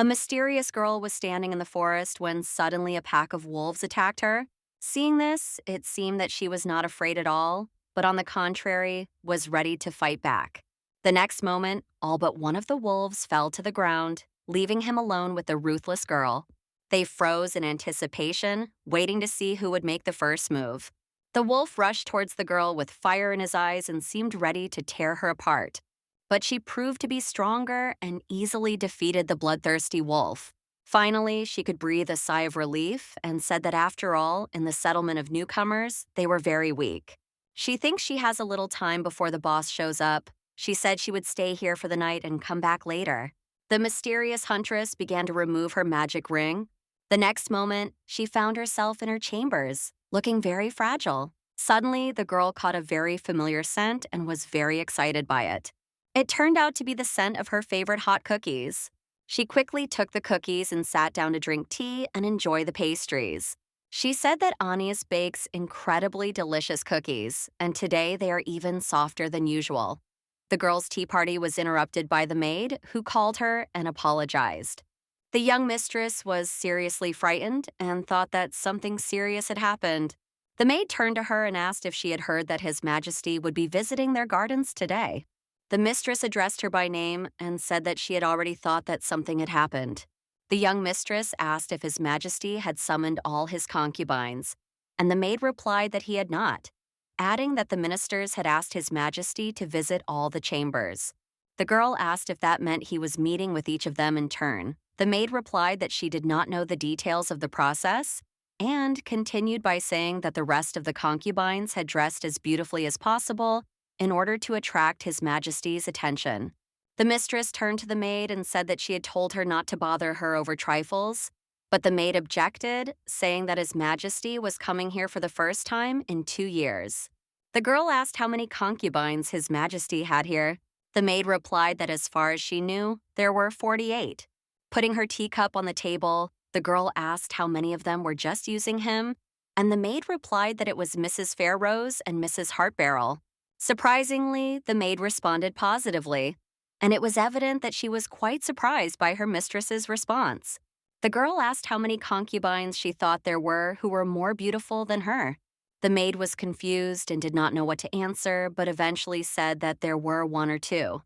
A mysterious girl was standing in the forest when suddenly a pack of wolves attacked her. Seeing this, it seemed that she was not afraid at all, but on the contrary, was ready to fight back. The next moment, all but one of the wolves fell to the ground, leaving him alone with the ruthless girl. They froze in anticipation, waiting to see who would make the first move. The wolf rushed towards the girl with fire in his eyes and seemed ready to tear her apart. But she proved to be stronger and easily defeated the bloodthirsty wolf. Finally, she could breathe a sigh of relief and said that after all, in the settlement of newcomers, they were very weak. She thinks she has a little time before the boss shows up. She said she would stay here for the night and come back later. The mysterious huntress began to remove her magic ring. The next moment, she found herself in her chambers, looking very fragile. Suddenly, the girl caught a very familiar scent and was very excited by it. It turned out to be the scent of her favorite hot cookies. She quickly took the cookies and sat down to drink tea and enjoy the pastries. She said that Anies bakes incredibly delicious cookies, and today they are even softer than usual. The girls' tea party was interrupted by the maid, who called her and apologized. The young mistress was seriously frightened and thought that something serious had happened. The maid turned to her and asked if she had heard that His Majesty would be visiting their gardens today. The mistress addressed her by name and said that she had already thought that something had happened. The young mistress asked if His Majesty had summoned all his concubines, and the maid replied that he had not, adding that the ministers had asked His Majesty to visit all the chambers. The girl asked if that meant he was meeting with each of them in turn. The maid replied that she did not know the details of the process, and continued by saying that the rest of the concubines had dressed as beautifully as possible in order to attract His Majesty's attention. The mistress turned to the maid and said that she had told her not to bother her over trifles, but the maid objected, saying that His Majesty was coming here for the first time in 2 years. The girl asked how many concubines His Majesty had here. The maid replied that as far as she knew, there were 48. Putting her teacup on the table, the girl asked how many of them were just using him, and the maid replied that it was Mrs. Fairrose and Mrs. Heartbarrel. Surprisingly, the maid responded positively, and it was evident that she was quite surprised by her mistress's response. The girl asked how many concubines she thought there were who were more beautiful than her. The maid was confused and did not know what to answer, but eventually said that there were 1 or 2.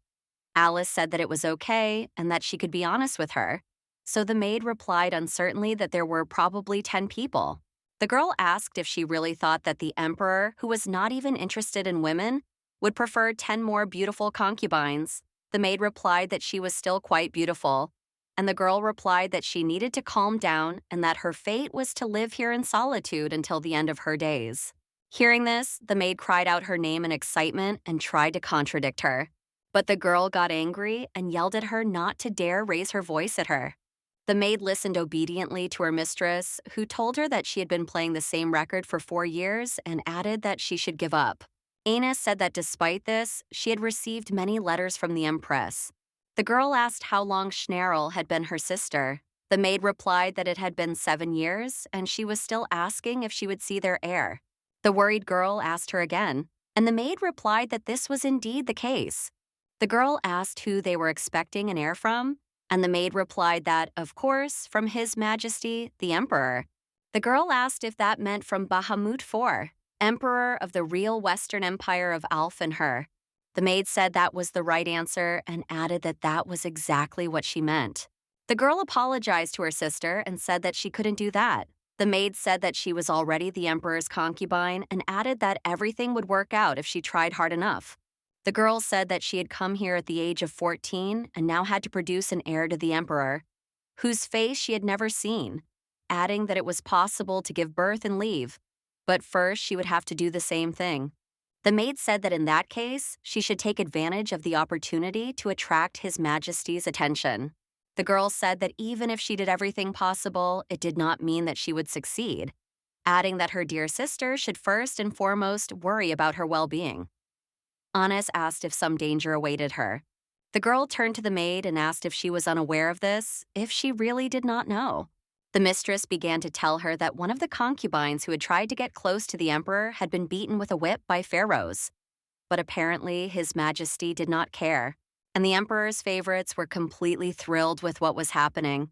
Alice said that it was okay and that she could be honest with her. So the maid replied uncertainly that there were probably 10 people. The girl asked if she really thought that the emperor, who was not even interested in women, would prefer 10 more beautiful concubines. The maid replied that she was still quite beautiful, and the girl replied that she needed to calm down and that her fate was to live here in solitude until the end of her days. Hearing this, the maid cried out her name in excitement and tried to contradict her. But the girl got angry and yelled at her not to dare raise her voice at her. The maid listened obediently to her mistress, who told her that she had been playing the same record for 4 years and added that she should give up. Ines said that despite this, she had received many letters from the Empress. The girl asked how long Schnerl had been her sister. The maid replied that it had been 7 years, and she was still asking if she would see their heir. The worried girl asked her again, and the maid replied that this was indeed the case. The girl asked who they were expecting an heir from, and the maid replied that, of course, from His Majesty, the Emperor. The girl asked if that meant from Bahamut IV, Emperor of the real Western Empire of Alf and Her. The maid said that was the right answer and added that that was exactly what she meant. The girl apologized to her sister and said that she couldn't do that. The maid said that she was already the Emperor's concubine and added that everything would work out if she tried hard enough. The girl said that she had come here at the age of 14 and now had to produce an heir to the emperor, whose face she had never seen, adding that it was possible to give birth and leave, but first she would have to do the same thing. The maid said that in that case, she should take advantage of the opportunity to attract His Majesty's attention. The girl said that even if she did everything possible, it did not mean that she would succeed, adding that her dear sister should first and foremost worry about her well-being. Anis asked if some danger awaited her. The girl turned to the maid and asked if she was unaware of this, if she really did not know. The mistress began to tell her that one of the concubines who had tried to get close to the emperor had been beaten with a whip by Fairrose. But apparently His Majesty did not care. and the emperor's favorites were completely thrilled with what was happening.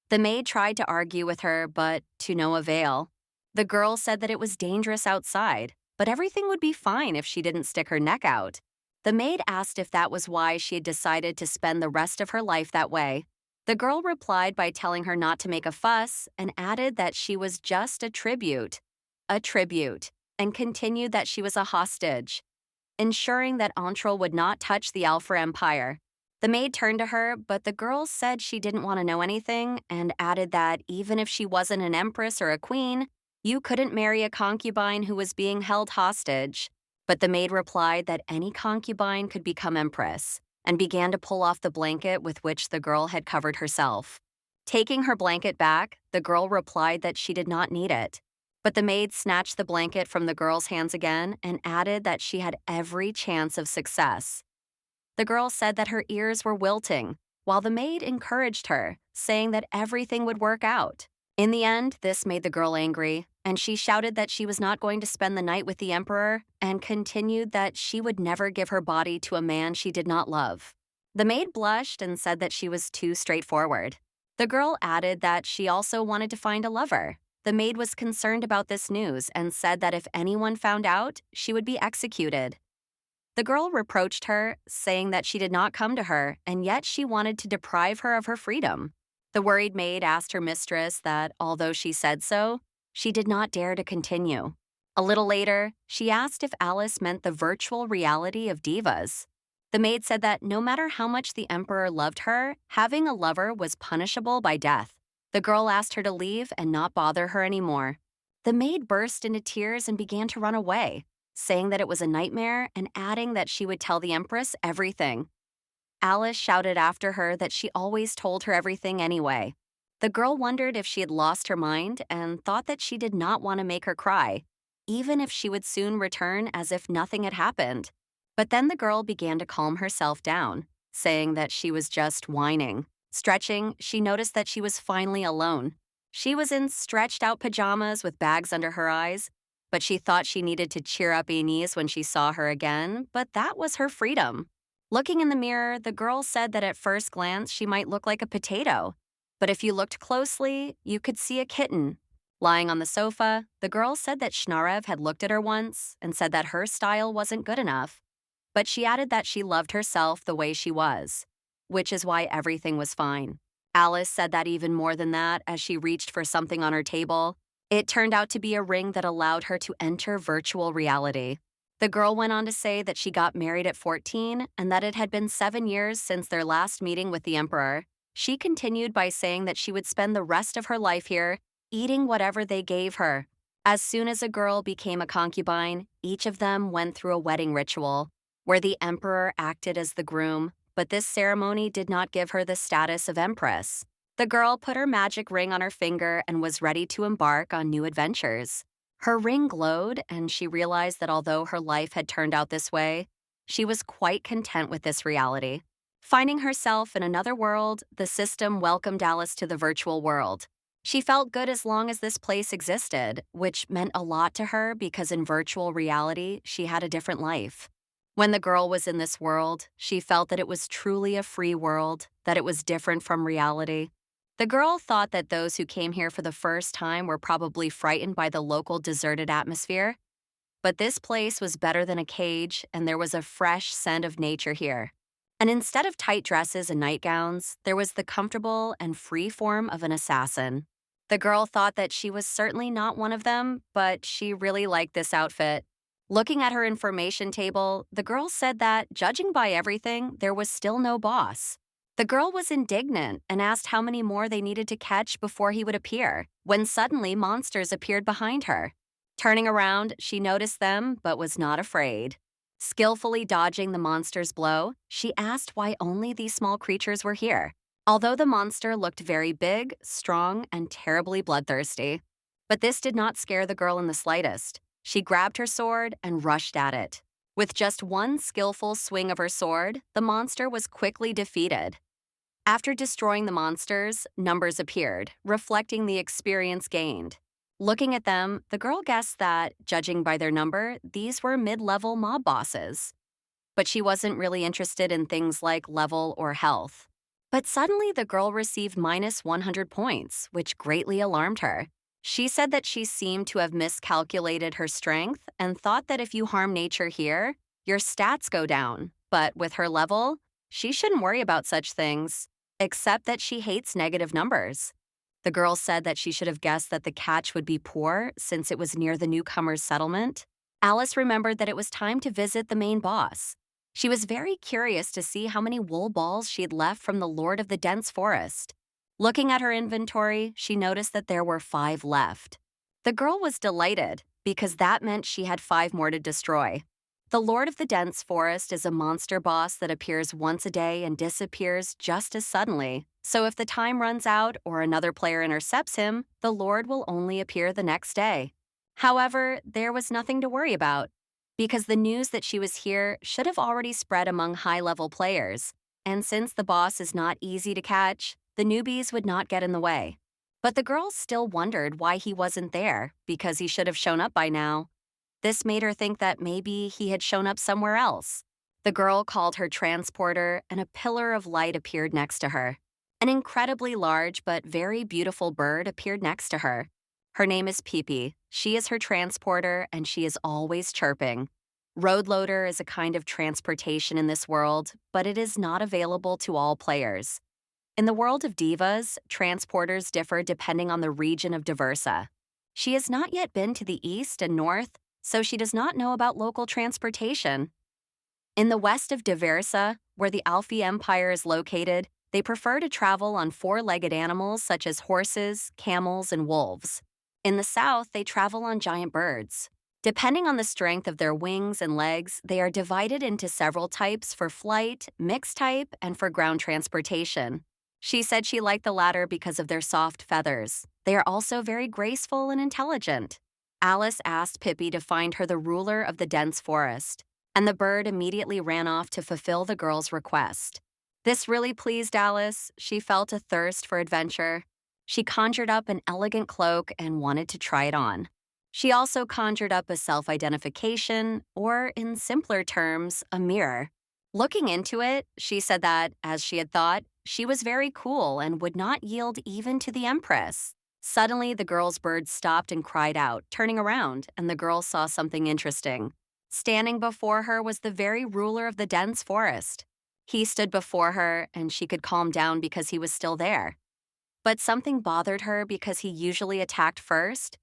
The maid tried to argue with her, but to no avail. The girl said that it was dangerous outside, but everything would be fine if she didn't stick her neck out. The maid asked if that was why she had decided to spend the rest of her life that way. The girl replied by telling her not to make a fuss and added that she was just a tribute, and continued that she was a hostage, ensuring that Antril would not touch the Alpha Empire. The maid turned to her, but the girl said she didn't want to know anything and added that even if she wasn't an empress or a queen, you couldn't marry a concubine who was being held hostage. But the maid replied that any concubine could become empress and began to pull off the blanket with which the girl had covered herself. Taking her blanket back, the girl replied that she did not need it. But the maid snatched the blanket from the girl's hands again and added that she had every chance of success. The girl said that her ears were wilting, while the maid encouraged her, saying that everything would work out. In the end, this made the girl angry, and she shouted that she was not going to spend the night with the emperor and continued that she would never give her body to a man she did not love. The maid blushed and said that she was too straightforward. The girl added that she also wanted to find a lover. The maid was concerned about this news and said that if anyone found out, she would be executed. The girl reproached her, saying that she did not come to her, and yet she wanted to deprive her of her freedom. The worried maid asked her mistress that, although she said so, she did not dare to continue. A little later, she asked if Alice meant the virtual reality of divas. The maid said that no matter how much the emperor loved her, having a lover was punishable by death. The girl asked her to leave and not bother her anymore. The maid burst into tears and began to run away, saying that it was a nightmare and adding that she would tell the empress everything. Alice shouted after her that she always told her everything anyway. The girl wondered if she had lost her mind and thought that she did not want to make her cry, even if she would soon return as if nothing had happened. But then the girl began to calm herself down, saying that she was just whining. Stretching, she noticed that she was finally alone. She was in stretched-out pajamas with bags under her eyes, but she thought she needed to cheer up Inez when she saw her again, but that was her freedom. Looking in the mirror, the girl said that at first glance she might look like a potato, but if you looked closely, you could see a kitten. Lying on the sofa, the girl said that Shnarev had looked at her once and said that her style wasn't good enough, but she added that she loved herself the way she was, which is why everything was fine. Alice said that even more than that as she reached for something on her table. It turned out to be a ring that allowed her to enter virtual reality. The girl went on to say that she got married at 14 and that it had been 7 years since their last meeting with the emperor. She continued by saying that she would spend the rest of her life here, eating whatever they gave her. As soon as a girl became a concubine, each of them went through a wedding ritual, where the emperor acted as the groom, but this ceremony did not give her the status of empress. The girl put her magic ring on her finger and was ready to embark on new adventures. Her ring glowed, and she realized that although her life had turned out this way, she was quite content with this reality. Finding herself in another world, the system welcomed Alice to the virtual world. She felt good as long as this place existed, which meant a lot to her because in virtual reality, she had a different life. When the girl was in this world, she felt that it was truly a free world, that it was different from reality. The girl thought that those who came here for the first time were probably frightened by the local deserted atmosphere. But this place was better than a cage, and there was a fresh scent of nature here. And instead of tight dresses and nightgowns, there was the comfortable and free form of an assassin. The girl thought that she was certainly not one of them, but she really liked this outfit. Looking at her information table, the girl said that, judging by everything, there was still no boss. The girl was indignant and asked how many more they needed to catch before he would appear, when suddenly monsters appeared behind her. Turning around, she noticed them but was not afraid. Skillfully dodging the monster's blow, she asked why only these small creatures were here, although the monster looked very big, strong, and terribly bloodthirsty. But this did not scare the girl in the slightest. She grabbed her sword and rushed at it. With just one skillful swing of her sword, the monster was quickly defeated. After destroying the monsters, numbers appeared, reflecting the experience gained. Looking at them, the girl guessed that, judging by their number, these were mid-level mob bosses. but she wasn't really interested in things like level or health. But suddenly, the girl received minus 100 points, which greatly alarmed her. She said that she seemed to have miscalculated her strength and thought that if you harm nature here, your stats go down. But with her level, she shouldn't worry about such things, except that she hates negative numbers. The girl said that she should have guessed that the catch would be poor since it was near the newcomer's settlement. Alice remembered that it was time to visit the main boss. She was very curious to see how many wool balls she had left from the Lord of the Dense Forest. Looking at her inventory, she noticed that there were 5 left. The girl was delighted because that meant she had 5 more to destroy. The Lord of the Dense Forest is a monster boss that appears once a day and disappears just as suddenly. So if the time runs out or another player intercepts him, the Lord will only appear the next day. However, there was nothing to worry about, because the news that she was here should have already spread among high-level players, and since the boss is not easy to catch, the newbies would not get in the way. But the girls still wondered why he wasn't there, because he should have shown up by now. This made her think that maybe he had shown up somewhere else. The girl called her transporter, and a pillar of light appeared next to her. An incredibly large but very beautiful bird appeared next to her. Her name is Pee. She is her transporter, and she is always chirping. Road loader is a kind of transportation in this world, but it is not available to all players. In the world of divas, transporters differ depending on the region of Diversa. She has not yet been to the east and north, so she does not know about local transportation. In the west of Diversa, where the Alfie Empire is located, they prefer to travel on 4-legged animals such as horses, camels, and wolves. In the south, they travel on giant birds. Depending on the strength of their wings and legs, they are divided into several types for flight, mixed type, and for ground transportation. She said she liked the latter because of their soft feathers. They are also very graceful and intelligent. Alice asked Pippi to find her the ruler of the dense forest, and the bird immediately ran off to fulfill the girl's request. This really pleased Alice. She felt a thirst for adventure. She conjured up an elegant cloak and wanted to try it on. She also conjured up a self-identification, or in simpler terms, a mirror. Looking into it, she said that, as she had thought, she was very cool and would not yield even to the Empress. Suddenly, the girl's bird stopped and cried out, turning around, and the girl saw something interesting. Standing before her was the very ruler of the dense forest. He stood before her, and she could calm down because he was still there. But something bothered her because he usually attacked first.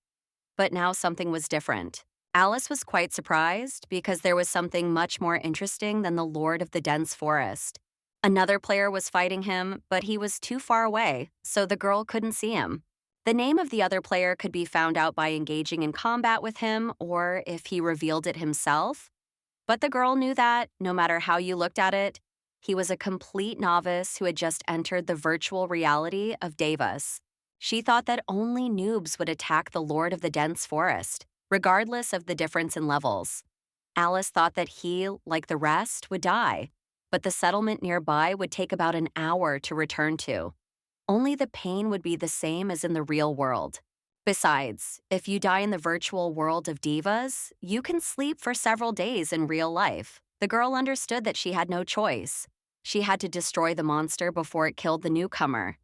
But now something was different. Alice was quite surprised because there was something much more interesting than the Lord of the Dense Forest. Another player was fighting him, but he was too far away, so the girl couldn't see him. The name of the other player could be found out by engaging in combat with him or if he revealed it himself. But the girl knew that, no matter how you looked at it, he was a complete novice who had just entered the virtual reality of Davos. She thought that only noobs would attack the Lord of the Dense Forest, regardless of the difference in levels. Alice thought that he, like the rest, would die, but the settlement nearby would take about an hour to return to. Only the pain would be the same as in the real world. Besides, if you die in the virtual world of divas, you can sleep for several days in real life. The girl understood that she had no choice. She had to destroy the monster before it killed the newcomer.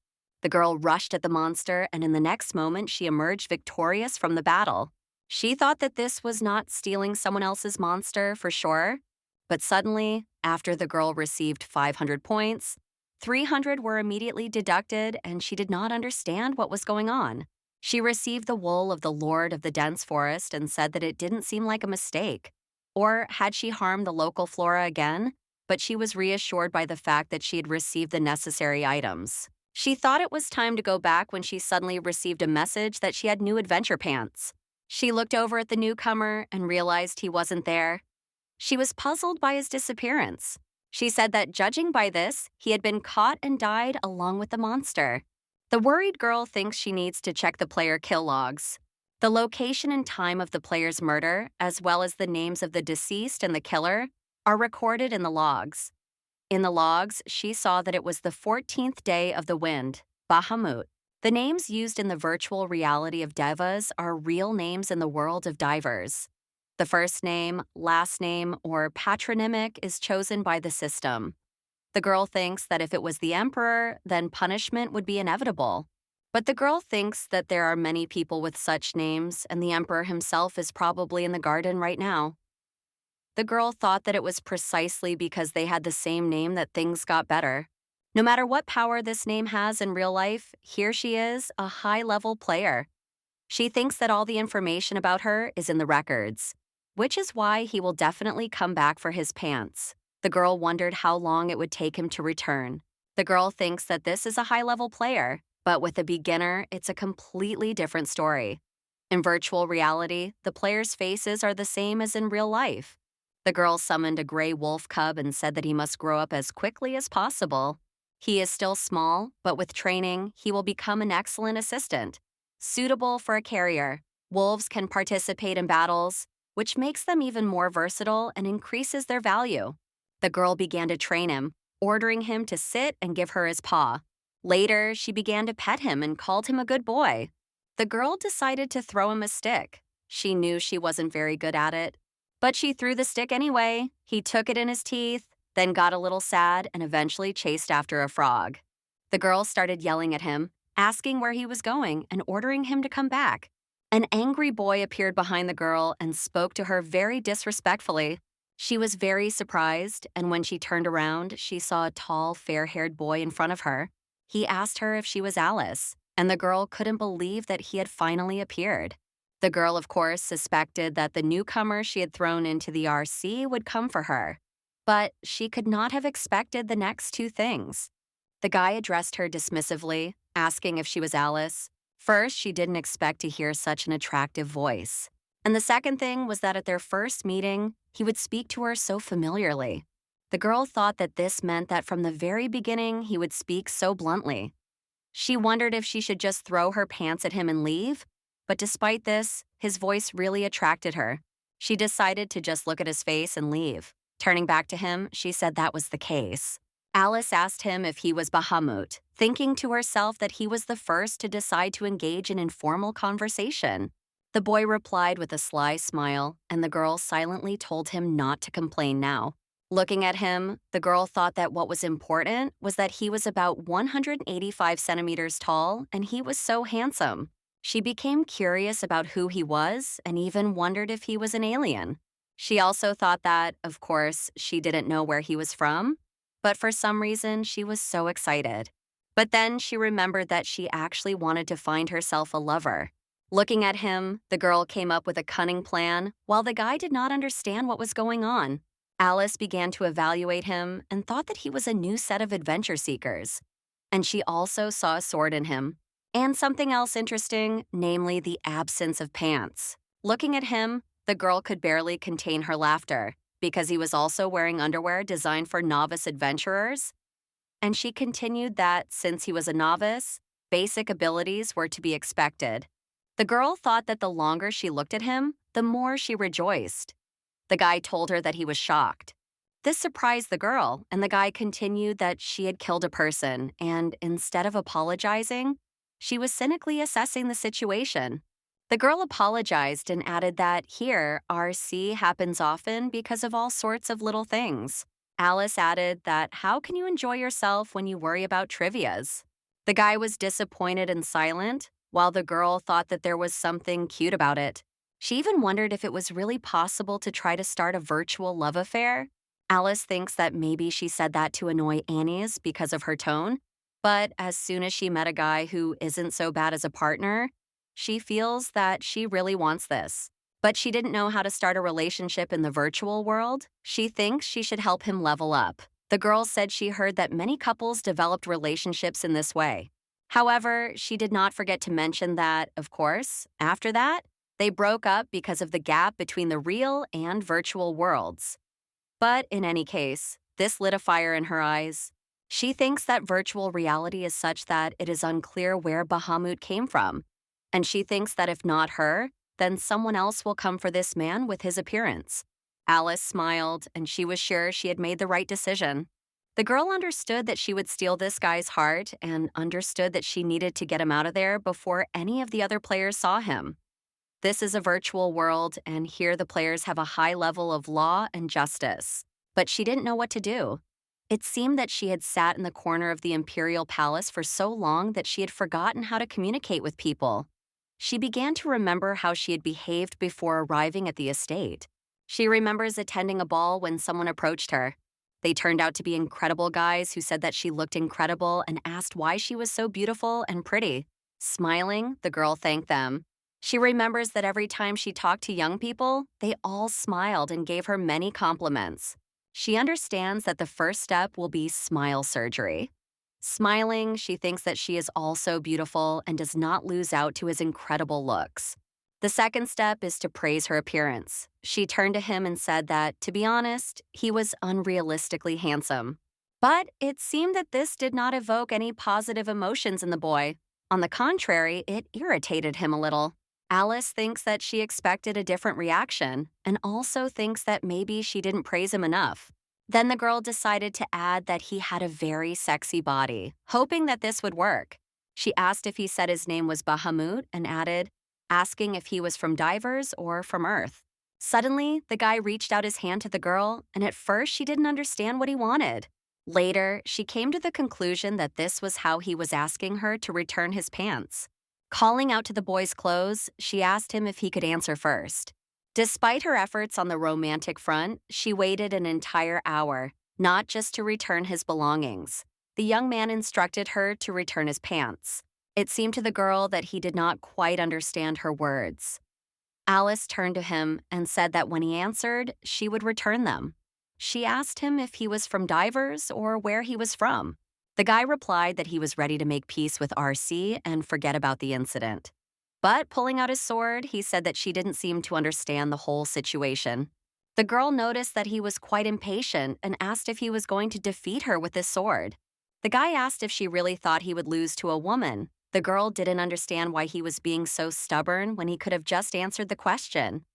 The girl rushed at the monster, and in the next moment, she emerged victorious from the battle. She thought that this was not stealing someone else's monster for sure. But suddenly, after the girl received 500 points, 300 were immediately deducted, and she did not understand what was going on. She received the wool of the Lord of the Dense Forest and said that it didn't seem like a mistake. Or had she harmed the local flora again? But she was reassured by the fact that she had received the necessary items. She thought it was time to go back when she suddenly received a message that she had new adventure pants. She looked over at the newcomer and realized he wasn't there. She was puzzled by his disappearance. She said that judging by this, he had been caught and died along with the monster. The worried girl thinks she needs to check the player kill logs. The location and time of the player's murder, as well as the names of the deceased and the killer, are recorded in the logs. In the logs, she saw that it was the 14th day of the wind, Bahamut. The names used in the virtual reality of Devas are real names in the world of divers. The first name, last name, or patronymic is chosen by the system. The girl thinks that if it was the emperor, then punishment would be inevitable. But the girl thinks that there are many people with such names, and the emperor himself is probably in the garden right now. The girl thought that it was precisely because they had the same name that things got better. No matter what power this name has in real life, here she is, a high-level player. She thinks that all the information about her is in the records, which is why he will definitely come back for his pants. The girl wondered how long it would take him to return. The girl thinks that this is a high-level player, but with a beginner, it's a completely different story. In virtual reality, the players' faces are the same as in real life. The girl summoned a gray wolf cub and said that he must grow up as quickly as possible. He is still small, but with training, he will become an excellent assistant. Suitable for a carrier, wolves can participate in battles, which makes them even more versatile and increases their value. The girl began to train him, ordering him to sit and give her his paw. Later, she began to pet him and called him a good boy. The girl decided to throw him a stick. She knew she wasn't very good at it, but she threw the stick anyway. He took it in his teeth, then got a little sad and eventually chased after a frog. The girl started yelling at him, asking where he was going and ordering him to come back. An angry boy appeared behind the girl and spoke to her very disrespectfully. She was very surprised, and when she turned around, she saw a tall, fair-haired boy in front of her. He asked her if she was Alice, and the girl couldn't believe that he had finally appeared. The girl, of course, suspected that the newcomer she had thrown into the RC would come for her. But she could not have expected the next two things. The guy addressed her dismissively, asking if she was Alice. First, she didn't expect to hear such an attractive voice. And the second thing was that at their first meeting, he would speak to her so familiarly. The girl thought that this meant that from the very beginning, he would speak so bluntly. She wondered if she should just throw her pants at him and leave. But despite this, his voice really attracted her. She decided to just look at his face and leave. Turning back to him, she said that was the case. Alice asked him if he was Bahamut, thinking to herself that he was the first to decide to engage in informal conversation. The boy replied with a sly smile, and the girl silently told him not to complain now. Looking at him, the girl thought that what was important was that he was about 185 centimeters tall, and he was so handsome. She became curious about who he was and even wondered if he was an alien. She also thought that, of course, she didn't know where he was from, but for some reason, she was so excited. But then she remembered that she actually wanted to find herself a lover. Looking at him, the girl came up with a cunning plan, while the guy did not understand what was going on. Alice began to evaluate him and thought that he was a new set of adventure seekers. And she also saw a sword in him. And something else interesting, namely the absence of pants. Looking at him, the girl could barely contain her laughter, because he was also wearing underwear designed for novice adventurers. And she continued that, since he was a novice, basic abilities were to be expected. The girl thought that the longer she looked at him, the more she rejoiced. The guy told her that he was shocked. This surprised the girl, and the guy continued that she had killed a person, and instead of apologizing, she was cynically assessing the situation. The girl apologized and added that here, RC happens often because of all sorts of little things. Alice added that how can you enjoy yourself when you worry about trivias? The guy was disappointed and silent, while the girl thought that there was something cute about it. She even wondered if it was really possible to try to start a virtual love affair. Alice thinks that maybe she said that to annoy Annie's because of her tone, but as soon as she met a guy who isn't so bad as a partner, she feels that she really wants this. But she didn't know how to start a relationship in the virtual world. She thinks she should help him level up. The girl said she heard that many couples developed relationships in this way. However, she did not forget to mention that, of course, after that, they broke up because of the gap between the real and virtual worlds. But in any case, this lit a fire in her eyes. She thinks that virtual reality is such that it is unclear where Bahamut came from. And she thinks that if not her, then someone else will come for this man with his appearance. Alice smiled, and she was sure she had made the right decision. The girl understood that she would steal this guy's heart and understood that she needed to get him out of there before any of the other players saw him. This is a virtual world, and here the players have a high level of law and justice. But she didn't know what to do. It seemed that she had sat in the corner of the Imperial Palace for so long that she had forgotten how to communicate with people. She began to remember how she had behaved before arriving at the estate. She remembers attending a ball when someone approached her. They turned out to be incredible guys who said that she looked incredible and asked why she was so beautiful and pretty. Smiling, the girl thanked them. She remembers that every time she talked to young people, they all smiled and gave her many compliments. She understands that the first step will be smile surgery. Smiling, she thinks that she is also beautiful and does not lose out to his incredible looks. The second step is to praise her appearance. She turned to him and said that, to be honest, he was unrealistically handsome. But it seemed that this did not evoke any positive emotions in the boy. On the contrary, it irritated him a little. Alice thinks that she expected a different reaction and also thinks that maybe she didn't praise him enough. Then the girl decided to add that he had a very sexy body, hoping that this would work. She asked if he said his name was Bahamut and added, asking if he was from Divers or from Earth. Suddenly, the guy reached out his hand to the girl, and at first she didn't understand what he wanted. Later, she came to the conclusion that this was how he was asking her to return his pants. Calling out to the boy's clothes, she asked him if he could answer first. Despite her efforts on the romantic front, she waited an entire hour, not just to return his belongings. The young man instructed her to return his pants. It seemed to the girl that he did not quite understand her words. Alice turned to him and said that when he answered, she would return them. She asked him if he was from Divers or where he was from. The guy replied that he was ready to make peace with RC and forget about the incident. But pulling out his sword, he said that she didn't seem to understand the whole situation. The girl noticed that he was quite impatient and asked if he was going to defeat her with his sword. The guy asked if she really thought he would lose to a woman. The girl didn't understand why he was being so stubborn when he could have just answered the question.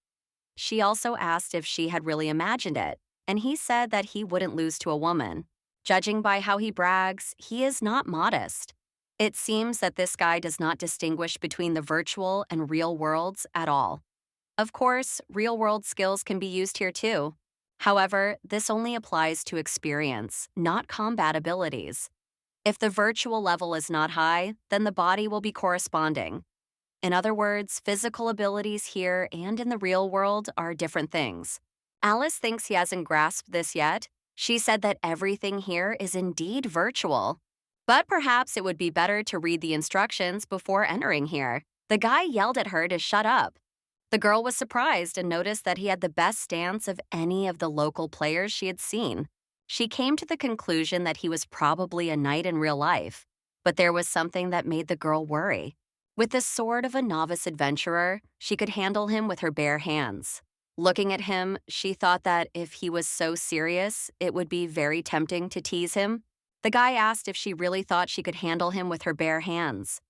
She also asked if she had really imagined it, and he said that he wouldn't lose to a woman. Judging by how he brags, he is not modest. It seems that this guy does not distinguish between the virtual and real worlds at all. Of course, real-world skills can be used here too. However, this only applies to experience, not combat abilities. If the virtual level is not high, then the body will be corresponding. In other words, physical abilities here and in the real world are different things. Alice thinks he hasn't grasped this yet. She said that everything here is indeed virtual. But perhaps it would be better to read the instructions before entering here. The guy yelled at her to shut up. The girl was surprised and noticed that he had the best stance of any of the local players she had seen. She came to the conclusion that he was probably a knight in real life, but there was something that made the girl worry. With the sword of a novice adventurer, she could handle him with her bare hands. Looking at him, she thought that if he was so serious, it would be very tempting to tease him. The guy asked if she really thought she could handle him with her bare hands.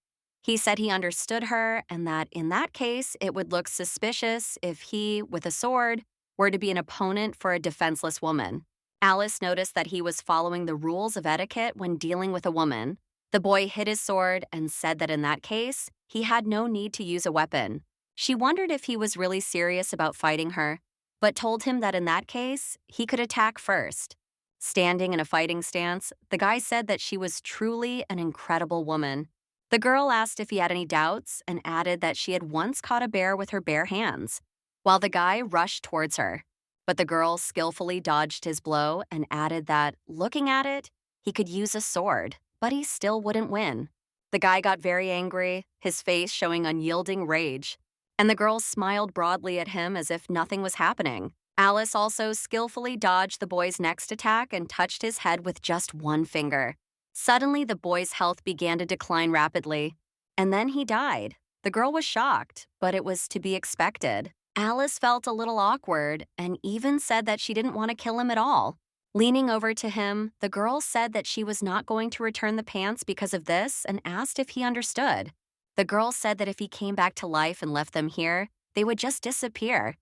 He said he understood her and that in that case, it would look suspicious if he, with a sword, were to be an opponent for a defenseless woman. Alice noticed that he was following the rules of etiquette when dealing with a woman. The boy hid his sword and said that in that case, he had no need to use a weapon. She wondered if he was really serious about fighting her, but told him that in that case, he could attack first. Standing in a fighting stance, the guy said that she was truly an incredible woman. The girl asked if he had any doubts and added that she had once caught a bear with her bare hands, while the guy rushed towards her. But the girl skillfully dodged his blow and added that, looking at it, he could use a sword, but he still wouldn't win. The guy got very angry, his face showing unyielding rage, and the girl smiled broadly at him as if nothing was happening. Alice also skillfully dodged the boy's next attack and touched his head with just one finger. Suddenly, the boy's health began to decline rapidly, and then he died. The girl was shocked, but it was to be expected. Alice felt a little awkward and even said that she didn't want to kill him at all. Leaning over to him, the girl said that she was not going to return the pants because of this and asked if he understood. The girl said that if he came back to life and left them here, they would just disappear,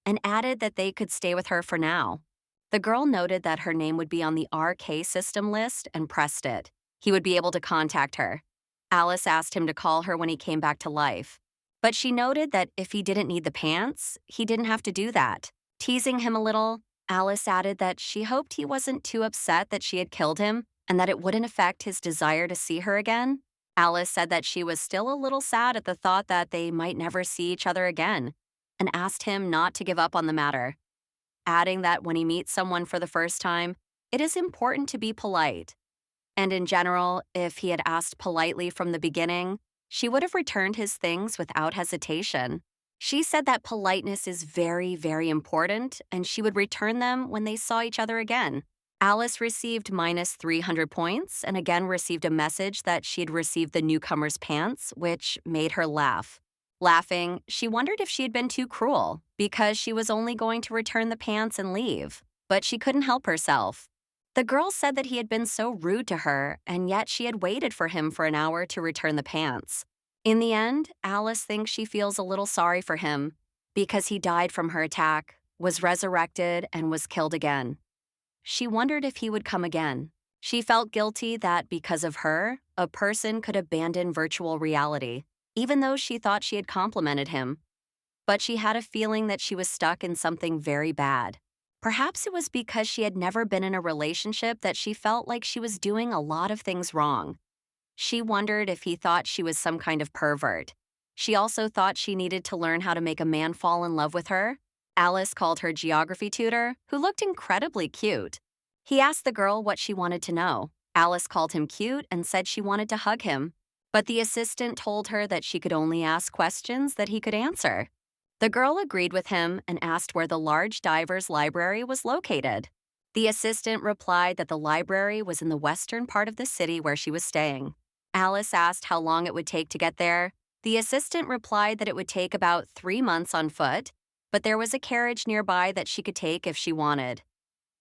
and added that they could stay with her for now. The girl noted that her name would be on the RK system list and pressed it. He would be able to contact her. Alice asked him to call her when he came back to life. But she noted that if he didn't need the pants, he didn't have to do that. Teasing him a little, Alice added that she hoped he wasn't too upset that she had killed him and that it wouldn't affect his desire to see her again. Alice said that she was still a little sad at the thought that they might never see each other again and asked him not to give up on the matter, adding that when he meets someone for the first time, it is important to be polite. And in general, if he had asked politely from the beginning, she would have returned his things without hesitation. She said that politeness is very, very important, and she would return them when they saw each other again. Alice received minus 300 points and again received a message that she had received the newcomer's pants, which made her laugh. Laughing, she wondered if she had been too cruel because she was only going to return the pants and leave, but she couldn't help herself. The girl said that he had been so rude to her, and yet she had waited for him for an hour to return the pants. In the end, Alice thinks she feels a little sorry for him because he died from her attack, was resurrected, and was killed again. She wondered if he would come again. She felt guilty that because of her, a person could abandon virtual reality, even though she thought she had complimented him. But she had a feeling that she was stuck in something very bad. Perhaps it was because she had never been in a relationship that she felt like she was doing a lot of things wrong. She wondered if he thought she was some kind of pervert. She also thought she needed to learn how to make a man fall in love with her. Alice called her geography tutor, who looked incredibly cute. He asked the girl what she wanted to know. Alice called him cute and said she wanted to hug him. But the assistant told her that she could only ask questions that he could answer. The girl agreed with him and asked where the large diver's library was located. The assistant replied that the library was in the western part of the city where she was staying. Alice asked how long it would take to get there. The assistant replied that it would take about 3 months on foot, but there was a carriage nearby that she could take if she wanted.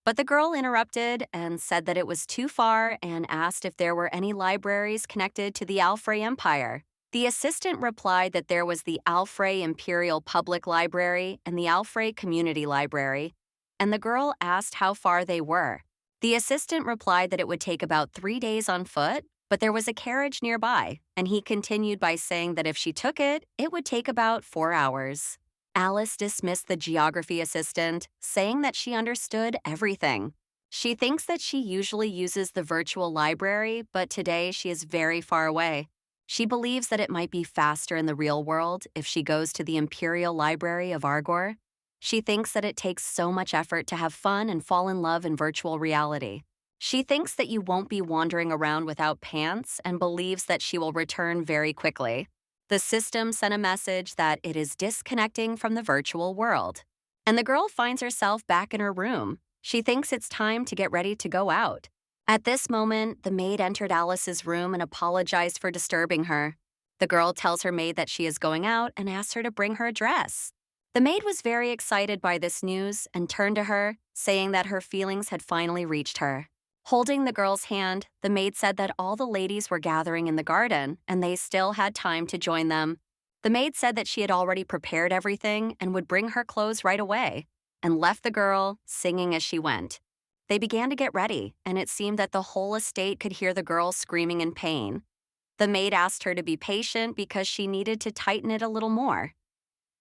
But the girl interrupted and said that it was too far and asked if there were any libraries connected to the Alfrey Empire. The assistant replied that there was the Alfrey Imperial Public Library and the Alfrey Community Library, and the girl asked how far they were. The assistant replied that it would take about 3 days on foot, but there was a carriage nearby, and he continued by saying that if she took it, it would take about 4 hours. Alice dismissed the geography assistant, saying that she understood everything. She thinks that she usually uses the virtual library, but today she is very far away. She believes that it might be faster in the real world if she goes to the Imperial Library of Argor. She thinks that it takes so much effort to have fun and fall in love in virtual reality. She thinks that you won't be wandering around without pants and believes that she will return very quickly. The system sent a message that it is disconnecting from the virtual world. And the girl finds herself back in her room. She thinks it's time to get ready to go out. At this moment, the maid entered Alice's room and apologized for disturbing her. The girl tells her maid that she is going out and asks her to bring her a dress. The maid was very excited by this news and turned to her, saying that her feelings had finally reached her. Holding the girl's hand, the maid said that all the ladies were gathering in the garden and they still had time to join them. The maid said that she had already prepared everything and would bring her clothes right away, and left the girl, singing as she went. They began to get ready, and it seemed that the whole estate could hear the girl screaming in pain. The maid asked her to be patient because she needed to tighten it a little more.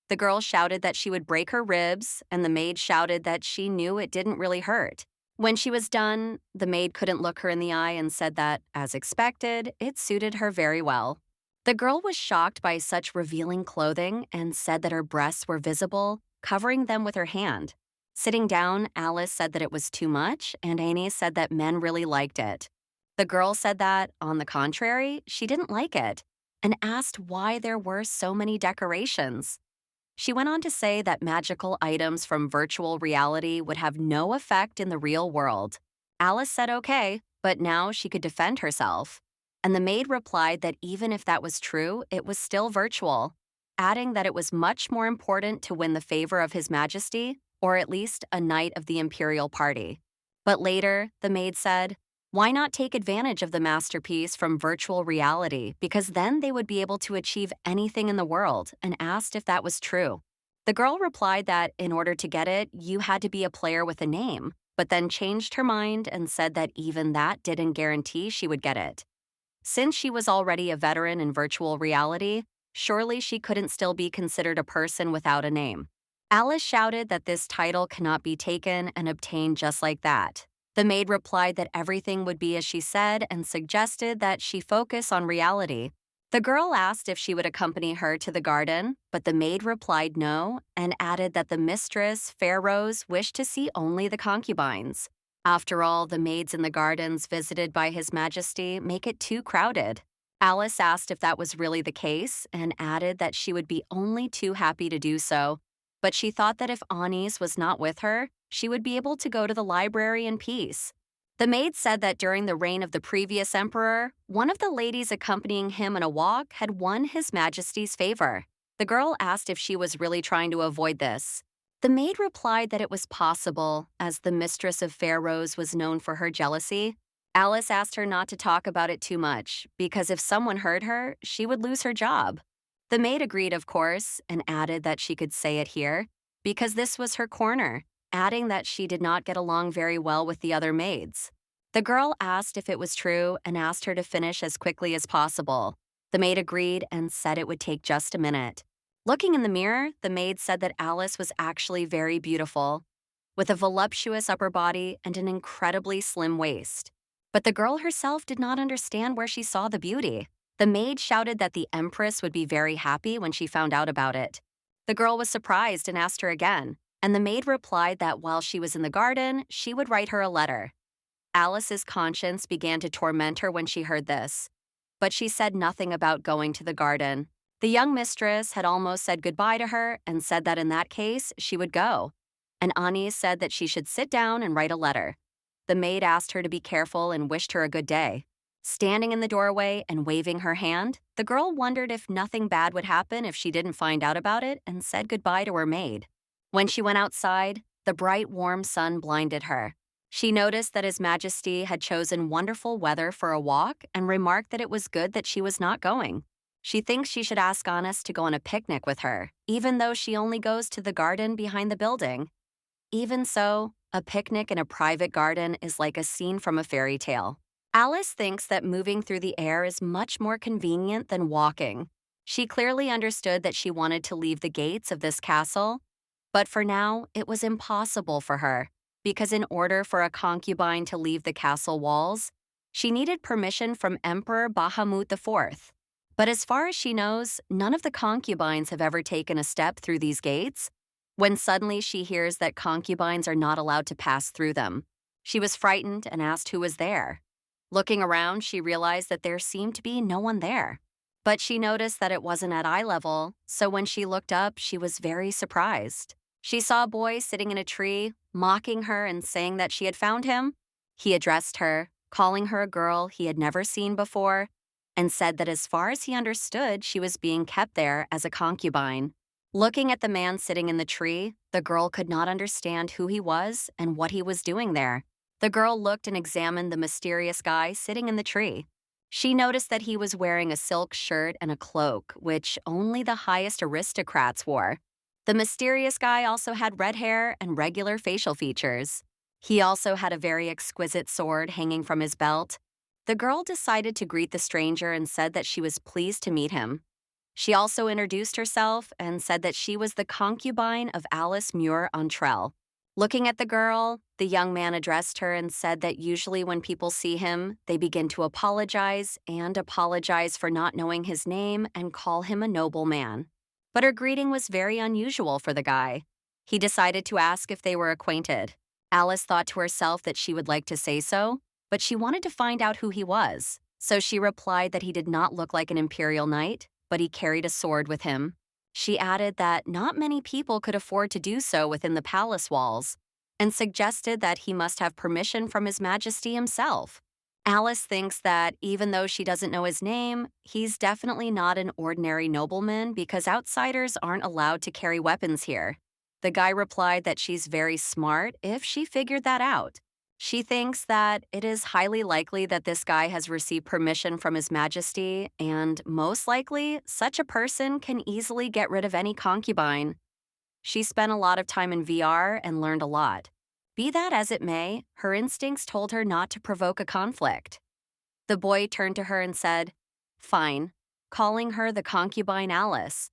The girl shouted that she would break her ribs, and the maid shouted that she knew it didn't really hurt. When she was done, the maid couldn't look her in the eye and said that, as expected, it suited her very well. The girl was shocked by such revealing clothing and said that her breasts were visible, covering them with her hand. Sitting down, Alice said that it was too much, and Annie said that men really liked it. The girl said that, on the contrary, she didn't like it, and asked why there were so many decorations. She went on to say that magical items from virtual reality would have no effect in the real world. Alice said okay, but now she could defend herself. And the maid replied that even if that was true, it was still virtual, adding that it was much more important to win the favor of His Majesty, or at least a knight of the imperial party. But later, the maid said, why not take advantage of the masterpiece from virtual reality, because then they would be able to achieve anything in the world, and asked if that was true. The girl replied that in order to get it, you had to be a player with a name, but then changed her mind and said that even that didn't guarantee she would get it. Since she was already a veteran in virtual reality, surely she couldn't still be considered a person without a name. Alice shouted that this title cannot be taken and obtained just like that. The maid replied that everything would be as she said and suggested that she focus on reality. The girl asked if she would accompany her to the garden, but the maid replied no and added that the mistress, Fair Rose, wished to see only the concubines. After all, the maids in the gardens visited by His Majesty make it too crowded. Alice asked if that was really the case and added that she would be only too happy to do so, but she thought that if Anis was not with her, she would be able to go to the library in peace. The maid said that during the reign of the previous emperor, one of the ladies accompanying him on a walk had won His Majesty's favor. The girl asked if she was really trying to avoid this. The maid replied that it was possible, as the mistress of Fair Rose was known for her jealousy. Alice asked her not to talk about it too much, because if someone heard her, she would lose her job. The maid agreed, of course, and added that she could say it here, because this was her corner, adding that she did not get along very well with the other maids. The girl asked if it was true and asked her to finish as quickly as possible. The maid agreed and said it would take just a minute. Looking in the mirror, the maid said that Alice was actually very beautiful, with a voluptuous upper body and an incredibly slim waist. But the girl herself did not understand where she saw the beauty. The maid shouted that the Empress would be very happy when she found out about it. The girl was surprised and asked her again, and the maid replied that while she was in the garden, she would write her a letter. Alice's conscience began to torment her when she heard this, but she said nothing about going to the garden. The young mistress had almost said goodbye to her and said that in that case, she would go. And Anis said that she should sit down and write a letter. The maid asked her to be careful and wished her a good day. Standing in the doorway and waving her hand, the girl wondered if nothing bad would happen if she didn't find out about it and said goodbye to her maid. When she went outside, the bright, warm sun blinded her. She noticed that His Majesty had chosen wonderful weather for a walk and remarked that it was good that she was not going. She thinks she should ask Anis to go on a picnic with her, even though she only goes to the garden behind the building. Even so, a picnic in a private garden is like a scene from a fairy tale. Alice thinks that moving through the air is much more convenient than walking. She clearly understood that she wanted to leave the gates of this castle, but for now, it was impossible for her, because in order for a concubine to leave the castle walls, she needed permission from Emperor Bahamut IV. But as far as she knows, none of the concubines have ever taken a step through these gates, when suddenly she hears that concubines are not allowed to pass through them. She was frightened and asked who was there. Looking around, she realized that there seemed to be no one there. But she noticed that it wasn't at eye level, so when she looked up, she was very surprised. She saw a boy sitting in a tree, mocking her and saying that she had found him. He addressed her, calling her a girl he had never seen before, and said that as far as he understood, she was being kept there as a concubine. Looking at the man sitting in the tree, the girl could not understand who he was and what he was doing there. The girl looked and examined the mysterious guy sitting in the tree. She noticed that he was wearing a silk shirt and a cloak, which only the highest aristocrats wore. The mysterious guy also had red hair and regular facial features. He also had a very exquisite sword hanging from his belt. The girl decided to greet the stranger and said that she was pleased to meet him. She also introduced herself and said that she was the concubine of Alice Muir-Ontrell. Looking at the girl, the young man addressed her and said that usually when people see him, they begin to apologize for not knowing his name and call him a noble man. But her greeting was very unusual for the guy. He decided to ask if they were acquainted. Alice thought to herself that she would like to say so, but she wanted to find out who he was. So she replied that he did not look like an imperial knight, but he carried a sword with him. She added that not many people could afford to do so within the palace walls, and suggested that he must have permission from His Majesty himself. Alice thinks that even though she doesn't know his name, he's definitely not an ordinary nobleman because outsiders aren't allowed to carry weapons here. The guy replied that she's very smart if she figured that out. She thinks that it is highly likely that this guy has received permission from His Majesty, and most likely, such a person can easily get rid of any concubine. She spent a lot of time in VR and learned a lot. Be that as it may, her instincts told her not to provoke a conflict. The boy turned to her and said, "Fine." calling her the concubine Alice,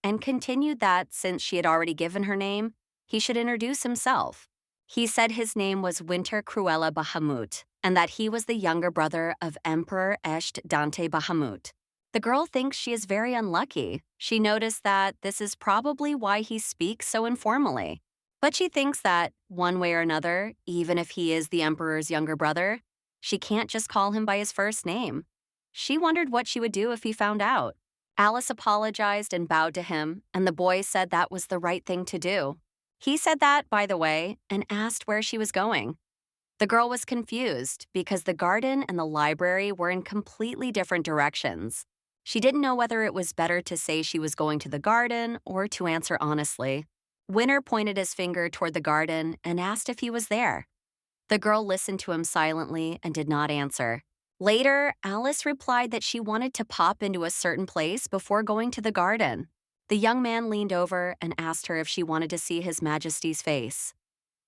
and continued that since she had already given her name, he should introduce himself. He said his name was Winter Cruella Bahamut, and that he was the younger brother of Emperor Esht Dante Bahamut. The girl thinks she is very unlucky. She noticed that this is probably why he speaks so informally. But she thinks that, one way or another, even if he is the Emperor's younger brother, she can't just call him by his first name. She wondered what she would do if he found out. Alice apologized and bowed to him, and the boy said that was the right thing to do. He said that, by the way, and asked where she was going. The girl was confused because the garden and the library were in completely different directions. She didn't know whether it was better to say she was going to the garden or to answer honestly. Winter pointed his finger toward the garden and asked if he was there. The girl listened to him silently and did not answer. Later, Alice replied that she wanted to pop into a certain place before going to the garden. The young man leaned over and asked her if she wanted to see His Majesty's face.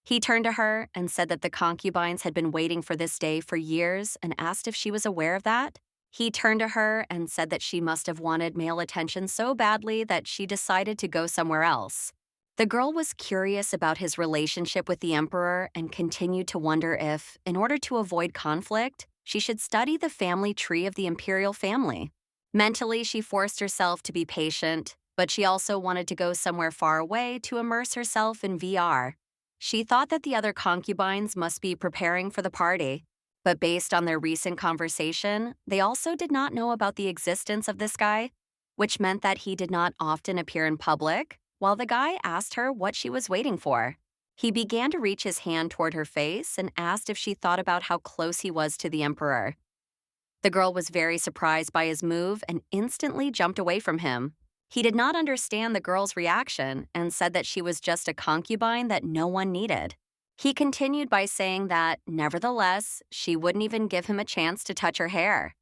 He turned to her and said that the concubines had been waiting for this day for years and asked if she was aware of that. He turned to her and said that she must have wanted male attention so badly that she decided to go somewhere else. The girl was curious about his relationship with the emperor and continued to wonder if, in order to avoid conflict, she should study the family tree of the imperial family. Mentally, she forced herself to be patient, but she also wanted to go somewhere far away to immerse herself in VR. She thought that the other concubines must be preparing for the party, but based on their recent conversation, they also did not know about the existence of this guy, which meant that he did not often appear in public, while the guy asked her what she was waiting for. He began to reach his hand toward her face and asked if she thought about how close he was to the emperor. The girl was very surprised by his move and instantly jumped away from him. He did not understand the girl's reaction and said that she was just a concubine that no one needed. He continued by saying that, nevertheless, she wouldn't even give him a chance to touch her hair.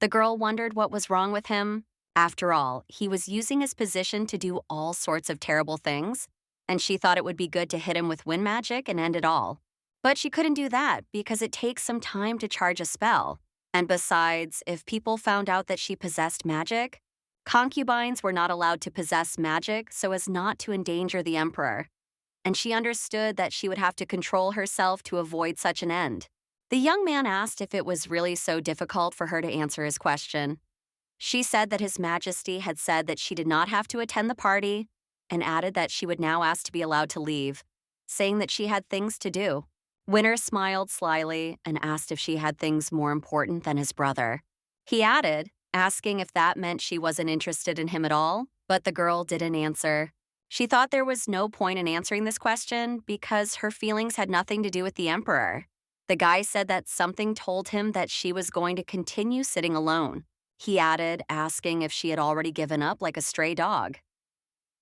The girl wondered what was wrong with him. After all, he was using his position to do all sorts of terrible things, and she thought it would be good to hit him with wind magic and end it all. But she couldn't do that because it takes some time to charge a spell. And besides, if people found out that she possessed magic, concubines were not allowed to possess magic so as not to endanger the emperor. And she understood that she would have to control herself to avoid such an end. The young man asked if it was really so difficult for her to answer his question. She said that His Majesty had said that she did not have to attend the party, and added that she would now ask to be allowed to leave, saying that she had things to do. Winter smiled slyly and asked if she had things more important than his brother. He added, asking if that meant she wasn't interested in him at all, but the girl didn't answer. She thought there was no point in answering this question because her feelings had nothing to do with the emperor. The guy said that something told him that she was going to continue sitting alone. He added, asking if she had already given up like a stray dog.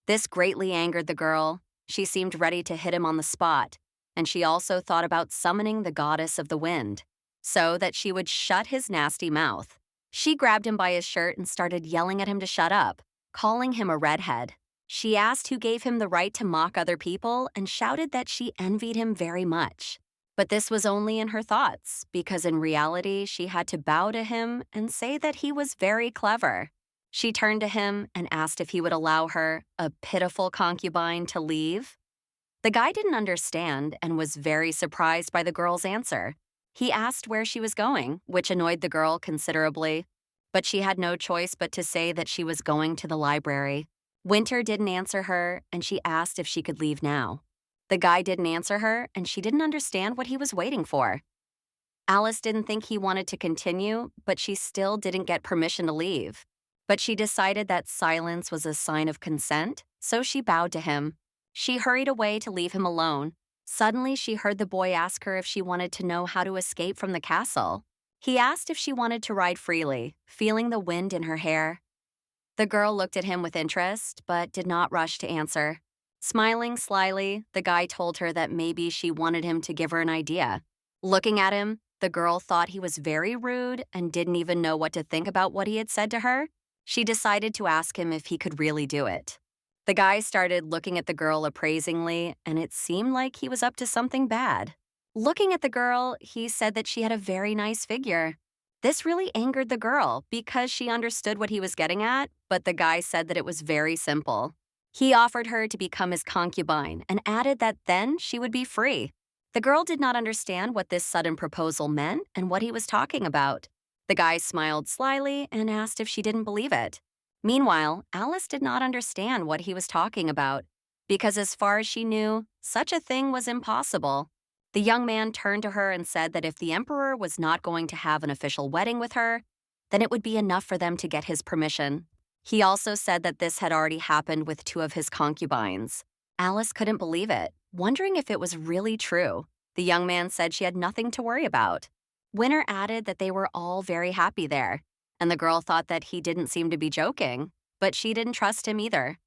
This greatly angered the girl. She seemed ready to hit him on the spot, and she also thought about summoning the goddess of the wind, so that she would shut his nasty mouth. She grabbed him by his shirt and started yelling at him to shut up, calling him a redhead. She asked who gave him the right to mock other people and shouted that she envied him very much. But this was only in her thoughts, because in reality she had to bow to him and say that he was very clever. She turned to him and asked if he would allow her, a pitiful concubine, to leave. The guy didn't understand and was very surprised by the girl's answer. He asked where she was going, which annoyed the girl considerably, but she had no choice but to say that she was going to the library. Winter didn't answer her, and she asked if she could leave now. The guy didn't answer her, and she didn't understand what he was waiting for. Alice didn't think he wanted to continue, but she still didn't get permission to leave. But she decided that silence was a sign of consent, so she bowed to him. She hurried away to leave him alone. Suddenly, she heard the boy ask her if she wanted to know how to escape from the castle. He asked if she wanted to ride freely, feeling the wind in her hair. The girl looked at him with interest, but did not rush to answer. Smiling slyly, the guy told her that maybe she wanted him to give her an idea. Looking at him, the girl thought he was very rude and didn't even know what to think about what he had said to her. She decided to ask him if he could really do it. The guy started looking at the girl appraisingly, and it seemed like he was up to something bad. Looking at the girl, he said that she had a very nice figure. This really angered the girl because she understood what he was getting at, but the guy said that it was very simple. He offered her to become his concubine and added that then she would be free. The girl did not understand what this sudden proposal meant and what he was talking about. The guy smiled slyly and asked if she didn't believe it. Meanwhile, Alice did not understand what he was talking about because, as far as she knew, such a thing was impossible. The young man turned to her and said that if the emperor was not going to have an official wedding with her, then it would be enough for them to get his permission. He also said that this had already happened with two of his concubines. Alice couldn't believe it, wondering if it was really true. The young man said she had nothing to worry about. Winter added that they were all very happy there, and the girl thought that he didn't seem to be joking, but she didn't trust him either.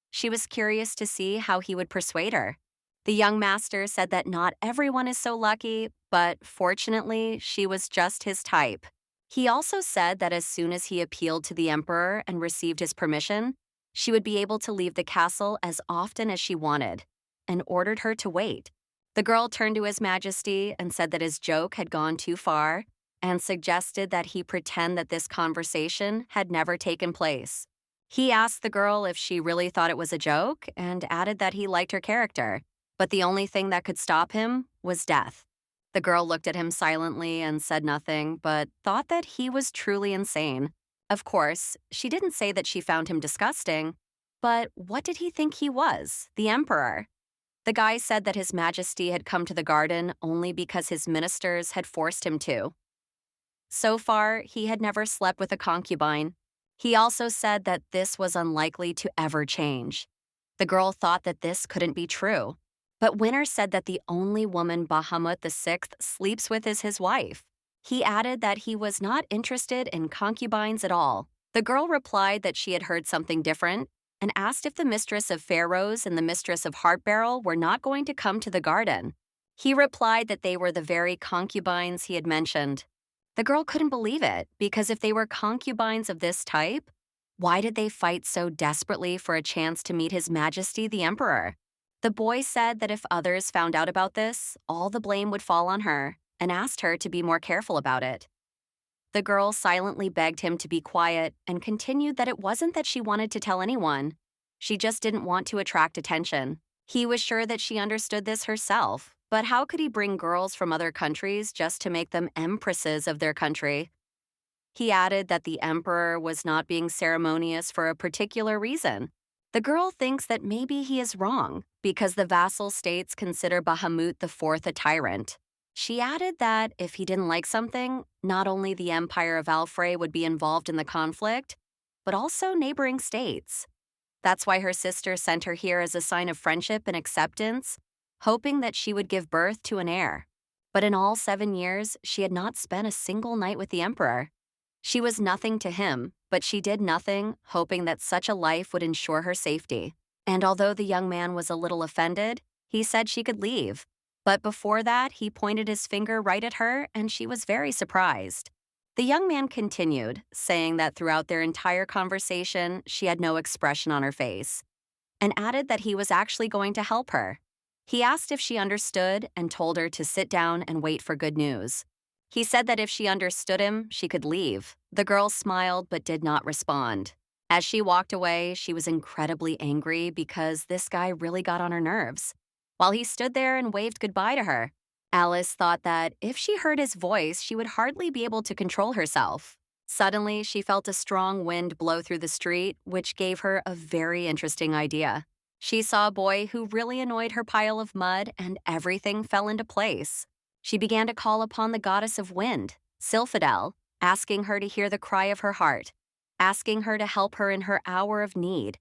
She was curious to see how he would persuade her. The young master said that not everyone is so lucky, but fortunately, she was just his type. He also said that as soon as he appealed to the emperor and received his permission, she would be able to leave the castle as often as she wanted, and ordered her to wait. The girl turned to His Majesty and said that his joke had gone too far and suggested that he pretend that this conversation had never taken place. He asked the girl if she really thought it was a joke and added that he liked her character, but the only thing that could stop him was death. The girl looked at him silently and said nothing, but thought that he was truly insane. Of course, she didn't say that she found him disgusting, but what did he think he was, the emperor? The guy said that His Majesty had come to the garden only because his ministers had forced him to. So far, he had never slept with a concubine. He also said that this was unlikely to ever change. The girl thought that this couldn't be true. But Winter said that the only woman Bahamut VI sleeps with is his wife. He added that he was not interested in concubines at all. The girl replied that she had heard something different and asked if the mistress of Pharaohs and the mistress of Heartbarrel were not going to come to the garden. He replied that they were the very concubines he had mentioned. The girl couldn't believe it, because if they were concubines of this type, why did they fight so desperately for a chance to meet His Majesty the Emperor? The boy said that if others found out about this, all the blame would fall on her, and asked her to be more careful about it. The girl silently begged him to be quiet and continued that it wasn't that she wanted to tell anyone. She just didn't want to attract attention. He was sure that she understood this herself, but how could he bring girls from other countries just to make them empresses of their country? He added that the emperor was not being ceremonious for a particular reason. The girl thinks that maybe he is wrong, because the vassal states consider Bahamut IV a tyrant. She added that if he didn't like something, not only the Empire of Alfrey would be involved in the conflict, but also neighboring states. That's why her sister sent her here as a sign of friendship and acceptance, hoping that she would give birth to an heir. But in all 7 years, she had not spent a single night with the emperor. She was nothing to him, but she did nothing, hoping that such a life would ensure her safety. And although the young man was a little offended, he said she could leave. But before that, he pointed his finger right at her, and she was very surprised. The young man continued, saying that throughout their entire conversation, she had no expression on her face, and added that he was actually going to help her. He asked if she understood and told her to sit down and wait for good news. He said that if she understood him, she could leave. The girl smiled but did not respond. As she walked away, she was incredibly angry because this guy really got on her nerves. While he stood there and waved goodbye to her, Alice thought that if she heard his voice, she would hardly be able to control herself. Suddenly, she felt a strong wind blow through the street, which gave her a very interesting idea. She saw a boy who really annoyed her pile of mud, and everything fell into place. She began to call upon the goddess of wind, Sylphidel, asking her to hear the cry of her heart, asking her to help her in her hour of need,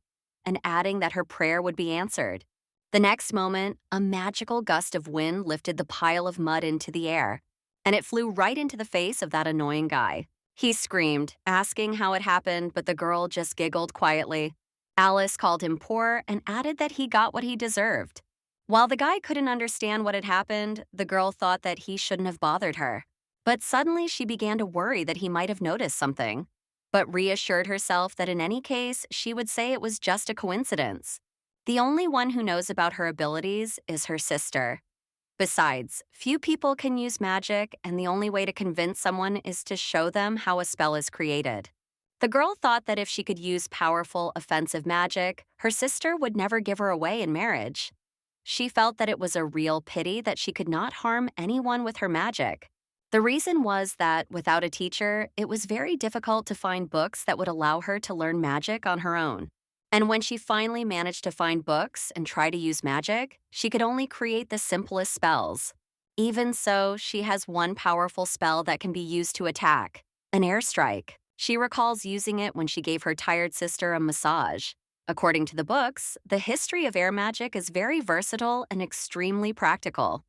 and adding that her prayer would be answered. The next moment, a magical gust of wind lifted the pile of mud into the air, and it flew right into the face of that annoying guy. He screamed, asking how it happened, but the girl just giggled quietly. Alice called him poor and added that he got what he deserved. While the guy couldn't understand what had happened, the girl thought that he shouldn't have bothered her. But suddenly she began to worry that he might have noticed something, but reassured herself that in any case, she would say it was just a coincidence. The only one who knows about her abilities is her sister. Besides, few people can use magic, and the only way to convince someone is to show them how a spell is created. The girl thought that if she could use powerful, offensive magic, her sister would never give her away in marriage. She felt that it was a real pity that she could not harm anyone with her magic. The reason was that, without a teacher, it was very difficult to find books that would allow her to learn magic on her own. And when she finally managed to find books and try to use magic, she could only create the simplest spells. Even so, she has one powerful spell that can be used to attack an airstrike. She recalls using it when she gave her tired sister a massage. According to the books, the history of air magic is very versatile and extremely practical.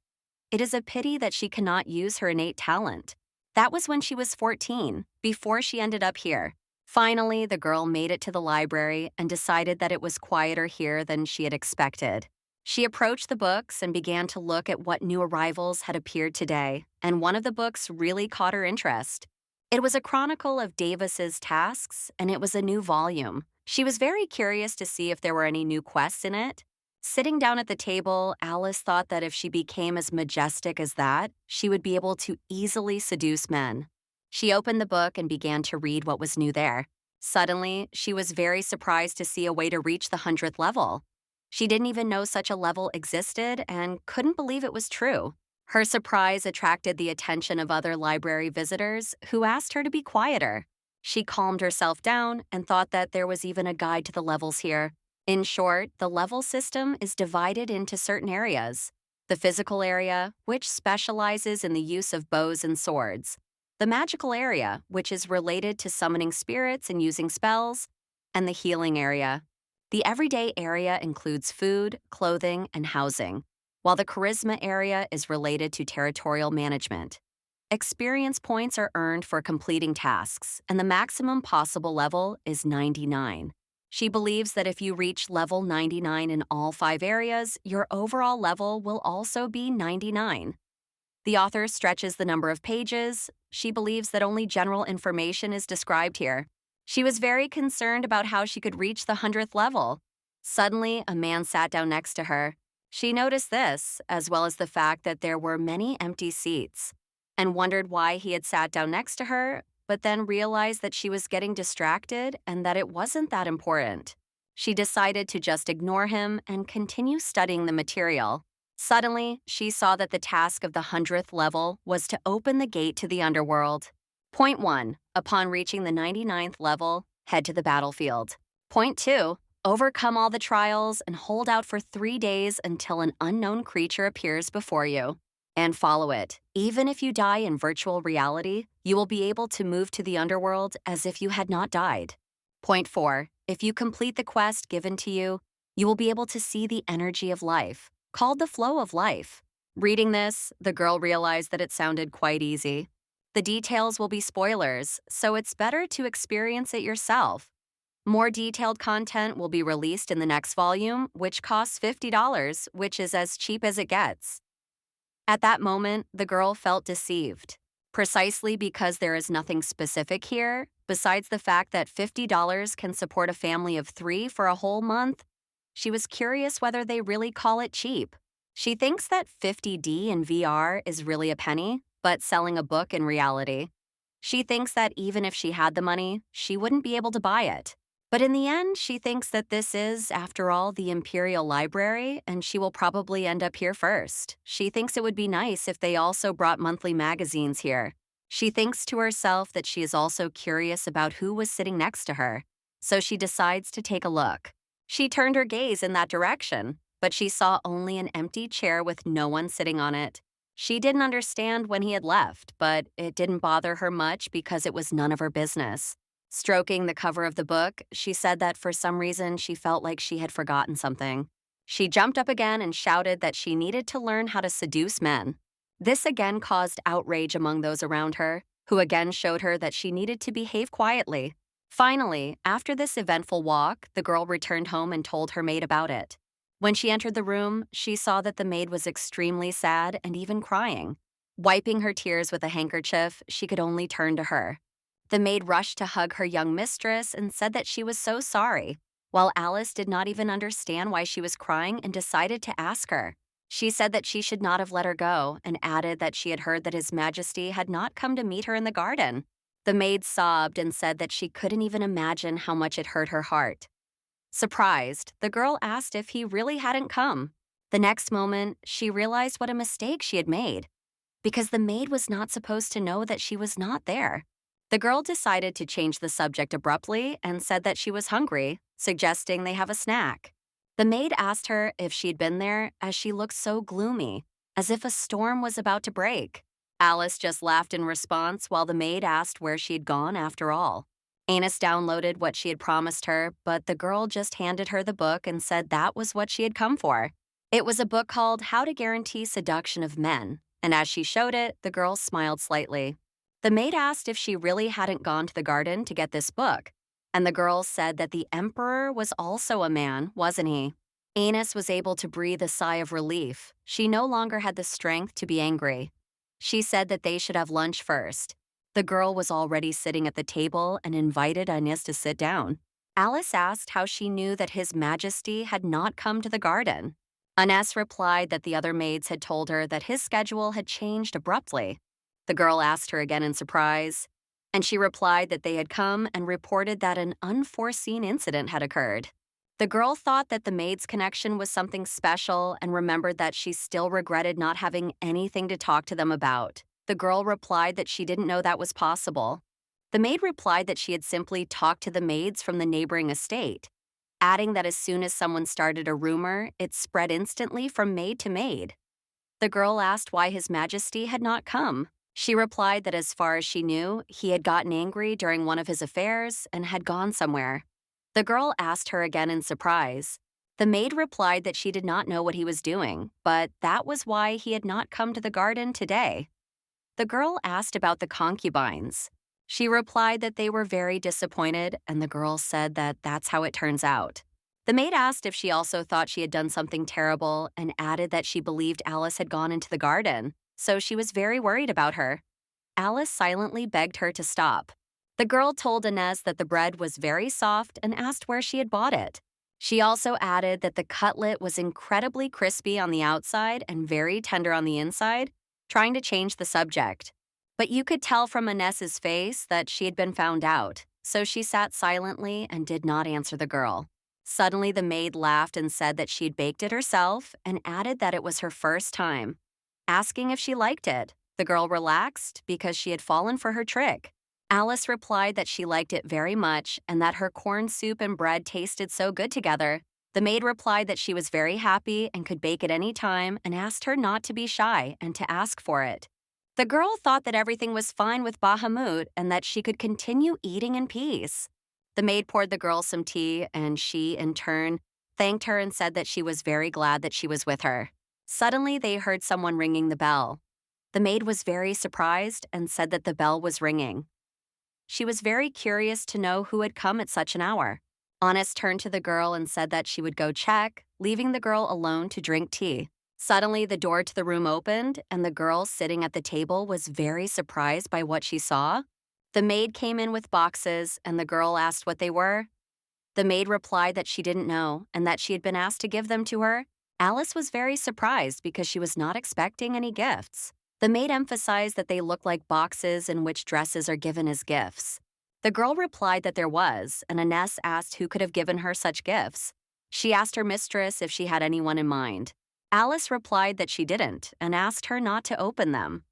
It is a pity that she cannot use her innate talent. That was when she was 14, before she ended up here. Finally, the girl made it to the library and decided that it was quieter here than she had expected. She approached the books and began to look at what new arrivals had appeared today, and one of the books really caught her interest. It was a chronicle of Davis's tasks, and it was a new volume. She was very curious to see if there were any new quests in it. Sitting down at the table, Alice thought that if she became as majestic as that, she would be able to easily seduce men. She opened the book and began to read what was new there. Suddenly, she was very surprised to see a way to reach the 100th level. She didn't even know such a level existed and couldn't believe it was true. Her surprise attracted the attention of other library visitors who asked her to be quieter. She calmed herself down and thought that there was even a guide to the levels here. In short, the level system is divided into certain areas. The physical area, which specializes in the use of bows and swords. The magical area, which is related to summoning spirits and using spells. And the healing area. The everyday area includes food, clothing, and housing, while the charisma area is related to territorial management. Experience points are earned for completing tasks, and the maximum possible level is 99. She believes that if you reach level 99 in all 5 areas, your overall level will also be 99. The author stretches the number of pages. She believes that only general information is described here. She was very concerned about how she could reach the 100th level. Suddenly, a man sat down next to her. She noticed this, as well as the fact that there were many empty seats, and wondered why he had sat down next to her, but then realized that she was getting distracted and that it wasn't that important. She decided to just ignore him and continue studying the material. Suddenly, she saw that the task of the 100th level was to open the gate to the underworld. Point 1. Upon reaching the 99th level, head to the battlefield. Point 2. Overcome all the trials and hold out for 3 days until an unknown creature appears before you. And follow it. Even if you die in virtual reality, you will be able to move to the underworld as if you had not died. Point 4. If you complete the quest given to you, you will be able to see the energy of life, called the flow of life. Reading this, the girl realized that it sounded quite easy. The details will be spoilers, so it's better to experience it yourself. More detailed content will be released in the next volume, which costs $50, which is as cheap as it gets. At that moment, the girl felt deceived. Precisely because there is nothing specific here, besides the fact that $50 can support a family of 3 for a whole month, she was curious whether they really call it cheap. She thinks that 50D in VR is really a penny, but selling a book in reality. She thinks that even if she had the money, she wouldn't be able to buy it. But in the end, she thinks that this is, after all, the Imperial Library, and she will probably end up here first. She thinks it would be nice if they also brought monthly magazines here. She thinks to herself that she is also curious about who was sitting next to her, so she decides to take a look. She turned her gaze in that direction, but she saw only an empty chair with no one sitting on it. She didn't understand when he had left, but it didn't bother her much because it was none of her business. Stroking the cover of the book, she said that for some reason she felt like she had forgotten something. She jumped up again and shouted that she needed to learn how to seduce men. This again caused outrage among those around her, who again showed her that she needed to behave quietly. Finally, after this eventful walk, the girl returned home and told her maid about it. When she entered the room, she saw that the maid was extremely sad and even crying. Wiping her tears with a handkerchief, she could only turn to her. The maid rushed to hug her young mistress and said that she was so sorry, while Alice did not even understand why she was crying and decided to ask her. She said that she should not have let her go and added that she had heard that His Majesty had not come to meet her in the garden. The maid sobbed and said that she couldn't even imagine how much it hurt her heart. Surprised, the girl asked if he really hadn't come. The next moment, she realized what a mistake she had made, because the maid was not supposed to know that she was not there. The girl decided to change the subject abruptly and said that she was hungry, suggesting they have a snack. The maid asked her if she'd been there as she looked so gloomy, as if a storm was about to break. Alice just laughed in response while the maid asked where she'd gone after all. Anus downloaded what she had promised her, but the girl just handed her the book and said that was what she had come for. It was a book called How to Guarantee Seduction of Men, and as she showed it, the girl smiled slightly. The maid asked if she really hadn't gone to the garden to get this book, and the girl said that the emperor was also a man, wasn't he? Anus was able to breathe a sigh of relief. She no longer had the strength to be angry. She said that they should have lunch first. The girl was already sitting at the table and invited Inez to sit down. Alice asked how she knew that His Majesty had not come to the garden. Inez replied that the other maids had told her that his schedule had changed abruptly. The girl asked her again in surprise, and she replied that they had come and reported that an unforeseen incident had occurred. The girl thought that the maid's connection was something special and remembered that she still regretted not having anything to talk to them about. The girl replied that she didn't know that was possible. The maid replied that she had simply talked to the maids from the neighboring estate, adding that as soon as someone started a rumor, it spread instantly from maid to maid. The girl asked why His Majesty had not come. She replied that as far as she knew, he had gotten angry during one of his affairs and had gone somewhere. The girl asked her again in surprise. The maid replied that she did not know what he was doing, but that was why he had not come to the garden today. The girl asked about the concubines. She replied that they were very disappointed, and the girl said that that's how it turns out. The maid asked if she also thought she had done something terrible and added that she believed Alice had gone into the garden, so she was very worried about her. Alice silently begged her to stop. The girl told Inez that the bread was very soft and asked where she had bought it. She also added that the cutlet was incredibly crispy on the outside and very tender on the inside, trying to change the subject. But you could tell from Inez's face that she had been found out, so she sat silently and did not answer the girl. Suddenly, the maid laughed and said that she'd baked it herself and added that it was her first time. Asking if she liked it, the girl relaxed because she had fallen for her trick. Alice replied that she liked it very much and that her corn soup and bread tasted so good together. The maid replied that she was very happy and could bake at any time and asked her not to be shy and to ask for it. The girl thought that everything was fine with Bahamut and that she could continue eating in peace. The maid poured the girl some tea, and she, in turn, thanked her and said that she was very glad that she was with her. Suddenly, they heard someone ringing the bell. The maid was very surprised and said that the bell was ringing. She was very curious to know who had come at such an hour. Honest turned to the girl and said that she would go check, leaving the girl alone to drink tea. Suddenly, the door to the room opened, and the girl sitting at the table was very surprised by what she saw. The maid came in with boxes, and the girl asked what they were. The maid replied that she didn't know and that she had been asked to give them to her. Alice was very surprised because she was not expecting any gifts. The maid emphasized that they looked like boxes in which dresses are given as gifts. The girl replied that there was, and Inez asked who could have given her such gifts. She asked her mistress if she had anyone in mind. Alice replied that she didn't and asked her not to open them.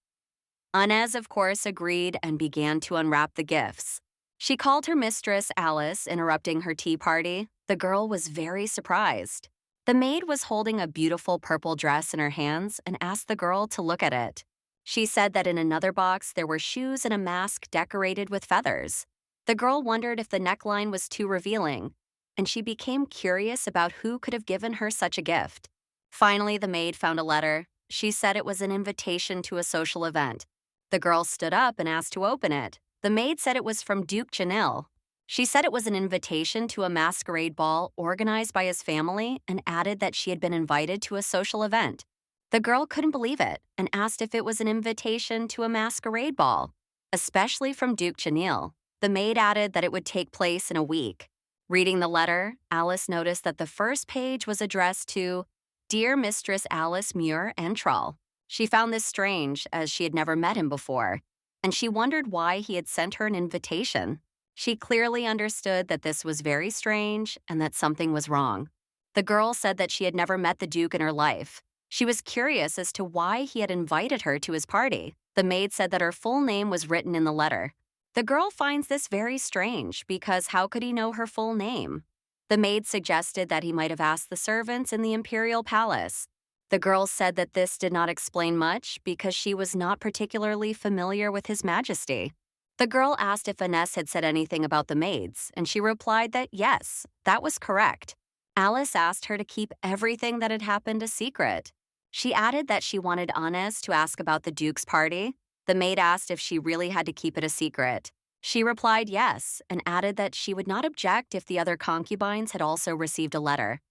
Inez, of course, agreed and began to unwrap the gifts. She called her mistress Alice, interrupting her tea party. The girl was very surprised. The maid was holding a beautiful purple dress in her hands and asked the girl to look at it. She said that in another box there were shoes and a mask decorated with feathers. The girl wondered if the neckline was too revealing, and she became curious about who could have given her such a gift. Finally, the maid found a letter. She said it was an invitation to a social event. The girl stood up and asked to open it. The maid said it was from Duke Janil. She said it was an invitation to a masquerade ball organized by his family and added that she had been invited to a social event. The girl couldn't believe it and asked if it was an invitation to a masquerade ball, especially from Duke Janil. The maid added that it would take place in a week. Reading the letter, Alice noticed that the first page was addressed to Dear Mistress Alice Muir Entrall. She found this strange, as she had never met him before, and she wondered why he had sent her an invitation. She clearly understood that this was very strange and that something was wrong. The girl said that she had never met the Duke in her life. She was curious as to why he had invited her to his party. The maid said that her full name was written in the letter. The girl finds this very strange because how could he know her full name? The maid suggested that he might have asked the servants in the imperial palace. The girl said that this did not explain much because she was not particularly familiar with His Majesty. The girl asked if Ines had said anything about the maids, and she replied that yes, that was correct. Alice asked her to keep everything that had happened a secret. She added that she wanted Ines to ask about the Duke's party. The maid asked if she really had to keep it a secret. She replied yes, and added that she would not object if the other concubines had also received a letter.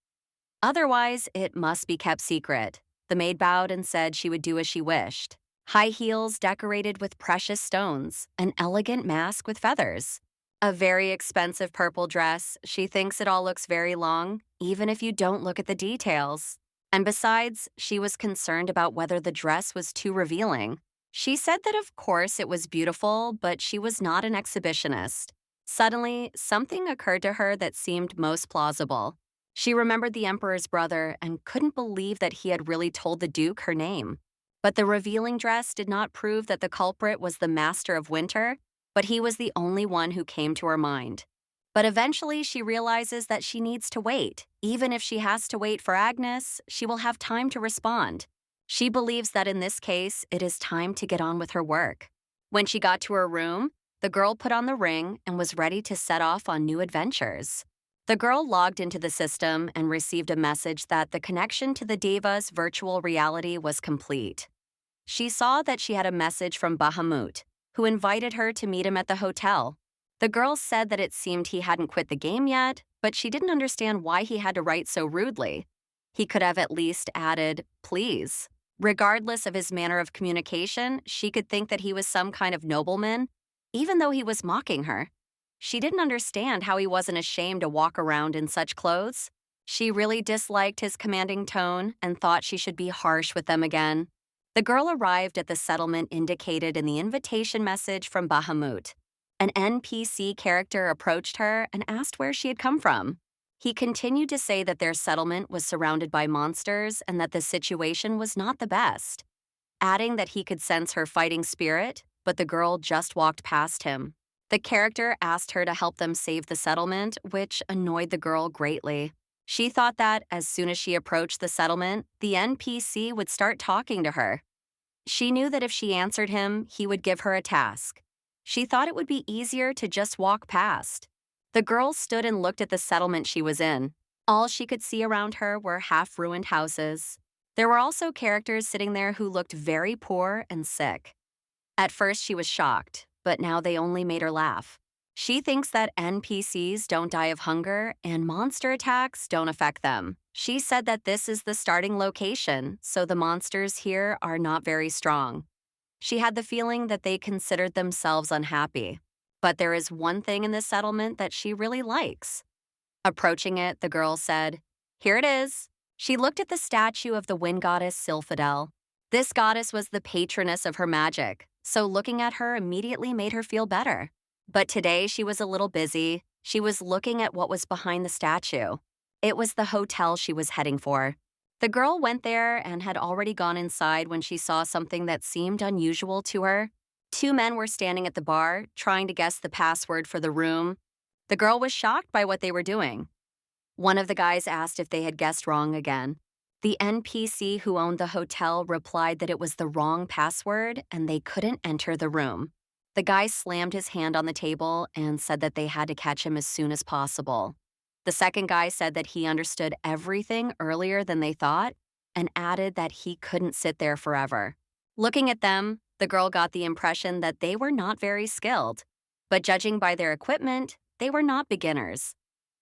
Otherwise, it must be kept secret. The maid bowed and said she would do as she wished. High heels decorated with precious stones, an elegant mask with feathers. A very expensive purple dress. She thinks it all looks very long, even if you don't look at the details. And besides, she was concerned about whether the dress was too revealing. She said that of course it was beautiful, but she was not an exhibitionist. Suddenly, something occurred to her that seemed most plausible. She remembered the emperor's brother and couldn't believe that he had really told the Duke her name. But the revealing dress did not prove that the culprit was the master of winter, but he was the only one who came to her mind. But eventually she realizes that she needs to wait. Even if she has to wait for Agnes, she will have time to respond. She believes that in this case, it is time to get on with her work. When she got to her room, the girl put on the ring and was ready to set off on new adventures. The girl logged into the system and received a message that the connection to the Deva's virtual reality was complete. She saw that she had a message from Bahamut, who invited her to meet him at the hotel. The girl said that it seemed he hadn't quit the game yet, but she didn't understand why he had to write so rudely. He could have at least added, please. Regardless of his manner of communication, she could think that he was some kind of nobleman, even though he was mocking her. She didn't understand how he wasn't ashamed to walk around in such clothes. She really disliked his commanding tone and thought she should be harsh with them again. The girl arrived at the settlement indicated in the invitation message from Bahamut. An NPC character approached her and asked where she had come from. He continued to say that their settlement was surrounded by monsters and that the situation was not the best, adding that he could sense her fighting spirit, but the girl just walked past him. The character asked her to help them save the settlement, which annoyed the girl greatly. She thought that as soon as she approached the settlement, the NPC would start talking to her. She knew that if she answered him, he would give her a task. She thought it would be easier to just walk past. The girl stood and looked at the settlement she was in. All she could see around her were half-ruined houses. There were also characters sitting there who looked very poor and sick. At first she was shocked, but now they only made her laugh. She thinks that NPCs don't die of hunger and monster attacks don't affect them. She said that this is the starting location, so the monsters here are not very strong. She had the feeling that they considered themselves unhappy. But there is one thing in this settlement that she really likes. Approaching it, the girl said, "Here it is." She looked at the statue of the wind goddess Sylphidel. This goddess was the patroness of her magic, so looking at her immediately made her feel better. But today she was a little busy. She was looking at what was behind the statue. It was the hotel she was heading for. The girl went there and had already gone inside when she saw something that seemed unusual to her. Two men were standing at the bar, trying to guess the password for the room. The girl was shocked by what they were doing. One of the guys asked if they had guessed wrong again. The NPC who owned the hotel replied that it was the wrong password and they couldn't enter the room. The guy slammed his hand on the table and said that they had to catch him as soon as possible. The second guy said that he understood everything earlier than they thought and added that he couldn't sit there forever. Looking at them, the girl got the impression that they were not very skilled, but judging by their equipment, they were not beginners.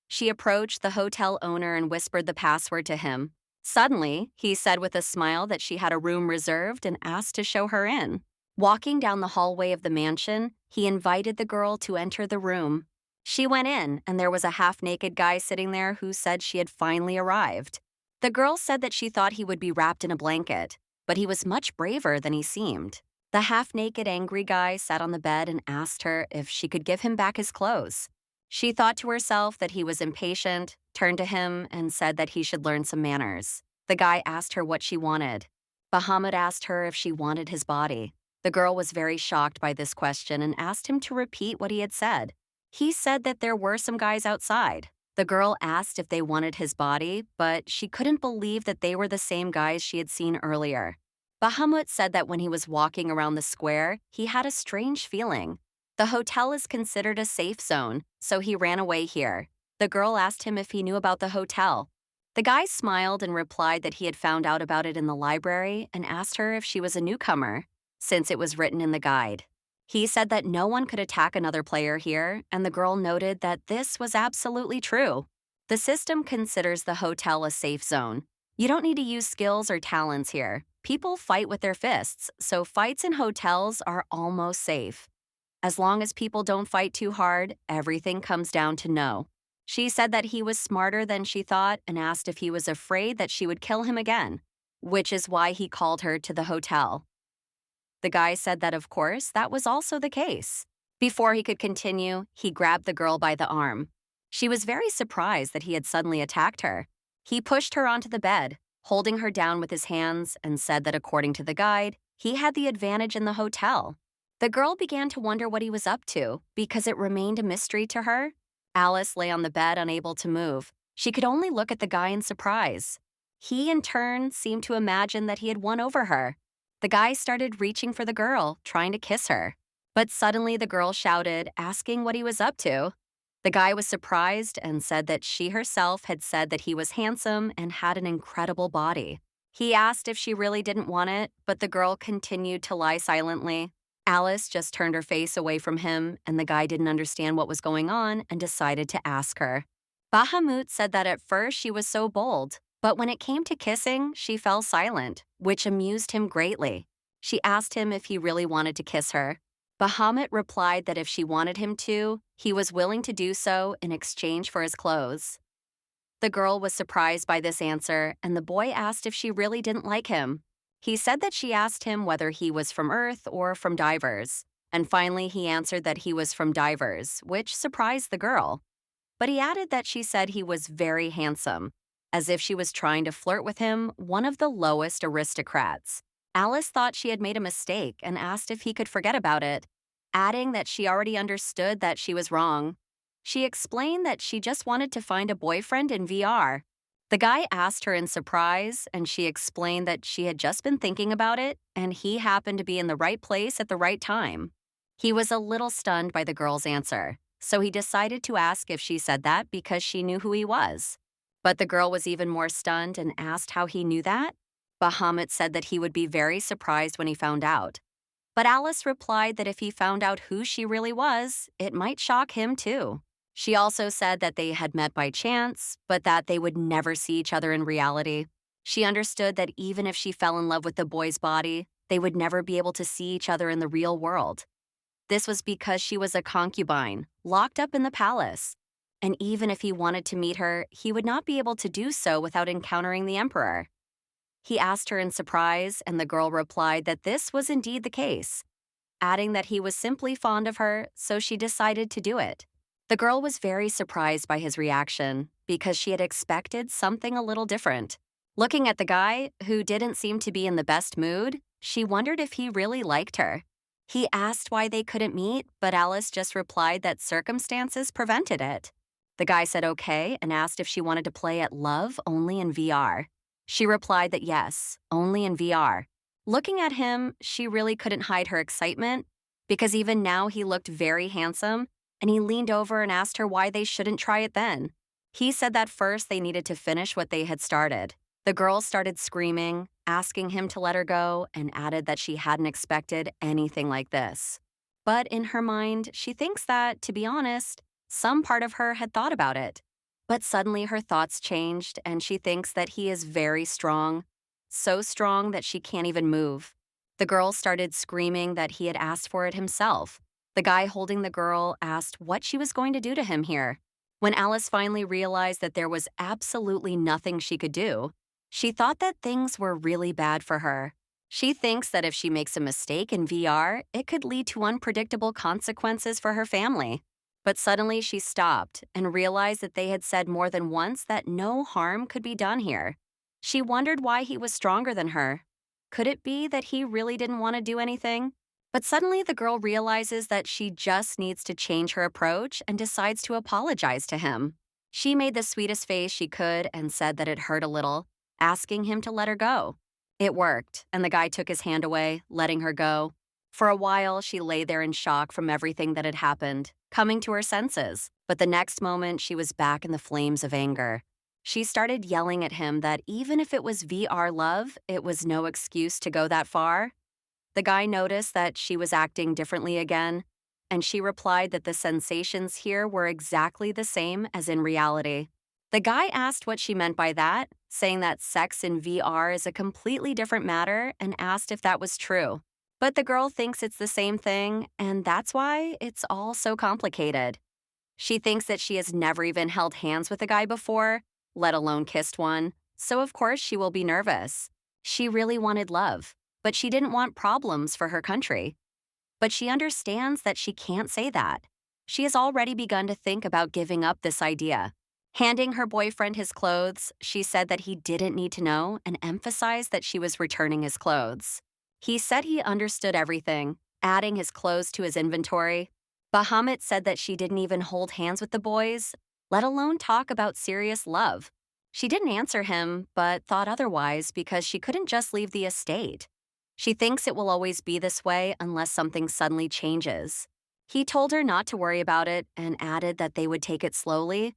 She approached the hotel owner and whispered the password to him. Suddenly, he said with a smile that she had a room reserved and asked to show her in. Walking down the hallway of the mansion, he invited the girl to enter the room. She went in, and there was a half-naked guy sitting there who said she had finally arrived. The girl said that she thought he would be wrapped in a blanket, but he was much braver than he seemed. The half-naked angry guy sat on the bed and asked her if she could give him back his clothes. She thought to herself that he was impatient, turned to him, and said that he should learn some manners. The guy asked her what she wanted. Bahamut asked her if she wanted his body. The girl was very shocked by this question and asked him to repeat what he had said. He said that there were some guys outside. The girl asked if they wanted his body, but she couldn't believe that they were the same guys she had seen earlier. Bahamut said that when he was walking around the square, he had a strange feeling. The hotel is considered a safe zone, so he ran away here. The girl asked him if he knew about the hotel. The guy smiled and replied that he had found out about it in the library and asked her if she was a newcomer, since it was written in the guide. He said that no one could attack another player here, and the girl noted that this was absolutely true. The system considers the hotel a safe zone. You don't need to use skills or talents here. People fight with their fists, so fights in hotels are almost safe. As long as people don't fight too hard, everything comes down to no. She said that he was smarter than she thought and asked if he was afraid that she would kill him again, which is why he called her to the hotel. The guy said that, of course, that was also the case. Before he could continue, he grabbed the girl by the arm. She was very surprised that he had suddenly attacked her. He pushed her onto the bed, holding her down with his hands, and said that according to the guide, he had the advantage in the hotel. The girl began to wonder what he was up to because it remained a mystery to her. Alice lay on the bed, unable to move. She could only look at the guy in surprise. He, in turn, seemed to imagine that he had won over her. The guy started reaching for the girl, trying to kiss her. But suddenly the girl shouted, asking what he was up to. The guy was surprised and said that she herself had said that he was handsome and had an incredible body. He asked if she really didn't want it, but the girl continued to lie silently. Alice just turned her face away from him, and the guy didn't understand what was going on and decided to ask her. Bahamut said that at first she was so bold, but when it came to kissing, she fell silent, which amused him greatly. She asked him if he really wanted to kiss her. Bahamut replied that if she wanted him to, he was willing to do so in exchange for his clothes. The girl was surprised by this answer, and the boy asked if she really didn't like him. He said that she asked him whether he was from Earth or from Divers, and finally he answered that he was from Divers, which surprised the girl. But he added that she said he was very handsome, as if she was trying to flirt with him, one of the lowest aristocrats. Alice thought she had made a mistake and asked if he could forget about it, adding that she already understood that she was wrong. She explained that she just wanted to find a boyfriend in VR. The guy asked her in surprise, and she explained that she had just been thinking about it, and he happened to be in the right place at the right time. He was a little stunned by the girl's answer, so he decided to ask if she said that because she knew who he was. But the girl was even more stunned and asked how he knew that. Bahamut said that he would be very surprised when he found out. But Alice replied that if he found out who she really was, it might shock him too. She also said that they had met by chance, but that they would never see each other in reality. She understood that even if she fell in love with the boy's body, they would never be able to see each other in the real world. This was because she was a concubine, locked up in the palace. And even if he wanted to meet her, he would not be able to do so without encountering the emperor. He asked her in surprise, and the girl replied that this was indeed the case, adding that he was simply fond of her, so she decided to do it. The girl was very surprised by his reaction because she had expected something a little different. Looking at the guy, who didn't seem to be in the best mood, she wondered if he really liked her. He asked why they couldn't meet, but Alice just replied that circumstances prevented it. The guy said okay and asked if she wanted to play at Love only in VR. She replied that yes, only in VR. Looking at him, she really couldn't hide her excitement because even now he looked very handsome, and he leaned over and asked her why they shouldn't try it then. He said that first they needed to finish what they had started. The girl started screaming, asking him to let her go, and added that she hadn't expected anything like this. But in her mind, she thinks that, to be honest, some part of her had thought about it. But suddenly her thoughts changed, and she thinks that he is very strong, so strong that she can't even move. The girl started screaming that he had asked for it himself. The guy holding the girl asked what she was going to do to him here. When Alice finally realized that there was absolutely nothing she could do, She thought that things were really bad for her. She thinks that if she makes a mistake in VR, it could lead to unpredictable consequences for her family. But suddenly she stopped and realized that they had said more than once that no harm could be done here. She wondered why he was stronger than her. Could it be that he really didn't want to do anything? But suddenly the girl realizes that she just needs to change her approach and decides to apologize to him. She made the sweetest face she could and said that it hurt a little, asking him to let her go. It worked, and the guy took his hand away, letting her go. For a while, she lay there in shock from everything that had happened, coming to her senses. But the next moment, she was back in the flames of anger. She started yelling at him that even if it was VR love, it was no excuse to go that far. The guy noticed that she was acting differently again, and she replied that the sensations here were exactly the same as in reality. The guy asked what she meant by that, saying that sex in VR is a completely different matter, and asked if that was true. But the girl thinks it's the same thing, and that's why it's all so complicated. She thinks that she has never even held hands with a guy before, let alone kissed one, so of course she will be nervous. She really wanted love, but she didn't want problems for her country. But she understands that she can't say that. She has already begun to think about giving up this idea. Handing her boyfriend his clothes, she said that he didn't need to know and emphasized that she was returning his clothes. He said he understood everything, adding his clothes to his inventory. Bahamut said that she didn't even hold hands with the boys, let alone talk about serious love. She didn't answer him, but thought otherwise because she couldn't just leave the estate. She thinks it will always be this way unless something suddenly changes. He told her not to worry about it and added that they would take it slowly,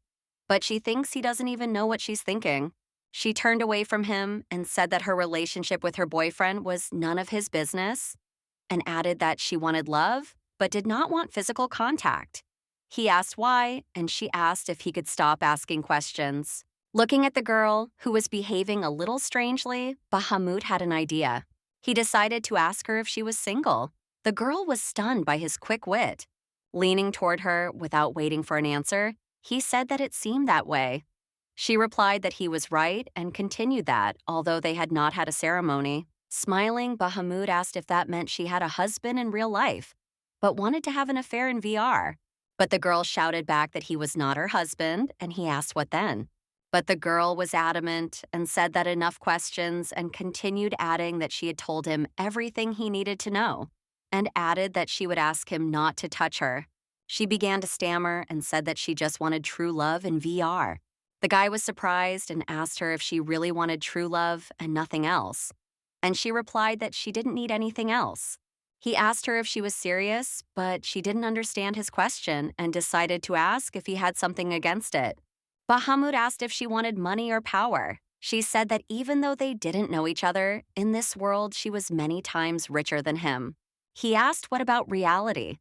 but she thinks he doesn't even know what she's thinking. She turned away from him and said that her relationship with her boyfriend was none of his business, and added that she wanted love, but did not want physical contact. He asked why, and she asked if he could stop asking questions. Looking at the girl, who was behaving a little strangely, Bahamut had an idea. He decided to ask her if she was single. The girl was stunned by his quick wit. Leaning toward her without waiting for an answer, he said that it seemed that way. She replied that he was right and continued that, although they had not had a ceremony. Smiling, Bahamut asked if that meant she had a husband in real life, but wanted to have an affair in VR. But the girl shouted back that he was not her husband, and he asked what then. But the girl was adamant and said that enough questions and continued adding that she had told him everything he needed to know, and added that she would ask him not to touch her. She began to stammer and said that she just wanted true love in VR. The guy was surprised and asked her if she really wanted true love and nothing else. And she replied that she didn't need anything else. He asked her if she was serious, but she didn't understand his question and decided to ask if he had something against it. Bahamut asked if she wanted money or power. She said that even though they didn't know each other, in this world she was many times richer than him. He asked what about reality.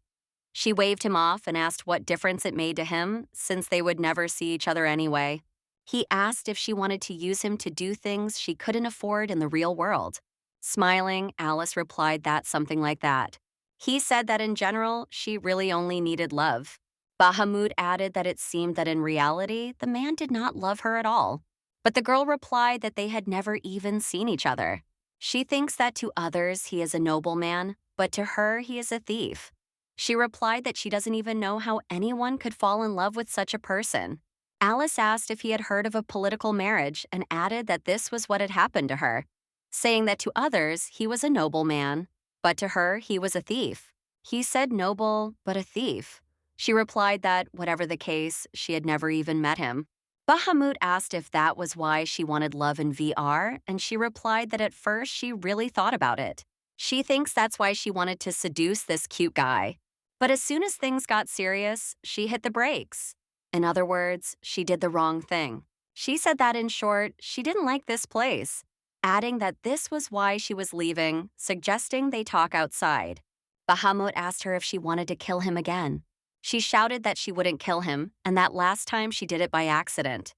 She waved him off and asked what difference it made to him, since they would never see each other anyway. He asked if she wanted to use him to do things she couldn't afford in the real world. Smiling, Alice replied that something like that. He said that in general, she really only needed love. Bahamut added that it seemed that in reality, the man did not love her at all. But the girl replied that they had never even seen each other. She thinks that to others he is a noble man, but to her he is a thief. She replied that she doesn't even know how anyone could fall in love with such a person. Alice asked if he had heard of a political marriage and added that this was what had happened to her, saying that to others he was a noble man, but to her he was a thief. He said noble, but a thief. She replied that, whatever the case, she had never even met him. Bahamut asked if that was why she wanted love in VR, and she replied that at first she really thought about it. She thinks that's why she wanted to seduce this cute guy. But as soon as things got serious, she hit the brakes. In other words, she did the wrong thing. She said that in short, she didn't like this place, adding that this was why she was leaving, suggesting they talk outside. Bahamut asked her if she wanted to kill him again. She shouted that she wouldn't kill him, and that last time she did it by accident.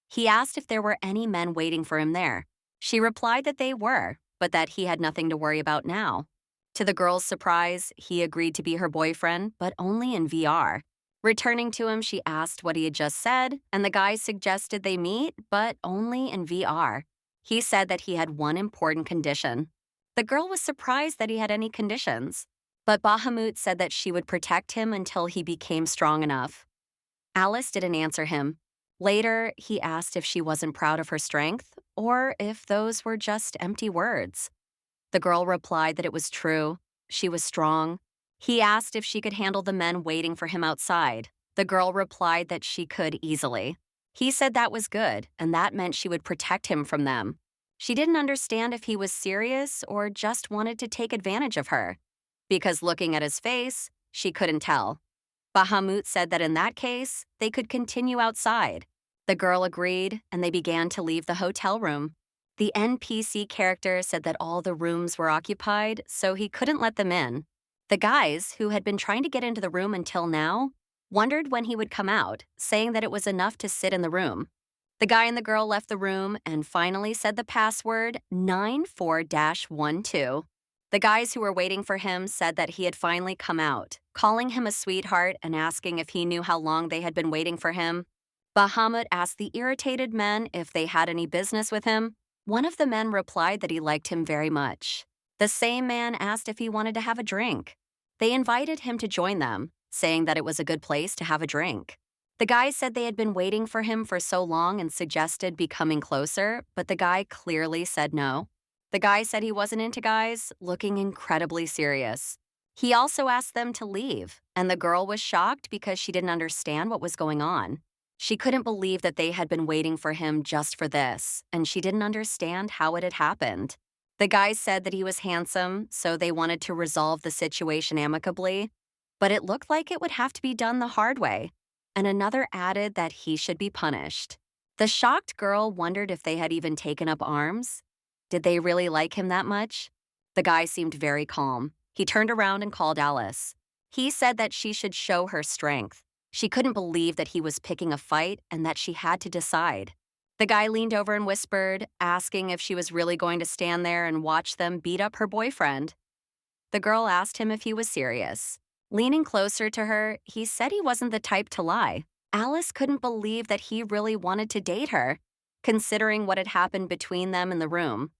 He asked if there were any men waiting for him there. She replied that they were, but that he had nothing to worry about now. To the girl's surprise, he agreed to be her boyfriend, but only in VR. Returning to him, she asked what he had just said, and the guy suggested they meet, but only in VR. He said that he had one important condition. The girl was surprised that he had any conditions, but Bahamut said that she would protect him until he became strong enough. Alice didn't answer him. Later, he asked if she wasn't proud of her strength or if those were just empty words. The girl replied that it was true. She was strong. He asked if she could handle the men waiting for him outside. The girl replied that she could easily. He said that was good, and that meant she would protect him from them. She didn't understand if he was serious or just wanted to take advantage of her. Because looking at his face, she couldn't tell. Bahamut said that in that case, they could continue outside. The girl agreed, and they began to leave the hotel room. The NPC character said that all the rooms were occupied, so he couldn't let them in. The guys, who had been trying to get into the room until now, wondered when he would come out, saying that it was enough to sit in the room. The guy and the girl left the room and finally said the password 94-12. The guys who were waiting for him said that he had finally come out, calling him a sweetheart and asking if he knew how long they had been waiting for him. Bahamut asked the irritated men if they had any business with him. One of the men replied that he liked him very much. The same man asked if he wanted to have a drink. They invited him to join them, saying that it was a good place to have a drink. The guys said they had been waiting for him for so long and suggested becoming closer, but the guy clearly said no. The guy said he wasn't into guys, looking incredibly serious. He also asked them to leave, and the girl was shocked because she didn't understand what was going on. She couldn't believe that they had been waiting for him just for this, and she didn't understand how it had happened. The guys said that he was handsome, so they wanted to resolve the situation amicably, but it looked like it would have to be done the hard way, and another added that he should be punished. The shocked girl wondered if they had even taken up arms. Did they really like him that much? The guy seemed very calm. He turned around and called Alice. He said that she should show her strength. She couldn't believe that he was picking a fight and that she had to decide. The guy leaned over and whispered, asking if she was really going to stand there and watch them beat up her boyfriend. The girl asked him if he was serious. Leaning closer to her, he said he wasn't the type to lie. Alice couldn't believe that he really wanted to date her, considering what had happened between them in the room.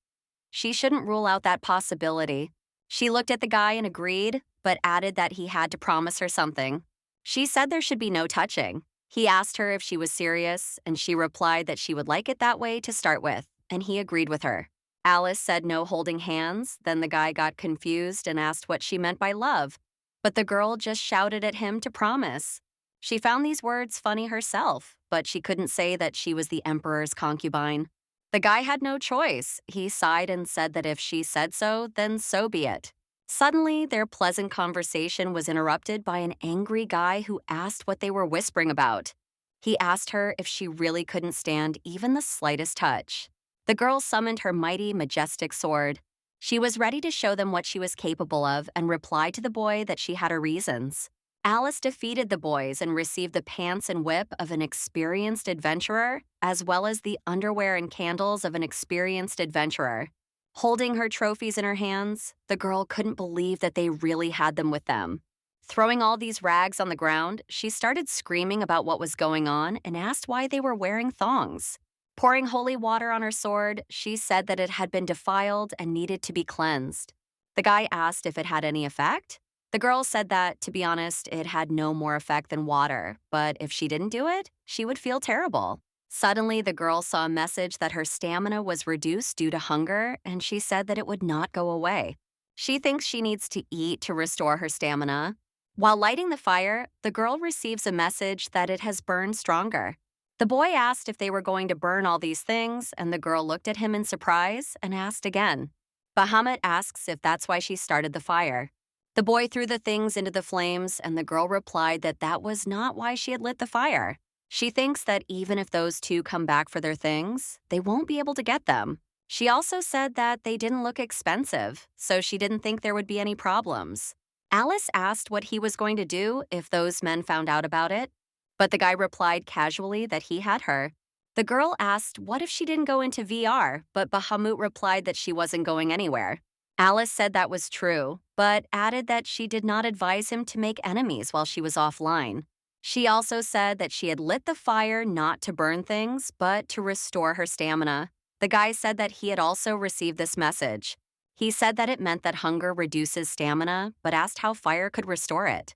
She shouldn't rule out that possibility. She looked at the guy and agreed, but added that he had to promise her something. She said there should be no touching. He asked her if she was serious, and she replied that she would like it that way to start with, and he agreed with her. Alice said no holding hands, then the guy got confused and asked what she meant by love, but the girl just shouted at him to promise. She found these words funny herself, but she couldn't say that she was the emperor's concubine. The guy had no choice. He sighed and said that if she said so, then so be it. Suddenly, their pleasant conversation was interrupted by an angry guy who asked what they were whispering about. He asked her if she really couldn't stand even the slightest touch. The girl summoned her mighty, majestic sword. She was ready to show them what she was capable of and replied to the boy that she had her reasons. Alice defeated the boys and received the pants and whip of an experienced adventurer, as well as the underwear and candles of an experienced adventurer. Holding her trophies in her hands, the girl couldn't believe that they really had them with them. Throwing all these rags on the ground, she started screaming about what was going on and asked why they were wearing thongs. Pouring holy water on her sword, she said that it had been defiled and needed to be cleansed. The guy asked if it had any effect. The girl said that, to be honest, it had no more effect than water, but if she didn't do it, she would feel terrible. Suddenly, the girl saw a message that her stamina was reduced due to hunger, and she said that it would not go away. She thinks she needs to eat to restore her stamina. While lighting the fire, the girl receives a message that it has burned stronger. The boy asked if they were going to burn all these things, and the girl looked at him in surprise and asked again. Bahamut asks if that's why she started the fire. The boy threw the things into the flames, and the girl replied that that was not why she had lit the fire. She thinks that even if those two come back for their things, they won't be able to get them. She also said that they didn't look expensive, so she didn't think there would be any problems. Alice asked what he was going to do if those men found out about it, but the guy replied casually that he had her. The girl asked what if she didn't go into VR, but Bahamut replied that she wasn't going anywhere. Alice said that was true, but added that she did not advise him to make enemies while she was offline. She also said that she had lit the fire not to burn things, but to restore her stamina. The guy said that he had also received this message. He said that it meant that hunger reduces stamina, but asked how fire could restore it.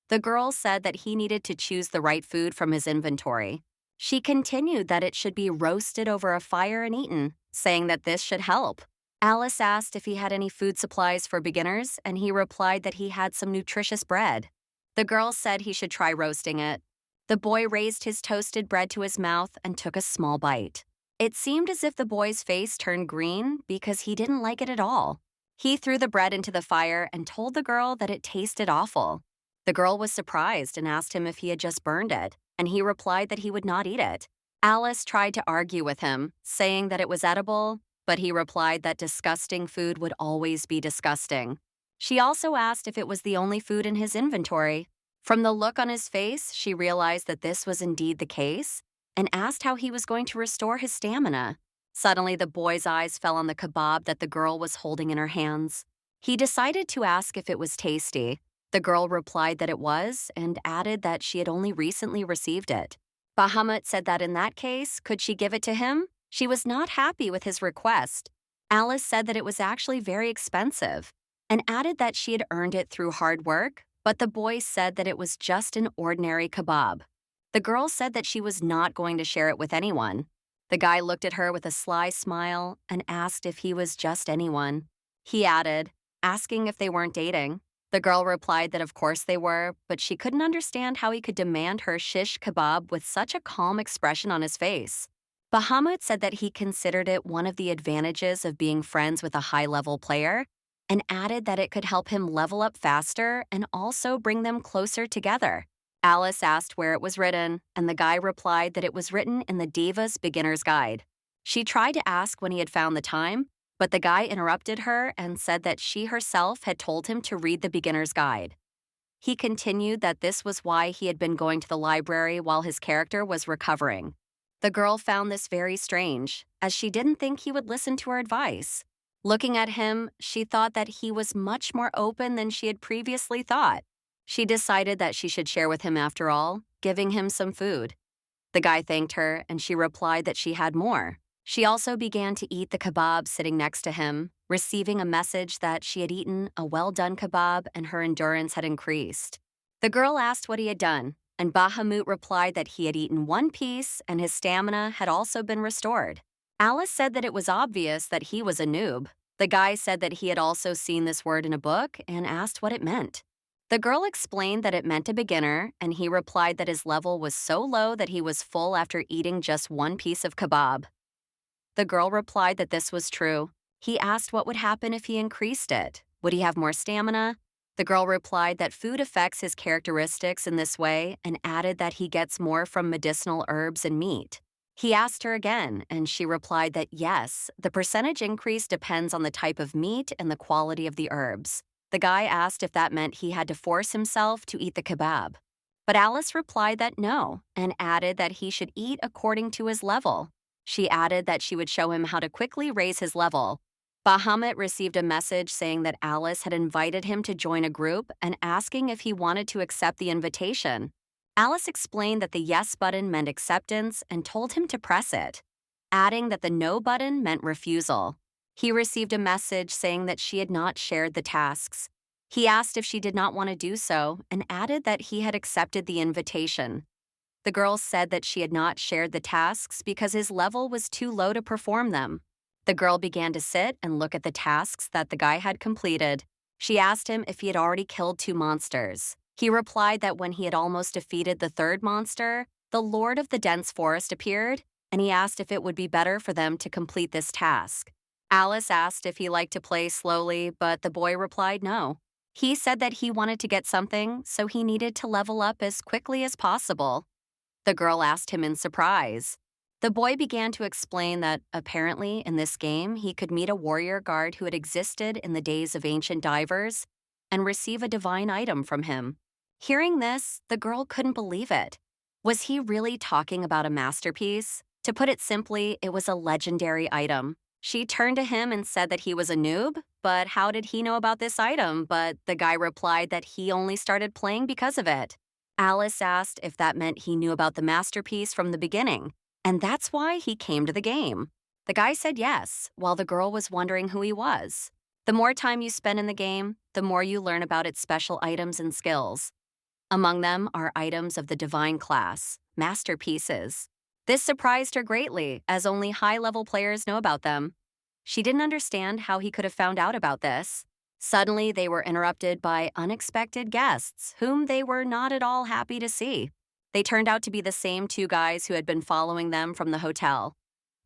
The girl said that he needed to choose the right food from his inventory. She continued that it should be roasted over a fire and eaten, saying that this should help. Alice asked if he had any food supplies for beginners, and he replied that he had some nutritious bread. The girl said he should try roasting it. The boy raised his toasted bread to his mouth and took a small bite. It seemed as if the boy's face turned green because he didn't like it at all. He threw the bread into the fire and told the girl that it tasted awful. The girl was surprised and asked him if he had just burned it, and he replied that he would not eat it. Alice tried to argue with him, saying that it was edible, but he replied that disgusting food would always be disgusting. She also asked if it was the only food in his inventory. From the look on his face, she realized that this was indeed the case and asked how he was going to restore his stamina. Suddenly, the boy's eyes fell on the kebab that the girl was holding in her hands. He decided to ask if it was tasty. The girl replied that it was and added that she had only recently received it. Bahamut said that in that case, could she give it to him? She was not happy with his request. Alice said that it was actually very expensive and added that she had earned it through hard work, but the boy said that it was just an ordinary kebab. The girl said that she was not going to share it with anyone. The guy looked at her with a sly smile and asked if he was just anyone. He added, asking if they weren't dating. The girl replied that of course they were, but she couldn't understand how he could demand her shish kebab with such a calm expression on his face. Bahamut said that he considered it one of the advantages of being friends with a high-level player and added that it could help him level up faster and also bring them closer together. Alice asked where it was written, and the guy replied that it was written in the Diva's Beginner's Guide. She tried to ask when he had found the time, but the guy interrupted her and said that she herself had told him to read the Beginner's Guide. He continued that this was why he had been going to the library while his character was recovering. The girl found this very strange, as she didn't think he would listen to her advice. Looking at him, she thought that he was much more open than she had previously thought. She decided that she should share with him after all, giving him some food. The guy thanked her, and she replied that she had more. She also began to eat the kebab sitting next to him, receiving a message that she had eaten a well-done kebab and her endurance had increased. The girl asked what he had done, and Bahamut replied that he had eaten one piece and his stamina had also been restored. Alice said that it was obvious that he was a noob. The guy said that he had also seen this word in a book and asked what it meant. The girl explained that it meant a beginner, and he replied that his level was so low that he was full after eating just one piece of kebab. The girl replied that this was true. He asked what would happen if he increased it. Would he have more stamina? The girl replied that food affects his characteristics in this way and added that he gets more from medicinal herbs and meat. He asked her again, and she replied that yes, the percentage increase depends on the type of meat and the quality of the herbs. The guy asked if that meant he had to force himself to eat the kebab. But Alice replied that no, and added that he should eat according to his level. She added that she would show him how to quickly raise his level. Bahamut received a message saying that Alice had invited him to join a group and asking if he wanted to accept the invitation. Alice explained that the yes button meant acceptance and told him to press it, adding that the no button meant refusal. He received a message saying that she had not shared the tasks. He asked if she did not want to do so and added that he had accepted the invitation. The girl said that she had not shared the tasks because his level was too low to perform them. The girl began to sit and look at the tasks that the guy had completed. She asked him if he had already killed 2 monsters. He replied that when he had almost defeated the 3rd monster, the Lord of the Dense Forest appeared, and he asked if it would be better for them to complete this task. Alice asked if he liked to play slowly, but the boy replied no. He said that he wanted to get something, so he needed to level up as quickly as possible. The girl asked him in surprise. The boy began to explain that, apparently, in this game, he could meet a warrior guard who had existed in the days of ancient divers and receive a divine item from him. Hearing this, the girl couldn't believe it. Was he really talking about a masterpiece? To put it simply, it was a legendary item. She turned to him and said that he was a noob, but how did he know about this item? But the guy replied that he only started playing because of it. Alice asked if that meant he knew about the masterpiece from the beginning, and that's why he came to the game. The guy said yes, while the girl was wondering who he was. The more time you spend in the game, the more you learn about its special items and skills. Among them are items of the divine class, masterpieces. This surprised her greatly, as only high level players know about them. She didn't understand how he could have found out about this. Suddenly, they were interrupted by unexpected guests, whom they were not at all happy to see. They turned out to be the same two guys who had been following them from the hotel.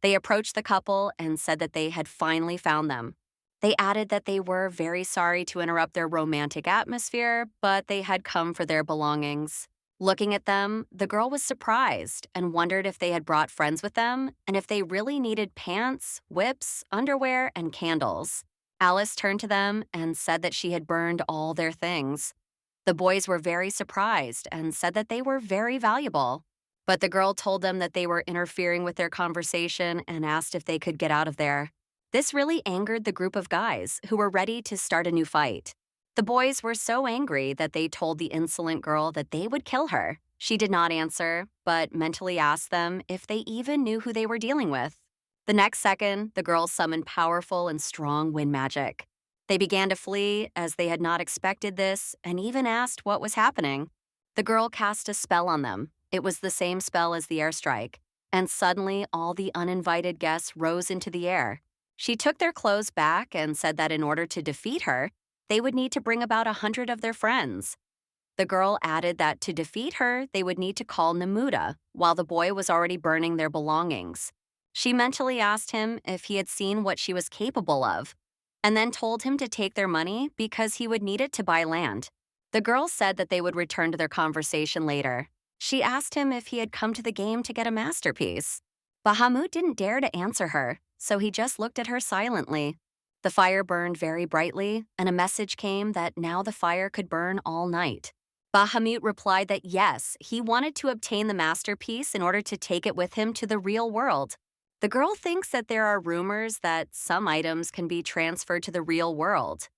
They approached the couple and said that they had finally found them. They added that they were very sorry to interrupt their romantic atmosphere, but they had come for their belongings. Looking at them, the girl was surprised and wondered if they had brought friends with them and if they really needed pants, whips, underwear, and candles. Alice turned to them and said that she had burned all their things. The boys were very surprised and said that they were very valuable. But the girl told them that they were interfering with their conversation and asked if they could get out of there. This really angered the group of guys who were ready to start a new fight. The boys were so angry that they told the insolent girl that they would kill her. She did not answer, but mentally asked them if they even knew who they were dealing with. The next second, the girls summoned powerful and strong wind magic. They began to flee as they had not expected this and even asked what was happening. The girl cast a spell on them. It was the same spell as the airstrike, and suddenly all the uninvited guests rose into the air. She took their clothes back and said that in order to defeat her, they would need to bring about 100 of their friends. The girl added that to defeat her, they would need to call Namuda, while the boy was already burning their belongings. She mentally asked him if he had seen what she was capable of, and then told him to take their money because he would need it to buy land. The girl said that they would return to their conversation later. She asked him if he had come to the game to get a masterpiece. Bahamut didn't dare to answer her, so he just looked at her silently. The fire burned very brightly, and a message came that now the fire could burn all night. Bahamut replied that yes, he wanted to obtain the masterpiece in order to take it with him to the real world. The girl thinks that there are rumors that some items can be transferred to the real world.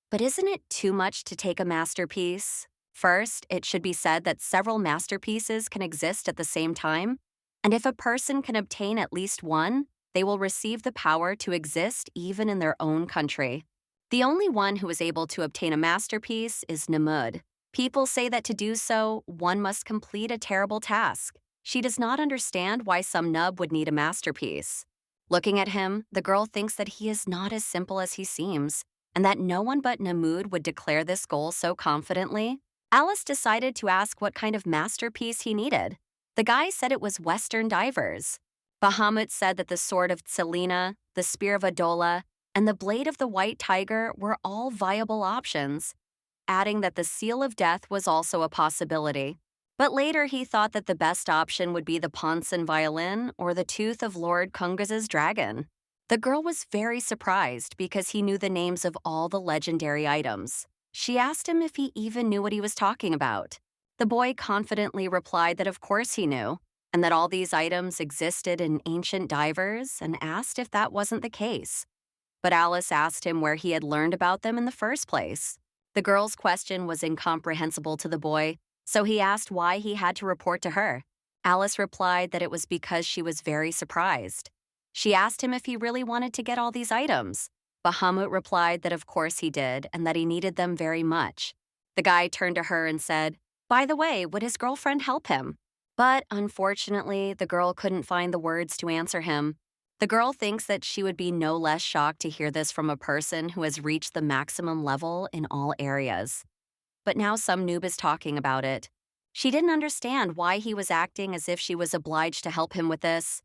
But isn't it too much to take a masterpiece? First, it should be said that several masterpieces can exist at the same time, and if a person can obtain at least one, they will receive the power to exist even in their own country. The only one who is able to obtain a masterpiece is Namud. People say that to do so, one must complete a terrible task. She does not understand why some nub would need a masterpiece. Looking at him, the girl thinks that he is not as simple as he seems, and that no one but Namud would declare this goal so confidently. Alice decided to ask what kind of masterpiece he needed. The guy said it was Western divers. Bahamut said that the sword of Tselina, the spear of Adola, and the blade of the white tiger were all viable options, adding that the seal of death was also a possibility. But later he thought that the best option would be the Ponson violin or the tooth of Lord Kungaz's dragon. The girl was very surprised because he knew the names of all the legendary items. She asked him if he even knew what he was talking about. The boy confidently replied that of course he knew, and that all these items existed in ancient divers, and asked if that wasn't the case. But Alice asked him where he had learned about them in the first place. The girl's question was incomprehensible to the boy, so he asked why he had to report to her. Alice replied that it was because she was very surprised. She asked him if he really wanted to get all these items. Bahamut replied that of course he did and that he needed them very much. The guy turned to her and said, "By the way, would his girlfriend help him?" But unfortunately, the girl couldn't find the words to answer him. The girl thinks that she would be no less shocked to hear this from a person who has reached the maximum level in all areas. But now some noob is talking about it. She didn't understand why he was acting as if she was obliged to help him with this.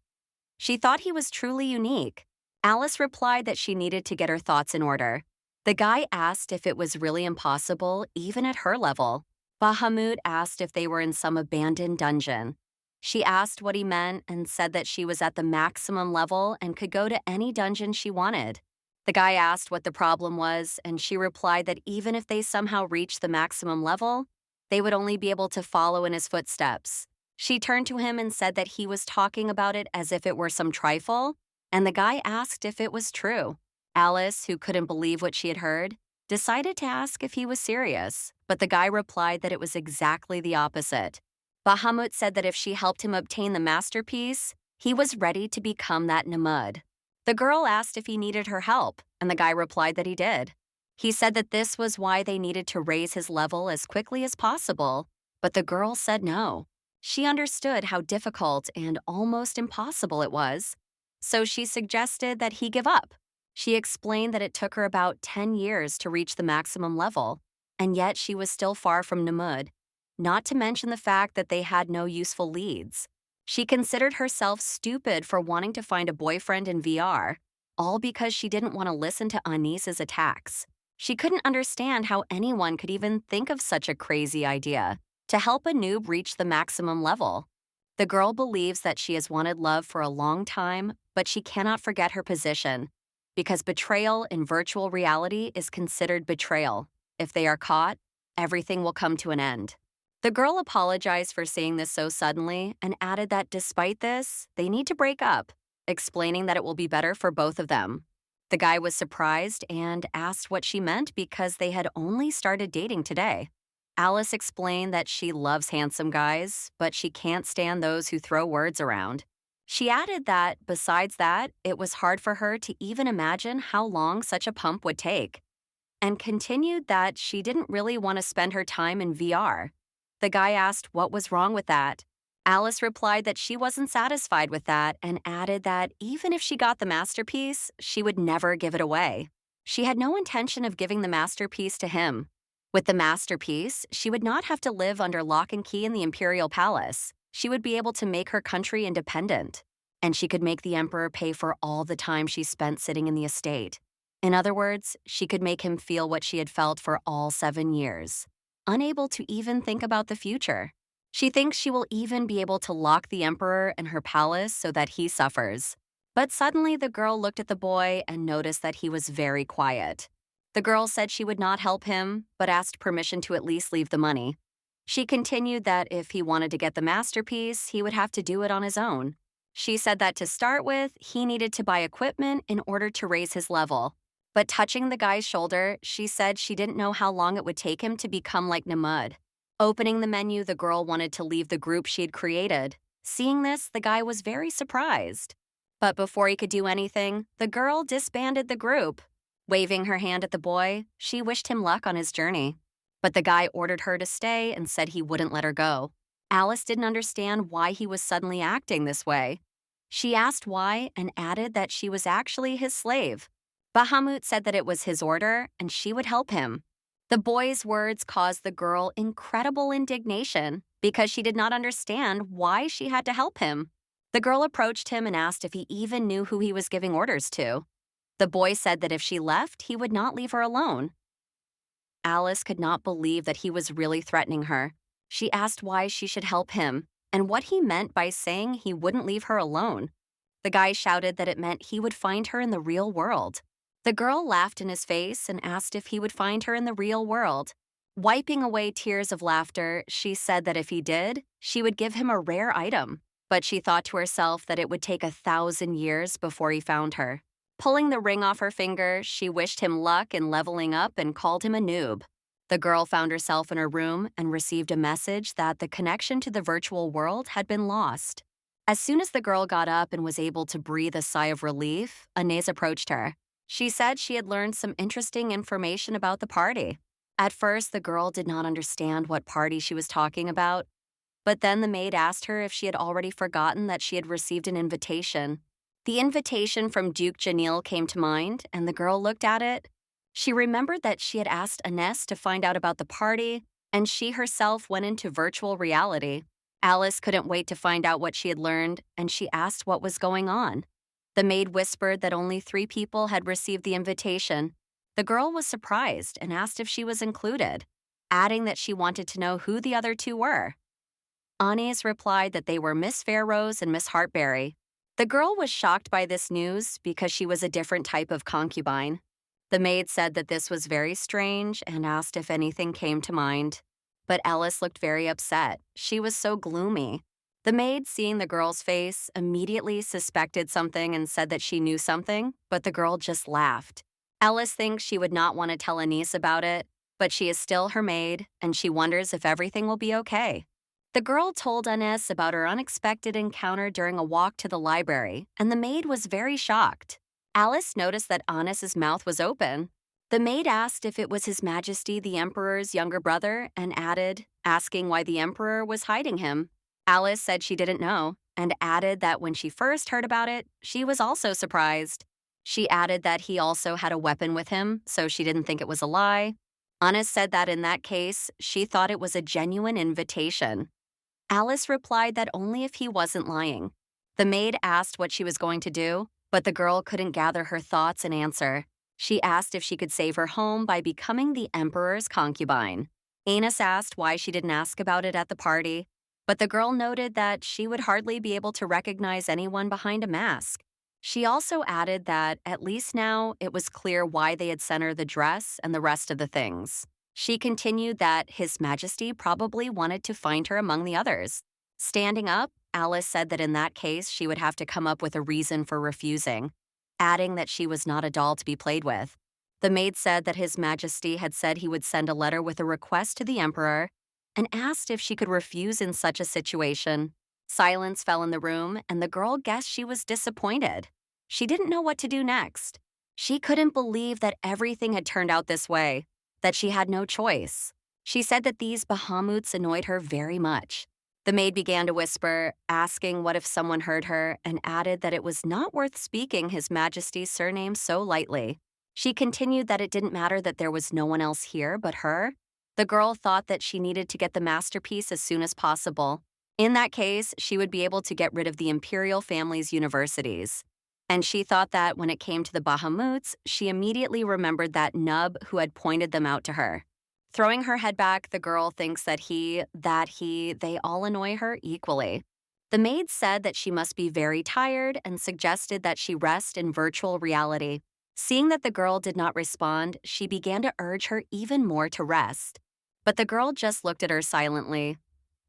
She thought he was truly unique. Alice replied that she needed to get her thoughts in order. The guy asked if it was really impossible, even at her level. Bahamut asked if they were in some abandoned dungeon. She asked what he meant and said that she was at the maximum level and could go to any dungeon she wanted. The guy asked what the problem was, and she replied that even if they somehow reached the maximum level, they would only be able to follow in his footsteps. She turned to him and said that he was talking about it as if it were some trifle, and the guy asked if it was true. Alice, who couldn't believe what she had heard, decided to ask if he was serious, but the guy replied that it was exactly the opposite. Bahamut said that if she helped him obtain the masterpiece, he was ready to become that Namud. The girl asked if he needed her help, and the guy replied that he did. He said that this was why they needed to raise his level as quickly as possible, but the girl said no. She understood how difficult and almost impossible it was, so she suggested that he give up. She explained that it took her about 10 years to reach the maximum level, and yet she was still far from Numud, not to mention the fact that they had no useful leads. She considered herself stupid for wanting to find a boyfriend in VR, all because she didn't want to listen to Anis's attacks. She couldn't understand how anyone could even think of such a crazy idea to help a noob reach the maximum level. The girl believes that she has wanted love for a long time, but she cannot forget her position, because betrayal in virtual reality is considered betrayal. If they are caught, everything will come to an end. The girl apologized for saying this so suddenly and added that despite this, they need to break up, explaining that it will be better for both of them. The guy was surprised and asked what she meant because they had only started dating today. Alice explained that she loves handsome guys, but she can't stand those who throw words around. She added that, besides that, it was hard for her to even imagine how long such a pump would take, and continued that she didn't really want to spend her time in VR. The guy asked what was wrong with that. Alice replied that she wasn't satisfied with that and added that even if she got the masterpiece, she would never give it away. She had no intention of giving the masterpiece to him. With the masterpiece, she would not have to live under lock and key in the imperial palace. She would be able to make her country independent, and she could make the emperor pay for all the time she spent sitting in the estate. In other words, she could make him feel what she had felt for all 7 years, unable to even think about the future. She thinks she will even be able to lock the emperor in her palace so that he suffers. But suddenly the girl looked at the boy and noticed that he was very quiet. The girl said she would not help him, but asked permission to at least leave the money. She continued that if he wanted to get the masterpiece, he would have to do it on his own. She said that to start with, he needed to buy equipment in order to raise his level. But touching the guy's shoulder, she said she didn't know how long it would take him to become like Namud. Opening the menu, the girl wanted to leave the group she had created. Seeing this, the guy was very surprised. But before he could do anything, the girl disbanded the group. Waving her hand at the boy, she wished him luck on his journey. But the guy ordered her to stay and said he wouldn't let her go. Alice didn't understand why he was suddenly acting this way. She asked why and added that she was actually his slave. Bahamut said that it was his order and she would help him. The boy's words caused the girl incredible indignation because she did not understand why she had to help him. The girl approached him and asked if he even knew who he was giving orders to. The boy said that if she left, he would not leave her alone. Alice could not believe that he was really threatening her. She asked why she should help him and what he meant by saying he wouldn't leave her alone. The guy shouted that it meant he would find her in the real world. The girl laughed in his face and asked if he would find her in the real world. Wiping away tears of laughter, she said that if he did, she would give him a rare item. But she thought to herself that it would take 1,000 years before he found her. Pulling the ring off her finger, she wished him luck in leveling up and called him a noob. The girl found herself in her room and received a message that the connection to the virtual world had been lost. As soon as the girl got up and was able to breathe a sigh of relief, Inez approached her. She said she had learned some interesting information about the party. At first, the girl did not understand what party she was talking about, but then the maid asked her if she had already forgotten that she had received an invitation. The invitation from Duke Janil came to mind, and the girl looked at it. She remembered that she had asked Inez to find out about the party, and she herself went into virtual reality. Alice couldn't wait to find out what she had learned, and she asked what was going on. The maid whispered that only 3 people had received the invitation. The girl was surprised and asked if she was included, adding that she wanted to know who the other 2 were. Anais replied that they were Miss Fairrose and Miss Hartberry. The girl was shocked by this news because she was a different type of concubine. The maid said that this was very strange and asked if anything came to mind. But Alice looked very upset. She was so gloomy. The maid, seeing the girl's face, immediately suspected something and said that she knew something, but the girl just laughed. Alice thinks she would not want to tell Anise about it, but she is still her maid, and she wonders if everything will be okay. The girl told Anise about her unexpected encounter during a walk to the library, and the maid was very shocked. Alice noticed that Anna's mouth was open. The maid asked if it was His Majesty the Emperor's younger brother and added, asking why the Emperor was hiding him. Alice said she didn't know and added that when she first heard about it, she was also surprised. She added that he also had a weapon with him, so she didn't think it was a lie. Anna said that in that case, she thought it was a genuine invitation. Alice replied that only if he wasn't lying. The maid asked what she was going to do, but the girl couldn't gather her thoughts and answer. She asked if she could save her home by becoming the emperor's concubine. Anus asked why she didn't ask about it at the party, but the girl noted that she would hardly be able to recognize anyone behind a mask. She also added that, at least now, it was clear why they had sent her the dress and the rest of the things. She continued that His Majesty probably wanted to find her among the others. Standing up, Alice said that in that case she would have to come up with a reason for refusing, adding that she was not a doll to be played with. The maid said that His Majesty had said he would send a letter with a request to the Emperor and asked if she could refuse in such a situation. Silence fell in the room, and the girl guessed she was disappointed. She didn't know what to do next. She couldn't believe that everything had turned out this way, that she had no choice. She said that these Bahamutes annoyed her very much. The maid began to whisper, asking what if someone heard her, and added that it was not worth speaking His Majesty's surname so lightly. She continued that it didn't matter that there was no one else here but her. The girl thought that she needed to get the masterpiece as soon as possible. In that case, she would be able to get rid of the imperial family's universities. And she thought that when it came to the Bahamutes, she immediately remembered that nub who had pointed them out to her. Throwing her head back, the girl thinks that they all annoy her equally. The maid said that she must be very tired and suggested that she rest in virtual reality. Seeing that the girl did not respond, she began to urge her even more to rest. But the girl just looked at her silently.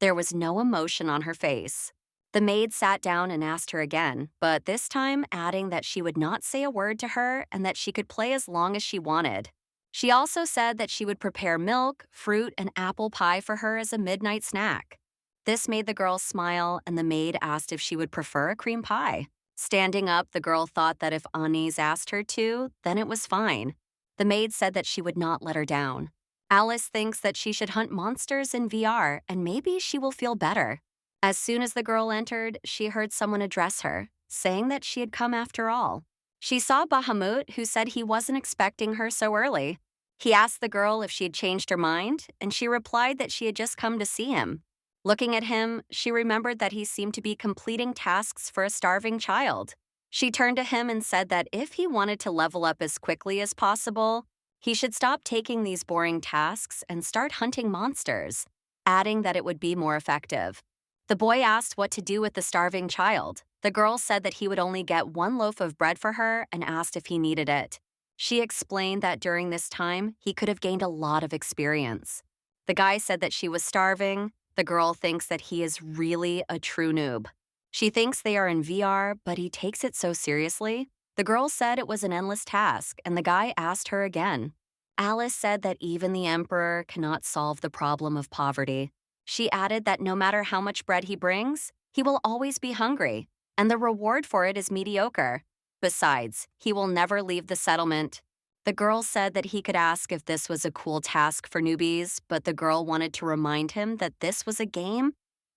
There was no emotion on her face. The maid sat down and asked her again, but this time adding that she would not say a word to her and that she could play as long as she wanted. She also said that she would prepare milk, fruit, and apple pie for her as a midnight snack. This made the girl smile, and the maid asked if she would prefer a cream pie. Standing up, the girl thought that if Anise asked her to, then it was fine. The maid said that she would not let her down. Alice thinks that she should hunt monsters in VR, and maybe she will feel better. As soon as the girl entered, she heard someone address her, saying that she had come after all. She saw Bahamut, who said he wasn't expecting her so early. He asked the girl if she had changed her mind, and she replied that she had just come to see him. Looking at him, she remembered that he seemed to be completing tasks for a starving child. She turned to him and said that if he wanted to level up as quickly as possible, he should stop taking these boring tasks and start hunting monsters, adding that it would be more effective. The boy asked what to do with the starving child. The girl said that he would only get one loaf of bread for her and asked if he needed it. She explained that during this time, he could have gained a lot of experience. The guy said that she was starving. The girl thinks that he is really a true noob. She thinks they are in VR, but he takes it so seriously. The girl said it was an endless task, and the guy asked her again. Alice said that even the emperor cannot solve the problem of poverty. She added that no matter how much bread he brings, he will always be hungry, and the reward for it is mediocre. Besides, he will never leave the settlement. The girl said that he could ask if this was a cool task for newbies, but the girl wanted to remind him that this was a game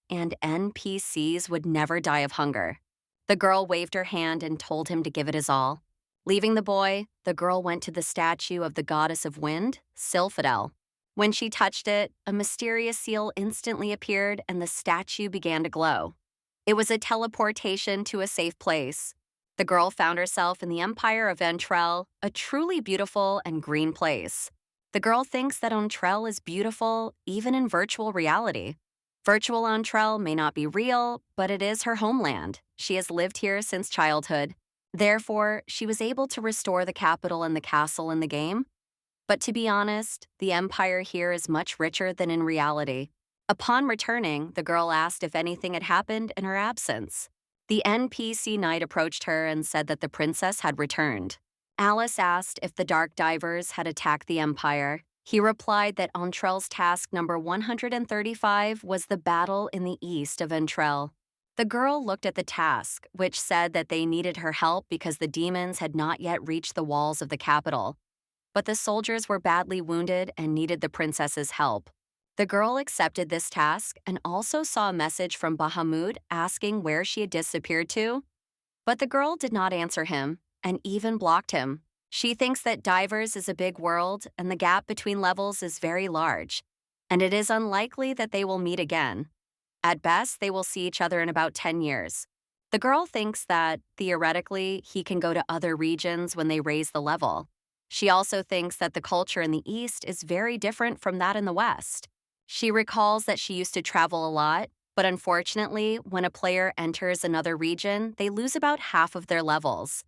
and NPCs would never die of hunger. The girl waved her hand and told him to give it his all. Leaving the boy, the girl went to the statue of the goddess of wind, Sylphidel. When she touched it, a mysterious seal instantly appeared and the statue began to glow. It was a teleportation to a safe place. The girl found herself in the Empire of Ventrell, a truly beautiful and green place. The girl thinks that Ontrell is beautiful even in virtual reality. Virtual Ontrell may not be real, but it is her homeland. She has lived here since childhood. Therefore, she was able to restore the capital and the castle in the game. But to be honest, the empire here is much richer than in reality. Upon returning, the girl asked if anything had happened in her absence. The NPC knight approached her and said that the princess had returned. Alice asked if the dark divers had attacked the empire. He replied that Ontrell's task number 135 was the battle in the east of Ventrell. The girl looked at the task, which said that they needed her help because the demons had not yet reached the walls of the capital. But the soldiers were badly wounded and needed the princess's help. The girl accepted this task and also saw a message from Bahamut asking where she had disappeared to. But the girl did not answer him and even blocked him. She thinks that Divers is a big world and the gap between levels is very large, and it is unlikely that they will meet again. At best, they will see each other in about 10 years. The girl thinks that, theoretically, he can go to other regions when they raise the level. She also thinks that the culture in the East is very different from that in the West. She recalls that she used to travel a lot, but unfortunately, when a player enters another region, they lose about half of their levels.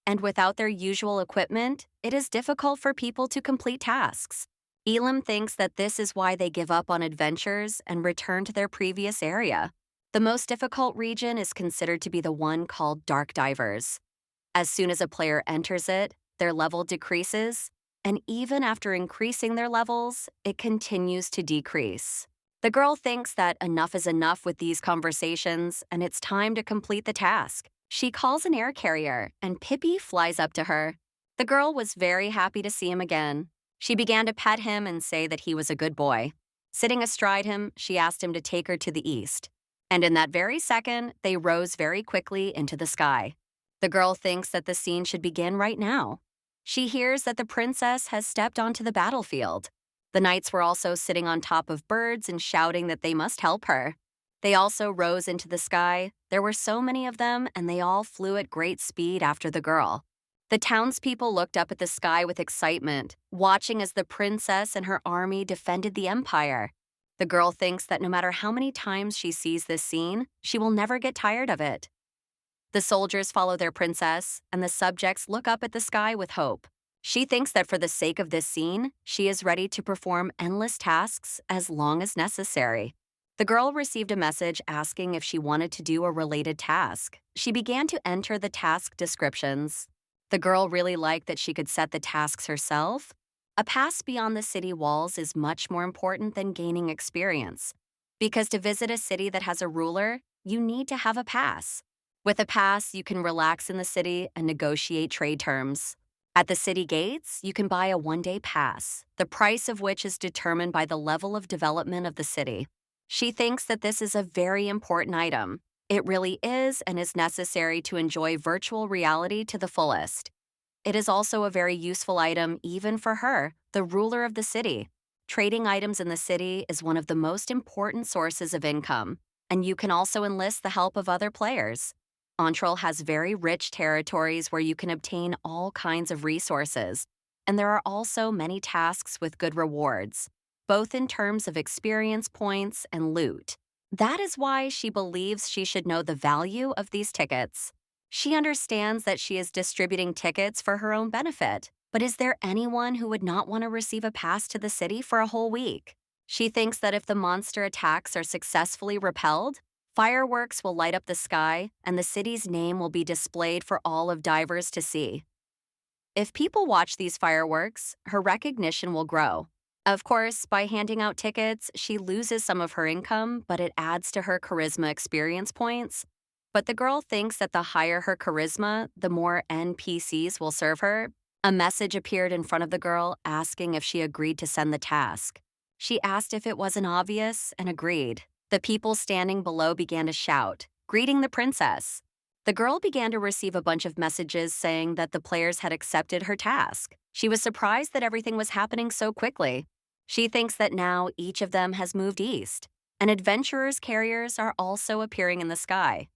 And without their usual equipment, it is difficult for people to complete tasks. Elam thinks that this is why they give up on adventures and return to their previous area. The most difficult region is considered to be the one called Dark Divers. As soon as a player enters it, their level decreases, and even after increasing their levels, it continues to decrease. The girl thinks that enough is enough with these conversations, and it's time to complete the task. She calls an air carrier, and Pippi flies up to her. The girl was very happy to see him again. She began to pet him and say that he was a good boy. Sitting astride him, she asked him to take her to the east. And in that very second, they rose very quickly into the sky. The girl thinks that the scene should begin right now. She hears that the princess has stepped onto the battlefield. The knights were also sitting on top of birds and shouting that they must help her. They also rose into the sky. There were so many of them, and they all flew at great speed after the girl. The townspeople looked up at the sky with excitement, watching as the princess and her army defended the empire. The girl thinks that no matter how many times she sees this scene, she will never get tired of it. The soldiers follow their princess, and the subjects look up at the sky with hope. She thinks that for the sake of this scene, she is ready to perform endless tasks as long as necessary. The girl received a message asking if she wanted to do a related task. She began to enter the task descriptions. The girl really liked that she could set the tasks herself. A pass beyond the city walls is much more important than gaining experience. Because to visit a city that has a ruler, you need to have a pass. With a pass, you can relax in the city and negotiate trade terms. At the city gates, you can buy a one-day pass, the price of which is determined by the level of development of the city. She thinks that this is a very important item. It really is and is necessary to enjoy virtual reality to the fullest. It is also a very useful item even for her, the ruler of the city. Trading items in the city is one of the most important sources of income, and you can also enlist the help of other players. Entrol has very rich territories where you can obtain all kinds of resources, and there are also many tasks with good rewards, both in terms of experience points and loot. That is why she believes she should know the value of these tickets. She understands that she is distributing tickets for her own benefit, but is there anyone who would not want to receive a pass to the city for a whole week? She thinks that if the monster attacks are successfully repelled, fireworks will light up the sky and the city's name will be displayed for all of Divers to see. If people watch these fireworks, her recognition will grow. Of course, by handing out tickets, she loses some of her income, but it adds to her charisma experience points. But the girl thinks that the higher her charisma, the more NPCs will serve her. A message appeared in front of the girl asking if she agreed to send the task. She asked if it wasn't obvious and agreed. The people standing below began to shout, greeting the princess. The girl began to receive a bunch of messages saying that the players had accepted her task. She was surprised that everything was happening so quickly. She thinks that now each of them has moved east, and adventurers' carriers are also appearing in the sky.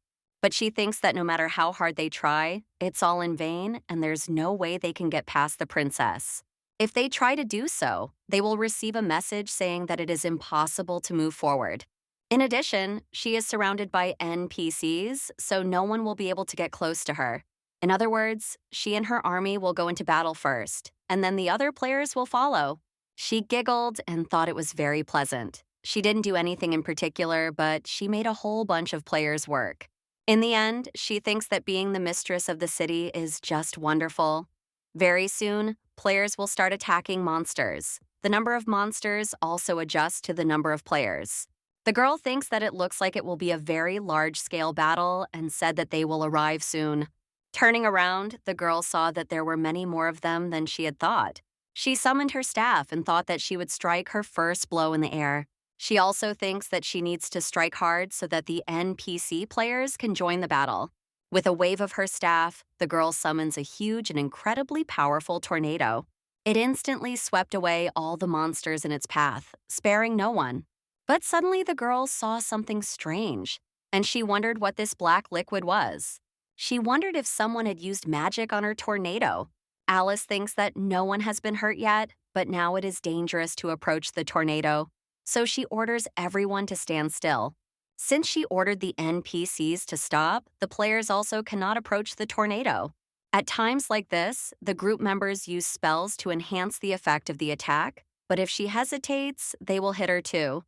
But she thinks that no matter how hard they try, it's all in vain and there's no way they can get past the princess. If they try to do so, they will receive a message saying that it is impossible to move forward. In addition, she is surrounded by NPCs, so no one will be able to get close to her. In other words, she and her army will go into battle first, and then the other players will follow. She giggled and thought it was very pleasant. She didn't do anything in particular, but she made a whole bunch of players work. In the end, she thinks that being the mistress of the city is just wonderful. Very soon, players will start attacking monsters. The number of monsters also adjusts to the number of players. The girl thinks that it looks like it will be a very large scale battle and said that they will arrive soon. Turning around, the girl saw that there were many more of them than she had thought. She summoned her staff and thought that she would strike her first blow in the air. She also thinks that she needs to strike hard so that the NPC players can join the battle. With a wave of her staff, the girl summons a huge and incredibly powerful tornado. It instantly swept away all the monsters in its path, sparing no one. But suddenly the girl saw something strange, and she wondered what this black liquid was. She wondered if someone had used magic on her tornado. Alice thinks that no one has been hurt yet, but now it is dangerous to approach the tornado, so she orders everyone to stand still. Since she ordered the NPCs to stop, the players also cannot approach the tornado. At times like this, the group members use spells to enhance the effect of the attack, but if she hesitates, they will hit her too.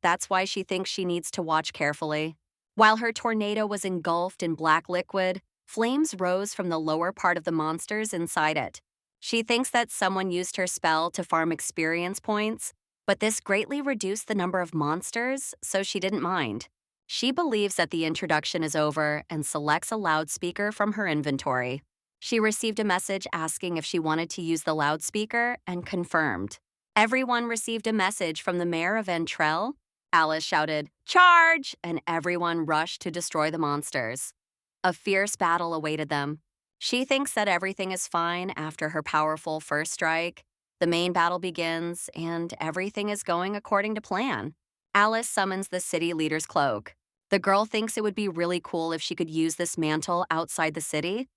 That's why she thinks she needs to watch carefully. While her tornado was engulfed in black liquid, flames rose from the lower part of the monsters inside it. She thinks that someone used her spell to farm experience points, but this greatly reduced the number of monsters, so she didn't mind. She believes that the introduction is over and selects a loudspeaker from her inventory. She received a message asking if she wanted to use the loudspeaker and confirmed. Everyone received a message from the mayor of Ventrell. Alice shouted, "Charge!" and everyone rushed to destroy the monsters. A fierce battle awaited them. She thinks that everything is fine after her powerful first strike. The main battle begins, and everything is going according to plan. Alice summons the city leader's cloak. The girl thinks it would be really cool if she could use this mantle outside the city,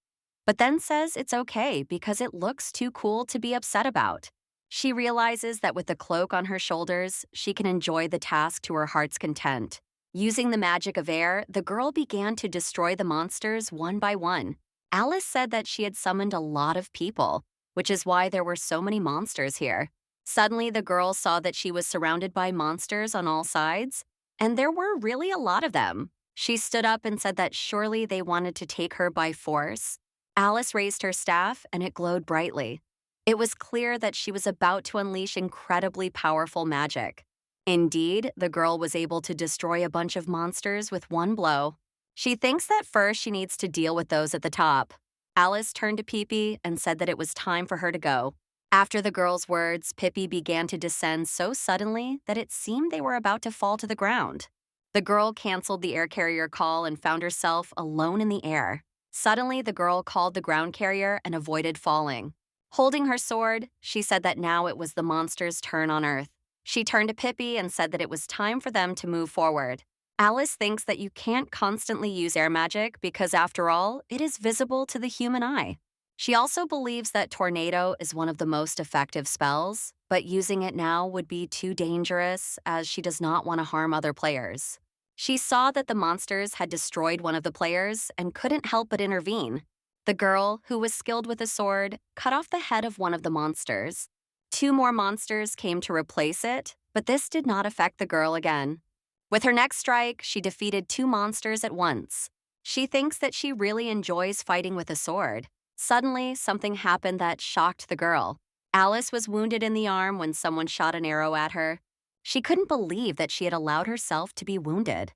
but then says it's okay because it looks too cool to be upset about. She realizes that with the cloak on her shoulders, she can enjoy the task to her heart's content. Using the magic of air, the girl began to destroy the monsters one by one. Alice said that she had summoned a lot of people, which is why there were so many monsters here. Suddenly, the girl saw that she was surrounded by monsters on all sides, and there were really a lot of them. She stood up and said that surely they wanted to take her by force. Alice raised her staff, and it glowed brightly. It was clear that she was about to unleash incredibly powerful magic. Indeed, the girl was able to destroy a bunch of monsters with one blow. She thinks that first she needs to deal with those at the top. Alice turned to Pippi and said that it was time for her to go. After the girl's words, Pippi began to descend so suddenly that it seemed they were about to fall to the ground. The girl canceled the air carrier call and found herself alone in the air. Suddenly, the girl called the ground carrier and avoided falling. Holding her sword, she said that now it was the monster's turn on Earth. She turned to Pippi and said that it was time for them to move forward. Alice thinks that you can't constantly use air magic because, after all, it is visible to the human eye. She also believes that Tornado is one of the most effective spells, but using it now would be too dangerous as she does not want to harm other players. She saw that the monsters had destroyed one of the players and couldn't help but intervene. The girl, who was skilled with a sword, cut off the head of one of the monsters. 2 more monsters came to replace it, but this did not affect the girl again. With her next strike, she defeated 2 monsters at once. She thinks that she really enjoys fighting with a sword. Suddenly, something happened that shocked the girl. Alice was wounded in the arm when someone shot an arrow at her. She couldn't believe that she had allowed herself to be wounded.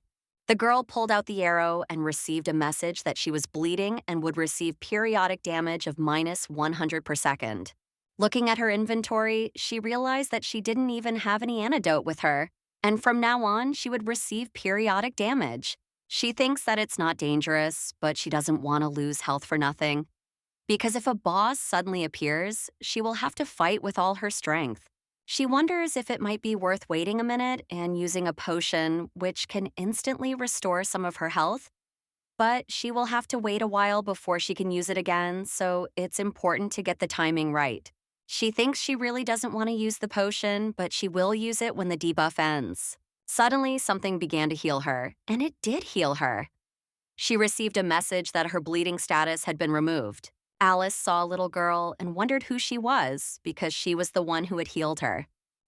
The girl pulled out the arrow and received a message that she was bleeding and would receive periodic damage of -100 per second. Looking at her inventory, she realized that she didn't even have any antidote with her, and from now on, she would receive periodic damage. She thinks that it's not dangerous, but she doesn't want to lose health for nothing. Because if a boss suddenly appears, she will have to fight with all her strength. She wonders if it might be worth waiting a minute and using a potion which can instantly restore some of her health, but she will have to wait a while before she can use it again, so it's important to get the timing right. She thinks she really doesn't want to use the potion, but she will use it when the debuff ends. Suddenly, something began to heal her, and it did heal her. She received a message that her bleeding status had been removed. Alice saw a little girl and wondered who she was because she was the one who had healed her.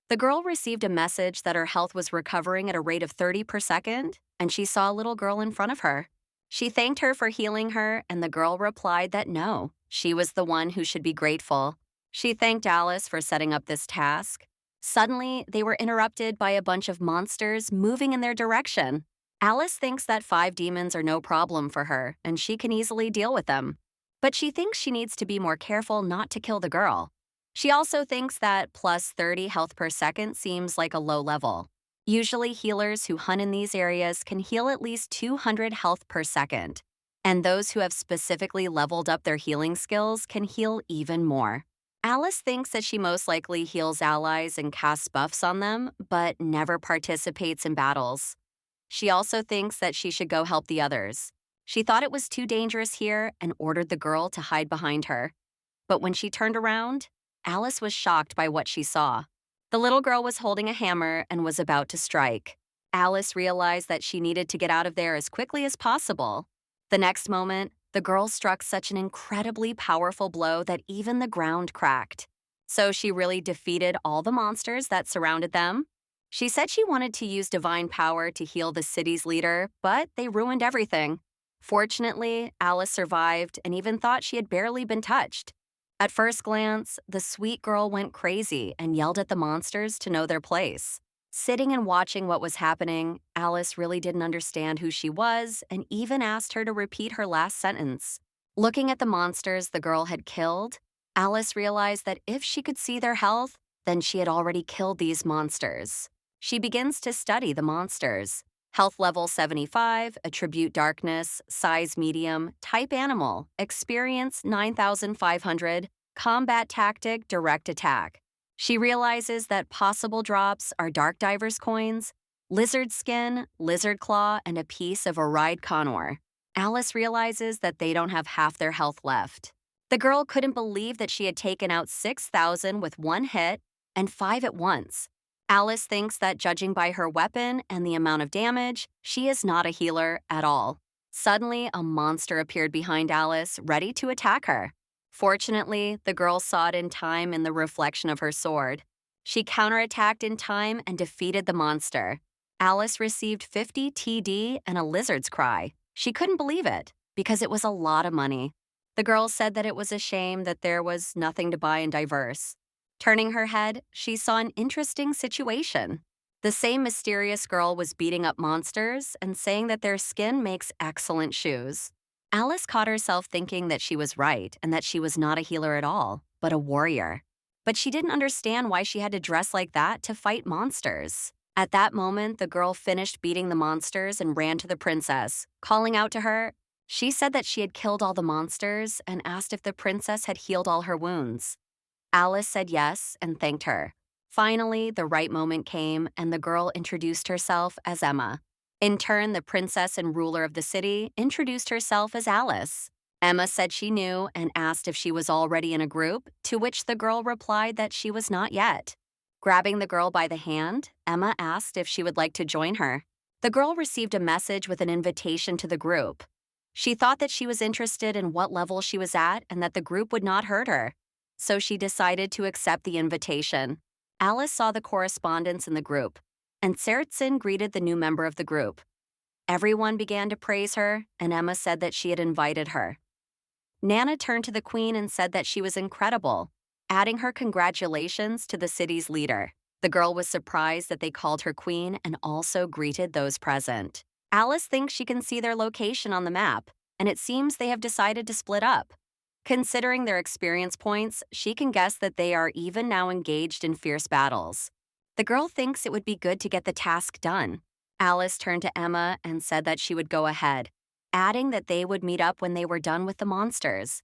The girl received a message that her health was recovering at a rate of 30 per second, and she saw a little girl in front of her. She thanked her for healing her, and the girl replied that no, she was the one who should be grateful. She thanked Alice for setting up this task. Suddenly, they were interrupted by a bunch of monsters moving in their direction. Alice thinks that 5 demons are no problem for her, and she can easily deal with them. But she thinks she needs to be more careful not to kill the girl. She also thinks that plus 30 health per second seems like a low level. Usually, healers who hunt in these areas can heal at least 200 health per second. And those who have specifically leveled up their healing skills can heal even more. Alice thinks that she most likely heals allies and casts buffs on them, but never participates in battles. She also thinks that she should go help the others. She thought it was too dangerous here and ordered the girl to hide behind her. But when she turned around, Alice was shocked by what she saw. The little girl was holding a hammer and was about to strike. Alice realized that she needed to get out of there as quickly as possible. The next moment, the girl struck such an incredibly powerful blow that even the ground cracked. So she really defeated all the monsters that surrounded them. She said she wanted to use divine power to heal the city's leader, but they ruined everything. Fortunately, Alice survived and even thought she had barely been touched. At first glance, the sweet girl went crazy and yelled at the monsters to know their place. Sitting and watching what was happening, Alice really didn't understand who she was and even asked her to repeat her last sentence. Looking at the monsters the girl had killed, Alice realized that if she could see their health, then she had already killed these monsters. She begins to study the monsters. Health level 75, attribute darkness, size medium, type animal, experience 9,500, combat tactic direct attack. She realizes that possible drops are Dark Diver's coins, lizard skin, lizard claw, and a piece of a ride Conor. Alice realizes that they don't have half their health left. The girl couldn't believe that she had taken out 6,000 with one hit and 5 at once. Alice thinks that judging by her weapon and the amount of damage, she is not a healer at all. Suddenly, a monster appeared behind Alice, ready to attack her. Fortunately, the girl saw it in time in the reflection of her sword. She counterattacked in time and defeated the monster. Alice received 50 TD and a lizard's cry. She couldn't believe it, because it was a lot of money. The girl said that it was a shame that there was nothing to buy in Diverse. Turning her head, she saw an interesting situation. The same mysterious girl was beating up monsters and saying that their skin makes excellent shoes. Alice caught herself thinking that she was right and that she was not a healer at all, but a warrior. But she didn't understand why she had to dress like that to fight monsters. At that moment, the girl finished beating the monsters and ran to the princess, calling out to her. She said that she had killed all the monsters and asked if the princess had healed all her wounds. Alice said yes and thanked her. Finally, the right moment came, and the girl introduced herself as Emma. In turn, the princess and ruler of the city introduced herself as Alice. Emma said she knew and asked if she was already in a group, to which the girl replied that she was not yet. Grabbing the girl by the hand, Emma asked if she would like to join her. The girl received a message with an invitation to the group. She thought that she was interested in what level she was at and that the group would not hurt her. So she decided to accept the invitation. Alice saw the correspondence in the group, and Sertsin greeted the new member of the group. Everyone began to praise her, and Emma said that she had invited her. Nana turned to the queen and said that she was incredible, adding her congratulations to the city's leader. The girl was surprised that they called her queen and also greeted those present. Alice thinks she can see their location on the map, and it seems they have decided to split up. Considering their experience points, she can guess that they are even now engaged in fierce battles. The girl thinks it would be good to get the task done. Alice turned to Emma and said that she would go ahead, adding that they would meet up when they were done with the monsters.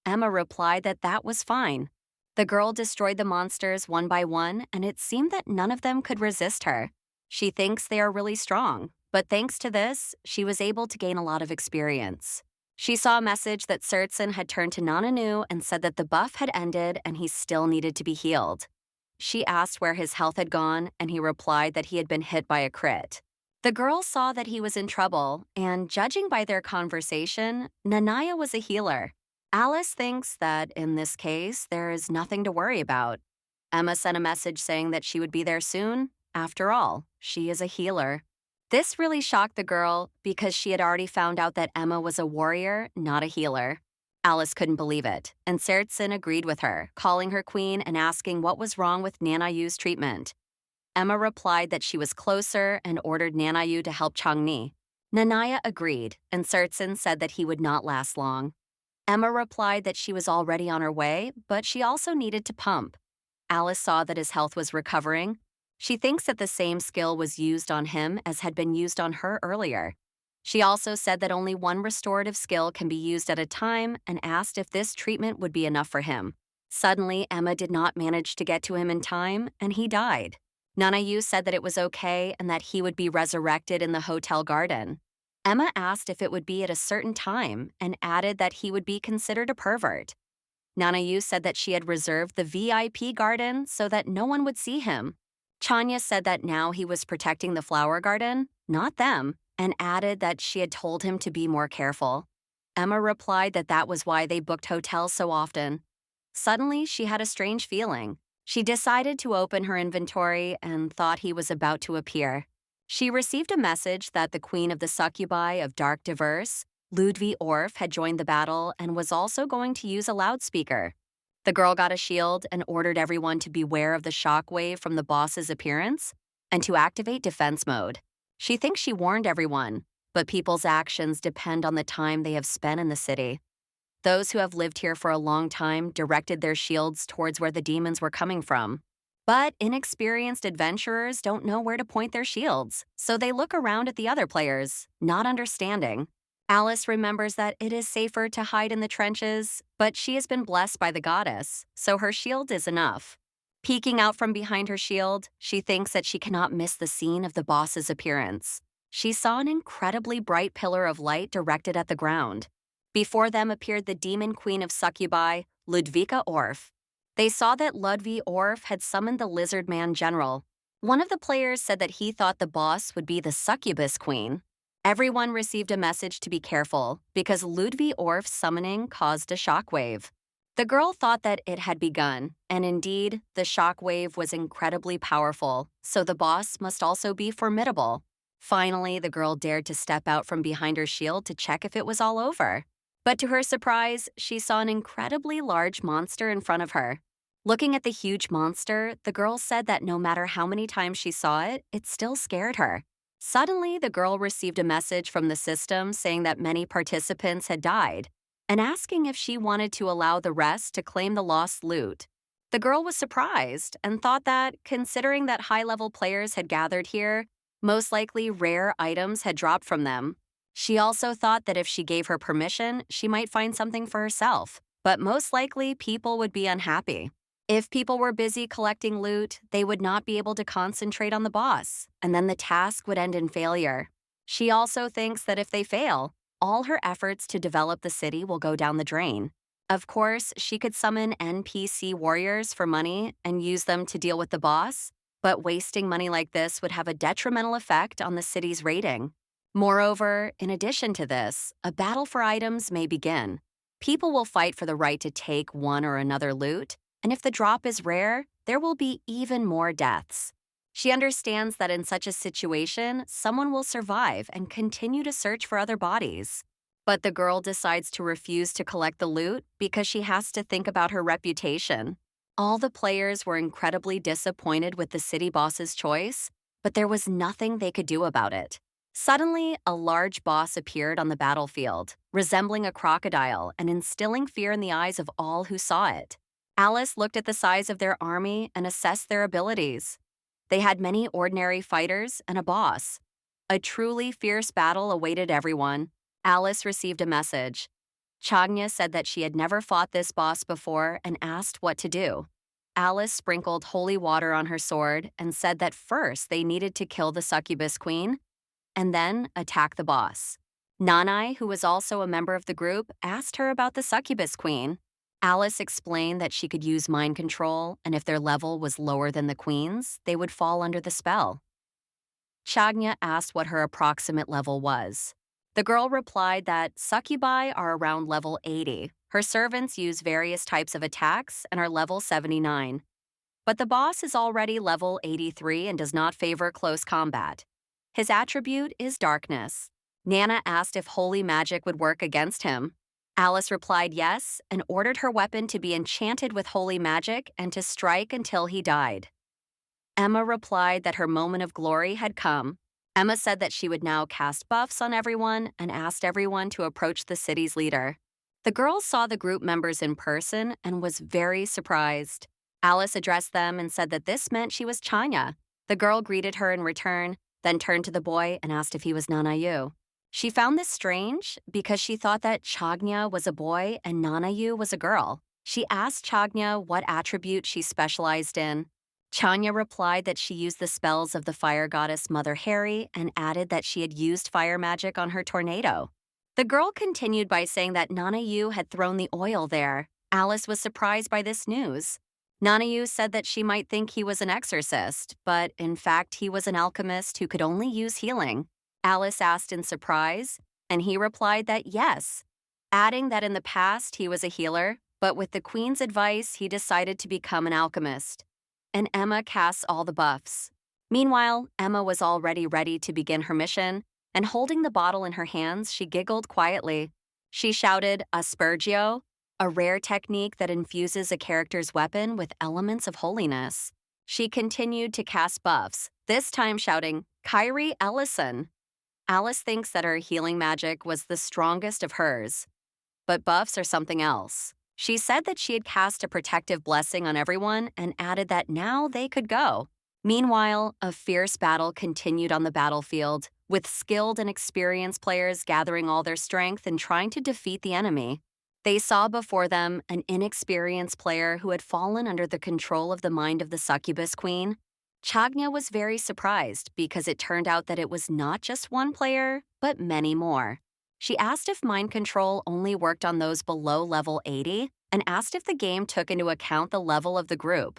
Emma replied that that was fine. The girl destroyed the monsters one by one, and it seemed that none of them could resist her. She thinks they are really strong, but thanks to this, she was able to gain a lot of experience. She saw a message that Sertsin had turned to Nananu and said that the buff had ended and he still needed to be healed. She asked where his health had gone, and he replied that he had been hit by a crit. The girl saw that he was in trouble, and judging by their conversation, Nanaya was a healer. Alice thinks that, in this case, there is nothing to worry about. Emma sent a message saying that she would be there soon. After all, she is a healer. This really shocked the girl because she had already found out that Emma was a warrior, not a healer. Alice couldn't believe it, and Sertsin agreed with her, calling her queen and asking what was wrong with Nanayu's treatment. Emma replied that she was closer and ordered Nanayu to help Changni. Nanaya agreed, and Sertsin said that he would not last long. Emma replied that she was already on her way, but she also needed to pump. Alice saw that his health was recovering. She thinks that the same skill was used on him as had been used on her earlier. She also said that only one restorative skill can be used at a time and asked if this treatment would be enough for him. Suddenly, Emma did not manage to get to him in time, and he died. Nanayu said that it was okay and that he would be resurrected in the hotel garden. Emma asked if it would be at a certain time and added that he would be considered a pervert. Nanayu said that she had reserved the VIP garden so that no one would see him. Chanya said that now he was protecting the flower garden, not them, and added that she had told him to be more careful. Emma replied that that was why they booked hotels so often. Suddenly, she had a strange feeling. She decided to open her inventory and thought he was about to appear. She received a message that the queen of the succubi of Dark Diverse, Ludwig Orff, had joined the battle and was also going to use a loudspeaker. The girl got a shield and ordered everyone to beware of the shockwave from the boss's appearance and to activate defense mode. She thinks she warned everyone, but people's actions depend on the time they have spent in the city. Those who have lived here for a long time directed their shields towards where the demons were coming from. But inexperienced adventurers don't know where to point their shields, so they look around at the other players, not understanding. Alice remembers that it is safer to hide in the trenches, but she has been blessed by the goddess, so her shield is enough. Peeking out from behind her shield, she thinks that she cannot miss the scene of the boss's appearance. She saw an incredibly bright pillar of light directed at the ground. Before them appeared the demon queen of succubi, Ludwika Orff. They saw that Ludwig Orff had summoned the lizard man general. One of the players said that he thought the boss would be the succubus queen. Everyone received a message to be careful because Ludwig Orff's summoning caused a shockwave. The girl thought that it had begun, and indeed, the shockwave was incredibly powerful, so the boss must also be formidable. Finally, the girl dared to step out from behind her shield to check if it was all over. But to her surprise, she saw an incredibly large monster in front of her. Looking at the huge monster, the girl said that no matter how many times she saw it, it still scared her. Suddenly, the girl received a message from the system saying that many participants had died, and asking if she wanted to allow the rest to claim the lost loot. The girl was surprised and thought that, considering that high-level players had gathered here, most likely rare items had dropped from them. She also thought that if she gave her permission, she might find something for herself, but most likely people would be unhappy. If people were busy collecting loot, they would not be able to concentrate on the boss, and then the task would end in failure. She also thinks that if they fail, all her efforts to develop the city will go down the drain. Of course, she could summon NPC warriors for money and use them to deal with the boss, but wasting money like this would have a detrimental effect on the city's rating. Moreover, in addition to this, a battle for items may begin. People will fight for the right to take one or another loot, and if the drop is rare, there will be even more deaths. She understands that in such a situation, someone will survive and continue to search for other bodies. But the girl decides to refuse to collect the loot because she has to think about her reputation. All the players were incredibly disappointed with the city boss's choice, but there was nothing they could do about it. Suddenly, a large boss appeared on the battlefield, resembling a crocodile and instilling fear in the eyes of all who saw it. Alice looked at the size of their army and assessed their abilities. They had many ordinary fighters and a boss. A truly fierce battle awaited everyone. Alice received a message. Chagnya said that she had never fought this boss before and asked what to do. Alice sprinkled holy water on her sword and said that first they needed to kill the succubus queen and then attack the boss. Nanai, who was also a member of the group, asked her about the succubus queen. Alice explained that she could use mind control, and if their level was lower than the queen's, they would fall under the spell. Chagnya asked what her approximate level was. The girl replied that succubi are around level 80. Her servants use various types of attacks and are level 79. But the boss is already level 83 and does not favor close combat. His attribute is darkness. Nana asked if holy magic would work against him. Alice replied yes and ordered her weapon to be enchanted with holy magic and to strike until he died. Emma replied that her moment of glory had come. Emma said that she would now cast buffs on everyone and asked everyone to approach the city's leader. The girl saw the group members in person and was very surprised. Alice addressed them and said that this meant she was Chanya. The girl greeted her in return, then turned to the boy and asked if he was Nanayu. She found this strange because she thought that Chagnya was a boy and Nanayu was a girl. She asked Chagnya what attribute she specialized in. Chanya replied that she used the spells of the fire goddess Mother Harry and added that she had used fire magic on her tornado. The girl continued by saying that Nanayu had thrown the oil there. Alice was surprised by this news. Nanayu said that she might think he was an exorcist, but in fact he was an alchemist who could only use healing. Alice asked in surprise, and he replied that yes, adding that in the past he was a healer, but with the queen's advice he decided to become an alchemist. And Emma casts all the buffs. Meanwhile, Emma was already ready to begin her mission, and holding the bottle in her hands, she giggled quietly. She shouted, Aspergio, a rare technique that infuses a character's weapon with elements of holiness. She continued to cast buffs, this time shouting, Kyrie Ellison. Alice thinks that her healing magic was the strongest of hers. But buffs are something else. She said that she had cast a protective blessing on everyone and added that now they could go. Meanwhile, a fierce battle continued on the battlefield, with skilled and experienced players gathering all their strength and trying to defeat the enemy. They saw before them an inexperienced player who had fallen under the control of the mind of the succubus queen. Chagnya was very surprised because it turned out that it was not just one player, but many more. She asked if mind control only worked on those below level 80 and asked if the game took into account the level of the group.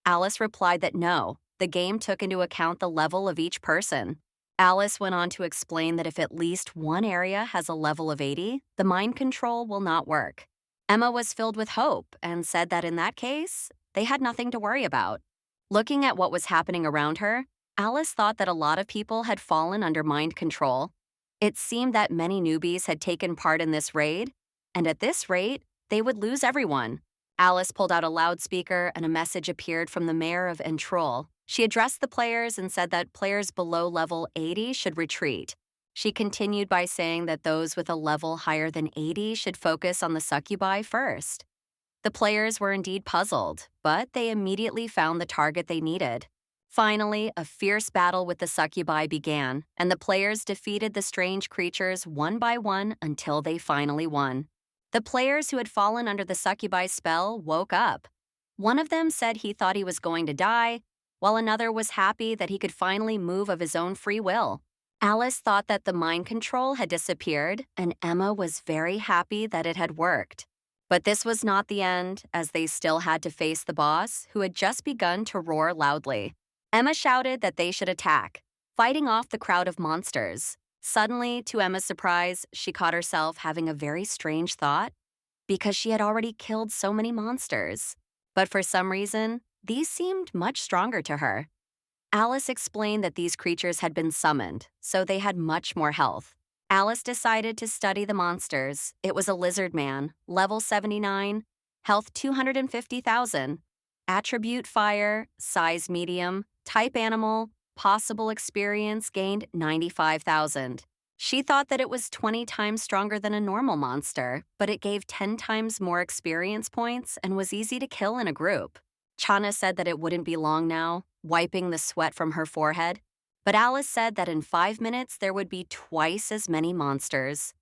Alice replied that no, the game took into account the level of each person. Alice went on to explain that if at least one area has a level of 80, the mind control will not work. Emma was filled with hope and said that in that case, they had nothing to worry about. Looking at what was happening around her, Alice thought that a lot of people had fallen under mind control. It seemed that many newbies had taken part in this raid, and at this rate, they would lose everyone. Alice pulled out a loudspeaker and a message appeared from the mayor of Entrol. She addressed the players and said that players below level 80 should retreat. She continued by saying that those with a level higher than 80 should focus on the succubi first. The players were indeed puzzled, but they immediately found the target they needed. Finally, a fierce battle with the succubi began, and the players defeated the strange creatures one by one until they finally won. The players who had fallen under the succubi spell woke up. One of them said he thought he was going to die, while another was happy that he could finally move of his own free will. Alice thought that the mind control had disappeared, and Emma was very happy that it had worked. But this was not the end, as they still had to face the boss, who had just begun to roar loudly. Emma shouted that they should attack, fighting off the crowd of monsters. Suddenly, to Emma's surprise, she caught herself having a very strange thought, because she had already killed so many monsters. But for some reason, these seemed much stronger to her. Alice explained that these creatures had been summoned, so they had much more health. Alice decided to study the monsters. It was a lizard man, level 79, health 250,000, attribute fire, size medium, type animal, possible experience gained 95,000. She thought that it was 20 times stronger than a normal monster, but it gave 10 times more experience points and was easy to kill in a group. Chana said that it wouldn't be long now, wiping the sweat from her forehead. But Alice said that in 5 minutes there would be twice as many monsters.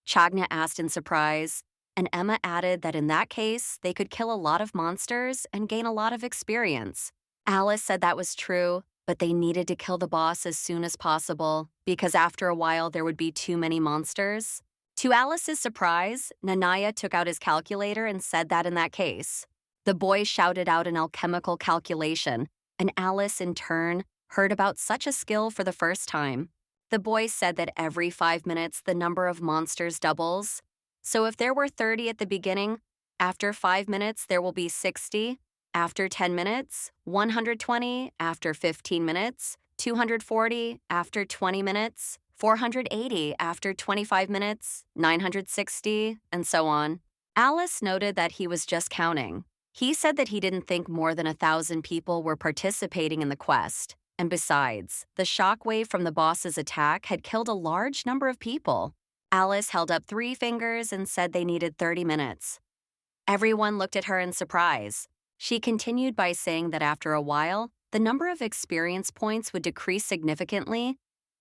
Chagna asked in surprise, and Emma added that in that case, they could kill a lot of monsters and gain a lot of experience. Alice said that was true, but they needed to kill the boss as soon as possible, because after a while there would be too many monsters. To Alice's surprise, Nanaya took out his calculator and said that in that case. The boy shouted out an alchemical calculation, and Alice, in turn, heard about such a skill for the first time. The boy said that every 5 minutes the number of monsters doubles. So if there were 30 at the beginning, after 5 minutes there will be 60, after 10 minutes, 120, after 15 minutes, 240, after 20 minutes, 480 after 25 minutes, 960, and so on. Alice noted that he was just counting. He said that he didn't think more than 1,000 people were participating in the quest. And besides, the shockwave from the boss's attack had killed a large number of people. Alice held up 3 fingers and said they needed 30 minutes. Everyone looked at her in surprise. She continued by saying that after a while, the number of experience points would decrease significantly,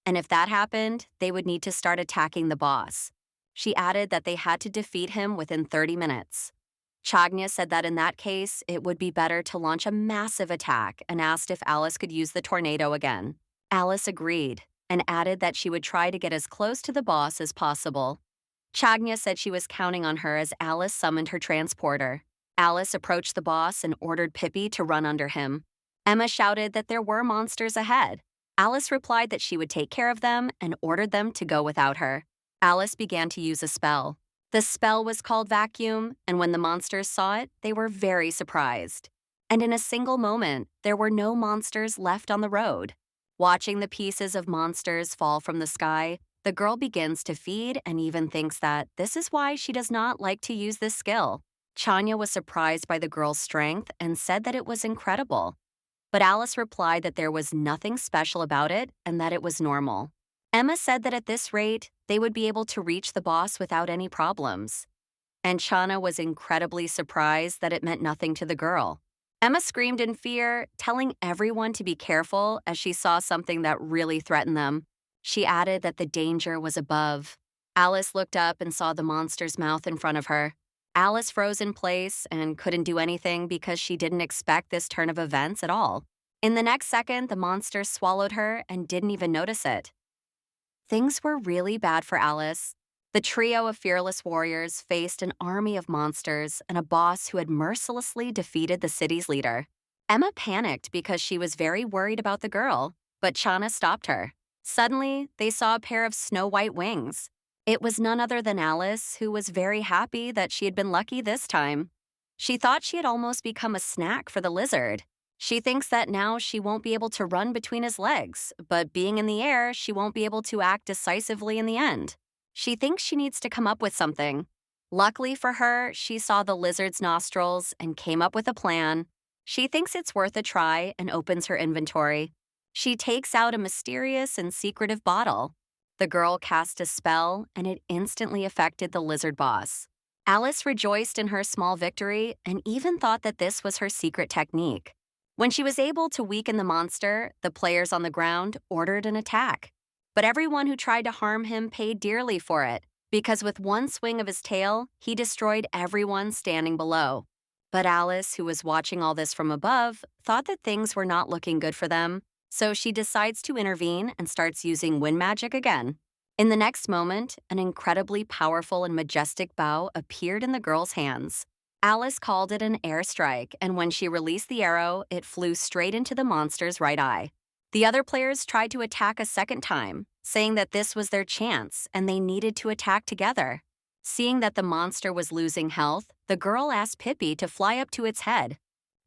and if that happened, they would need to start attacking the boss. She added that they had to defeat him within 30 minutes. Chagnya said that in that case, it would be better to launch a massive attack and asked if Alice could use the tornado again. Alice agreed and added that she would try to get as close to the boss as possible. Chagnya said she was counting on her as Alice summoned her transporter. Alice approached the boss and ordered Pippi to run under him. Emma shouted that there were monsters ahead. Alice replied that she would take care of them and ordered them to go without her. Alice began to use a spell. The spell was called Vacuum, and when the monsters saw it, they were very surprised. And in a single moment, there were no monsters left on the road. Watching the pieces of monsters fall from the sky, the girl begins to feed and even thinks that this is why she does not like to use this skill. Chanya was surprised by the girl's strength and said that it was incredible. But Alice replied that there was nothing special about it and that it was normal. Emma said that at this rate, they would be able to reach the boss without any problems. And Chana was incredibly surprised that it meant nothing to the girl. Emma screamed in fear, telling everyone to be careful as she saw something that really threatened them. She added that the danger was above. Alice looked up and saw the monster's mouth in front of her. Alice froze in place and couldn't do anything because she didn't expect this turn of events at all. In the next second, the monster swallowed her and didn't even notice it. Things were really bad for Alice. The trio of fearless warriors faced an army of monsters and a boss who had mercilessly defeated the city's leader. Emma panicked because she was very worried about the girl, but Chana stopped her. Suddenly, they saw a pair of snow-white wings. It was none other than Alice, who was very happy that she had been lucky this time. She thought she had almost become a snack for the lizard. She thinks that now she won't be able to run between his legs, but being in the air, she won't be able to act decisively in the end. She thinks she needs to come up with something. Luckily for her, she saw the lizard's nostrils and came up with a plan. She thinks it's worth a try and opens her inventory. She takes out a mysterious and secretive bottle. The girl cast a spell, and it instantly affected the lizard boss. Alice rejoiced in her small victory and even thought that this was her secret technique. When she was able to weaken the monster, the players on the ground ordered an attack. But everyone who tried to harm him paid dearly for it, because with one swing of his tail, he destroyed everyone standing below. But Alice, who was watching all this from above, thought that things were not looking good for them, so she decides to intervene and starts using wind magic again. In the next moment, an incredibly powerful and majestic bow appeared in the girl's hands. Alice called it an airstrike, and when she released the arrow, it flew straight into the monster's right eye. The other players tried to attack a second time, saying that this was their chance and they needed to attack together. Seeing that the monster was losing health, the girl asked Pippi to fly up to its head.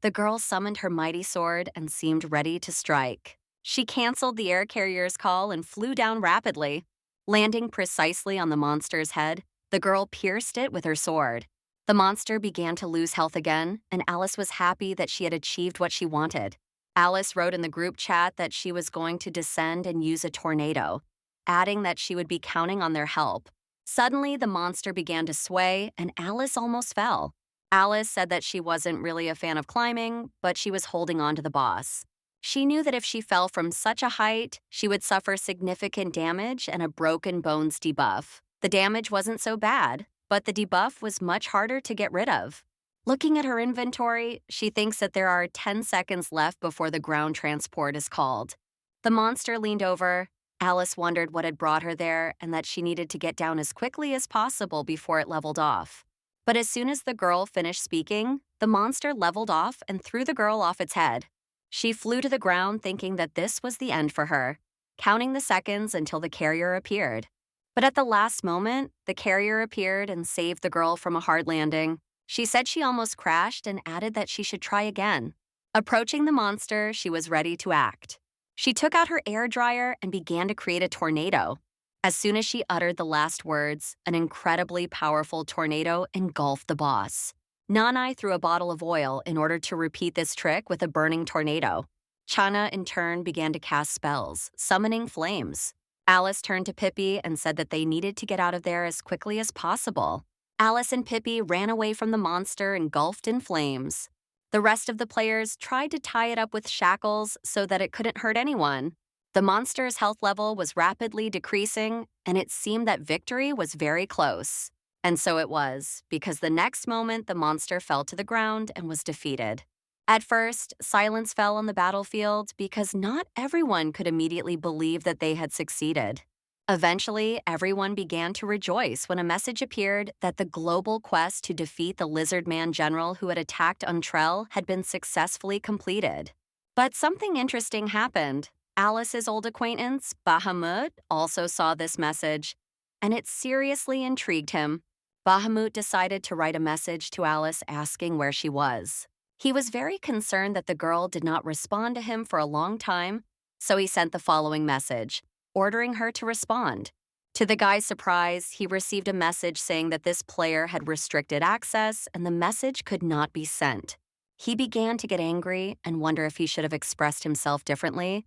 The girl summoned her mighty sword and seemed ready to strike. She canceled the air carrier's call and flew down rapidly. Landing precisely on the monster's head, the girl pierced it with her sword. The monster began to lose health again, and Alice was happy that she had achieved what she wanted. Alice wrote in the group chat that she was going to descend and use a tornado, adding that she would be counting on their help. Suddenly, the monster began to sway, and Alice almost fell. Alice said that she wasn't really a fan of climbing, but she was holding on to the boss. She knew that if she fell from such a height, she would suffer significant damage and a broken bones debuff. The damage wasn't so bad, but the debuff was much harder to get rid of. Looking at her inventory, she thinks that there are 10 seconds left before the ground transport is called. The monster leaned over. Alice wondered what had brought her there and that she needed to get down as quickly as possible before it leveled off. But as soon as the girl finished speaking, the monster leveled off and threw the girl off its head. She flew to the ground thinking that this was the end for her, counting the seconds until the carrier appeared. But at the last moment, the carrier appeared and saved the girl from a hard landing. She said she almost crashed and added that she should try again. Approaching the monster, she was ready to act. She took out her air dryer and began to create a tornado. As soon as she uttered the last words, an incredibly powerful tornado engulfed the boss. Nanai threw a bottle of oil in order to repeat this trick with a burning tornado. Chana, in turn, began to cast spells, summoning flames. Alice turned to Pippi and said that they needed to get out of there as quickly as possible. Alice and Pippi ran away from the monster engulfed in flames. The rest of the players tried to tie it up with shackles so that it couldn't hurt anyone. The monster's health level was rapidly decreasing, and it seemed that victory was very close. And so it was, because the next moment the monster fell to the ground and was defeated. At first, silence fell on the battlefield because not everyone could immediately believe that they had succeeded. Eventually, everyone began to rejoice when a message appeared that the global quest to defeat the lizard man general who had attacked Untrell had been successfully completed. But something interesting happened. Alice's old acquaintance, Bahamut, also saw this message, and it seriously intrigued him. Bahamut decided to write a message to Alice asking where she was. He was very concerned that the girl did not respond to him for a long time, so he sent the following message, ordering her to respond. To the guy's surprise, he received a message saying that this player had restricted access and the message could not be sent. He began to get angry and wonder if he should have expressed himself differently,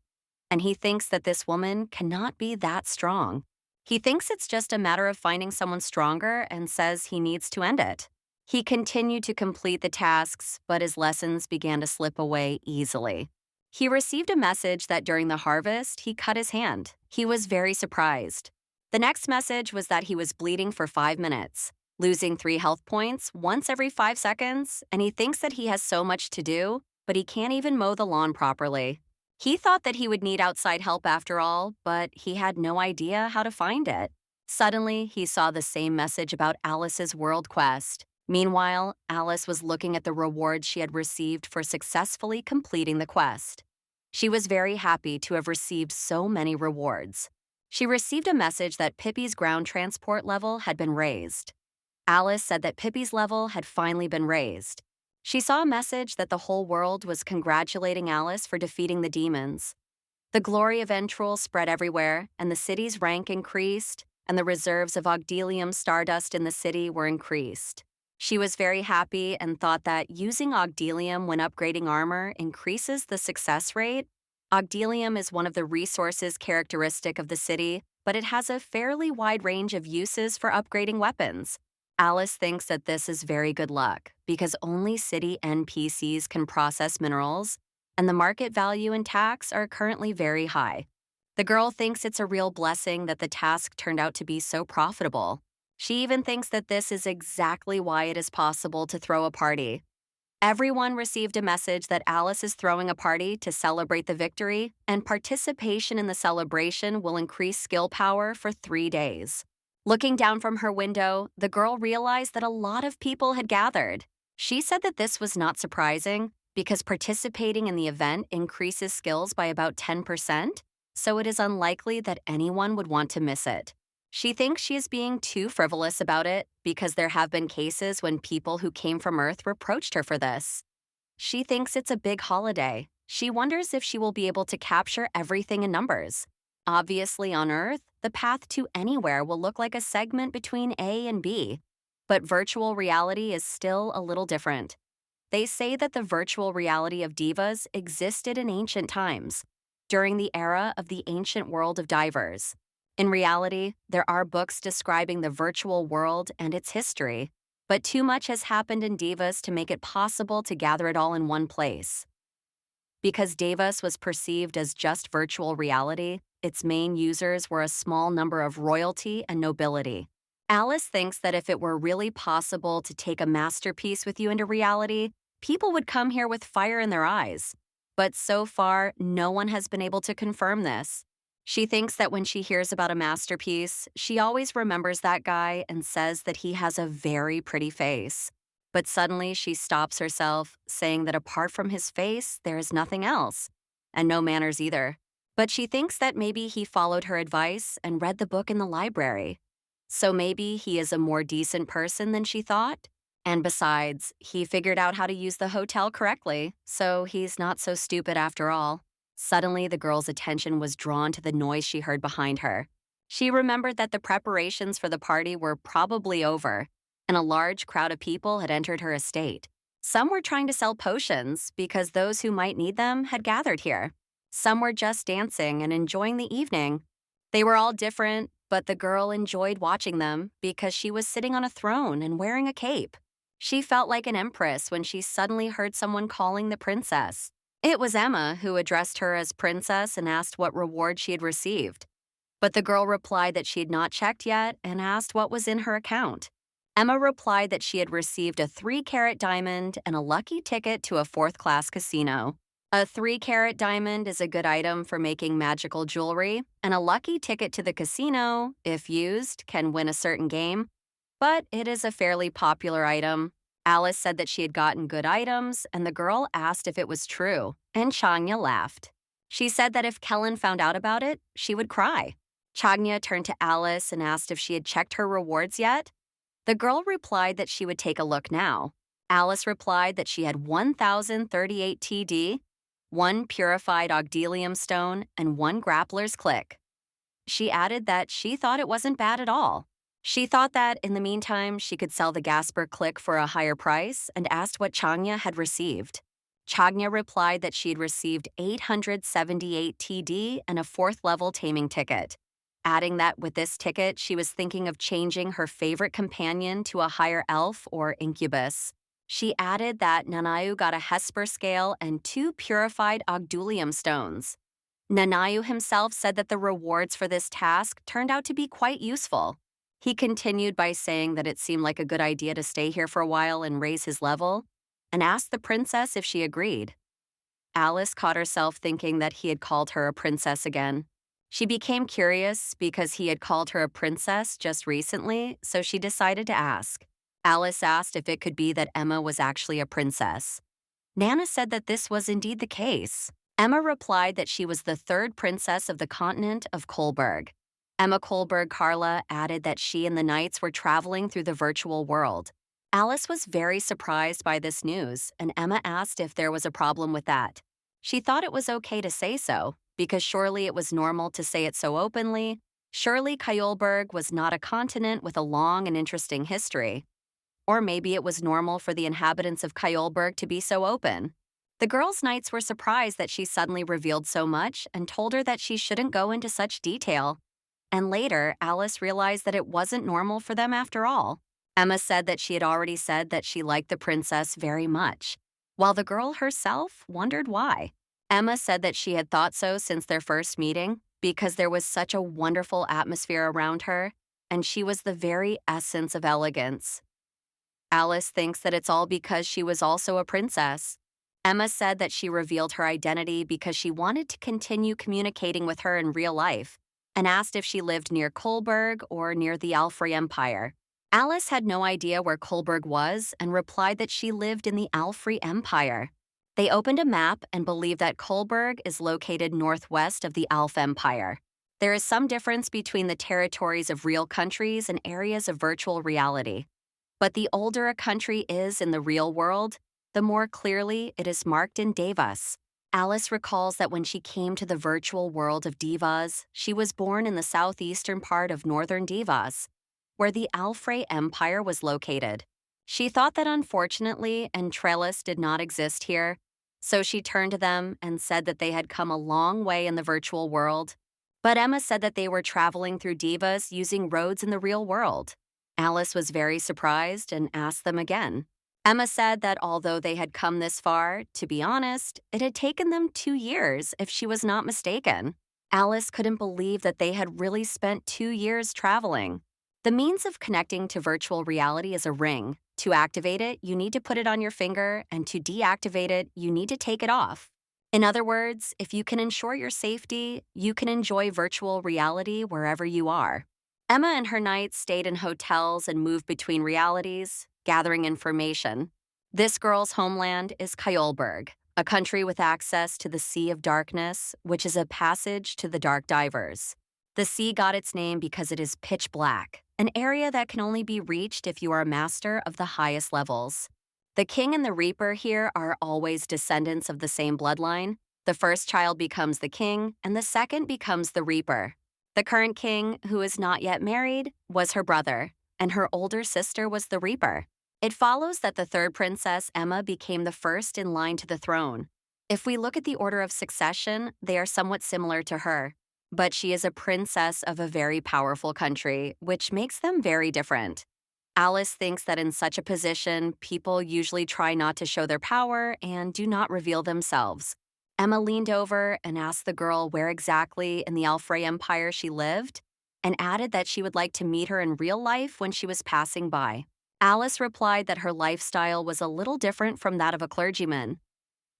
and he thinks that this woman cannot be that strong. He thinks it's just a matter of finding someone stronger and says he needs to end it. He continued to complete the tasks, but his lessons began to slip away easily. He received a message that during the harvest, he cut his hand. He was very surprised. The next message was that he was bleeding for 5 minutes, losing 3 health points once every 5 seconds, and he thinks that he has so much to do, but he can't even mow the lawn properly. He thought that he would need outside help after all, but he had no idea how to find it. Suddenly, he saw the same message about Alice's world quest. Meanwhile, Alice was looking at the rewards she had received for successfully completing the quest. She was very happy to have received so many rewards. She received a message that Pippi's ground transport level had been raised. Alice said that Pippi's level had finally been raised. She saw a message that the whole world was congratulating Alice for defeating the demons. The glory of Entrul spread everywhere, and the city's rank increased, and the reserves of Ogdelium stardust in the city were increased. She was very happy and thought that using Ogdelium when upgrading armor increases the success rate. Ogdelium is one of the resources characteristic of the city, but it has a fairly wide range of uses for upgrading weapons. Alice thinks that this is very good luck because only city NPCs can process minerals, and the market value and tax are currently very high. The girl thinks it's a real blessing that the task turned out to be so profitable. She even thinks that this is exactly why it is possible to throw a party. Everyone received a message that Alice is throwing a party to celebrate the victory, and participation in the celebration will increase skill power for 3 days. Looking down from her window, the girl realized that a lot of people had gathered. She said that this was not surprising because participating in the event increases skills by about 10%, so it is unlikely that anyone would want to miss it. She thinks she is being too frivolous about it because there have been cases when people who came from Earth reproached her for this. She thinks it's a big holiday. She wonders if she will be able to capture everything in numbers. Obviously, on Earth, the path to anywhere will look like a segment between A and B. But virtual reality is still a little different. They say that the virtual reality of divas existed in ancient times, during the era of the ancient world of divers. In reality, there are books describing the virtual world and its history, but too much has happened in Divas to make it possible to gather it all in one place. Because Davos was perceived as just virtual reality, its main users were a small number of royalty and nobility. Alice thinks that if it were really possible to take a masterpiece with you into reality, people would come here with fire in their eyes. But so far, no one has been able to confirm this. She thinks that when she hears about a masterpiece, she always remembers that guy and says that he has a very pretty face. But suddenly she stops herself, saying that apart from his face, there is nothing else, and no manners either. But she thinks that maybe he followed her advice and read the book in the library. So maybe he is a more decent person than she thought? And besides, he figured out how to use the hotel correctly, so he's not so stupid after all. Suddenly, the girl's attention was drawn to the noise she heard behind her. She remembered that the preparations for the party were probably over, and a large crowd of people had entered her estate. Some were trying to sell potions because those who might need them had gathered here. Some were just dancing and enjoying the evening. They were all different, but the girl enjoyed watching them because she was sitting on a throne and wearing a cape. She felt like an empress when she suddenly heard someone calling the princess. It was Emma who addressed her as princess and asked what reward she had received. But the girl replied that she had not checked yet and asked what was in her account. Emma replied that she had received a 3-carat diamond and a lucky ticket to a 4th-class casino. A 3-carat diamond is a good item for making magical jewelry, and a lucky ticket to the casino, if used, can win a certain game. But it is a fairly popular item. Alice said that she had gotten good items, and the girl asked if it was true, and Chanya laughed. She said that if Kellen found out about it, she would cry. Chanya turned to Alice and asked if she had checked her rewards yet. The girl replied that she would take a look now. Alice replied that she had 1,038 TD, 1 purified Ogdelium stone, and 1 grappler's click. She added that she thought it wasn't bad at all. She thought that, in the meantime, she could sell the Gasper click for a higher price and asked what Chanya had received. Chanya replied that she had received 878 TD and a 4th-level taming ticket, adding that with this ticket, she was thinking of changing her favorite companion to a higher elf or incubus. She added that Nanayu got a Hesper scale and 2 purified Ogdulium stones. Nanayu himself said that the rewards for this task turned out to be quite useful. He continued by saying that it seemed like a good idea to stay here for a while and raise his level, and asked the princess if she agreed. Alice caught herself thinking that he had called her a princess again. She became curious because he had called her a princess just recently, so she decided to ask. Alice asked if it could be that Emma was actually a princess. Nana said that this was indeed the case. Emma replied that she was the 3rd princess of the continent of Kolberg. Emma Kolberg Carla added that she and the knights were traveling through the virtual world. Alice was very surprised by this news, and Emma asked if there was a problem with that. She thought it was okay to say so, because surely it was normal to say it so openly. Surely Kyolberg was not a continent with a long and interesting history. Or maybe it was normal for the inhabitants of Kyolberg to be so open. The girls' knights were surprised that she suddenly revealed so much and told her that she shouldn't go into such detail. And later, Alice realized that it wasn't normal for them after all. Emma said that she had already said that she liked the princess very much, while the girl herself wondered why. Emma said that she had thought so since their first meeting because there was such a wonderful atmosphere around her, and she was the very essence of elegance. Alice thinks that it's all because she was also a princess. Emma said that she revealed her identity because she wanted to continue communicating with her in real life, and asked if she lived near Kolberg or near the Alfrey Empire. Alice had no idea where Kolberg was and replied that she lived in the Alfrey Empire. They opened a map and believed that Kolberg is located northwest of the Alf Empire. There is some difference between the territories of real countries and areas of virtual reality. But the older a country is in the real world, the more clearly it is marked in devas. Alice recalls that when she came to the virtual world of devas, she was born in the southeastern part of northern devas, where the Alfrey Empire was located. She thought that unfortunately Entrelis did not exist here, so she turned to them and said that they had come a long way in the virtual world. But Emma said that they were traveling through devas using roads in the real world. Alice was very surprised and asked them again. Emma said that although they had come this far, to be honest, it had taken them 2 years if she was not mistaken. Alice couldn't believe that they had really spent 2 years traveling. The means of connecting to virtual reality is a ring. To activate it, you need to put it on your finger, and to deactivate it, you need to take it off. In other words, if you can ensure your safety, you can enjoy virtual reality wherever you are. Emma and her knights stayed in hotels and moved between realities, gathering information. This girl's homeland is Kyolberg, a country with access to the Sea of Darkness, which is a passage to the Dark Divers. The sea got its name because it is pitch black, an area that can only be reached if you are a master of the highest levels. The king and the reaper here are always descendants of the same bloodline. The first child becomes the king, and the second becomes the reaper. The current king, who is not yet married, was her brother, and her older sister was the Reaper. It follows that the third princess, Emma, became the first in line to the throne. If we look at the order of succession, they are somewhat similar to her. But she is a princess of a very powerful country, which makes them very different. Alice thinks that in such a position, people usually try not to show their power and do not reveal themselves. Emma leaned over and asked the girl where exactly in the Alfrey Empire she lived, and added that she would like to meet her in real life when she was passing by. Alice replied that her lifestyle was a little different from that of a clergyman.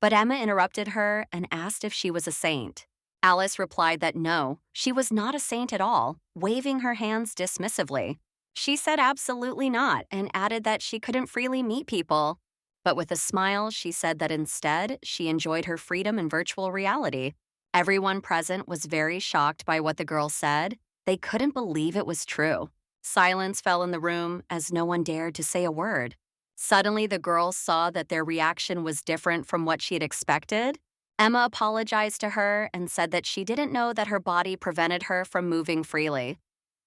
But Emma interrupted her and asked if she was a saint. Alice replied that no, she was not a saint at all, waving her hands dismissively. She said absolutely not and added that she couldn't freely meet people. But with a smile, she said that instead, she enjoyed her freedom in virtual reality. Everyone present was very shocked by what the girl said. They couldn't believe it was true. Silence fell in the room as no one dared to say a word. Suddenly, the girls saw that their reaction was different from what she had expected. Emma apologized to her and said that she didn't know that her body prevented her from moving freely,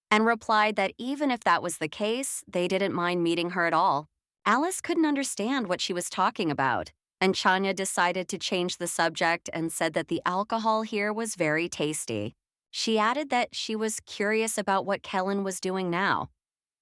and replied that even if that was the case, they didn't mind meeting her at all. Alice couldn't understand what she was talking about, and Chanya decided to change the subject and said that the alcohol here was very tasty. She added that she was curious about what Kellen was doing now.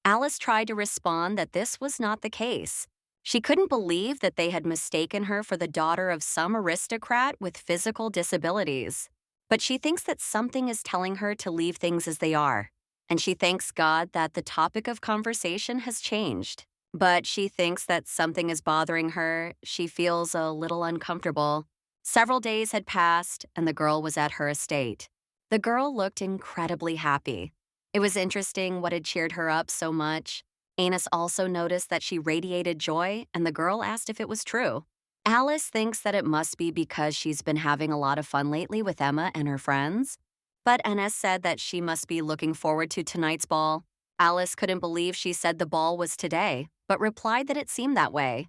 Alice tried to respond that this was not the case. She couldn't believe that they had mistaken her for the daughter of some aristocrat with physical disabilities. But she thinks that something is telling her to leave things as they are. And she thanks God that the topic of conversation has changed. But she thinks that something is bothering her. She feels a little uncomfortable. Several days had passed, and the girl was at her estate. The girl looked incredibly happy. It was interesting what had cheered her up so much. Anus also noticed that she radiated joy, and the girl asked if it was true. Alice thinks that it must be because she's been having a lot of fun lately with Emma and her friends. But Ines said that she must be looking forward to tonight's ball. Alice couldn't believe she said the ball was today, but replied that it seemed that way.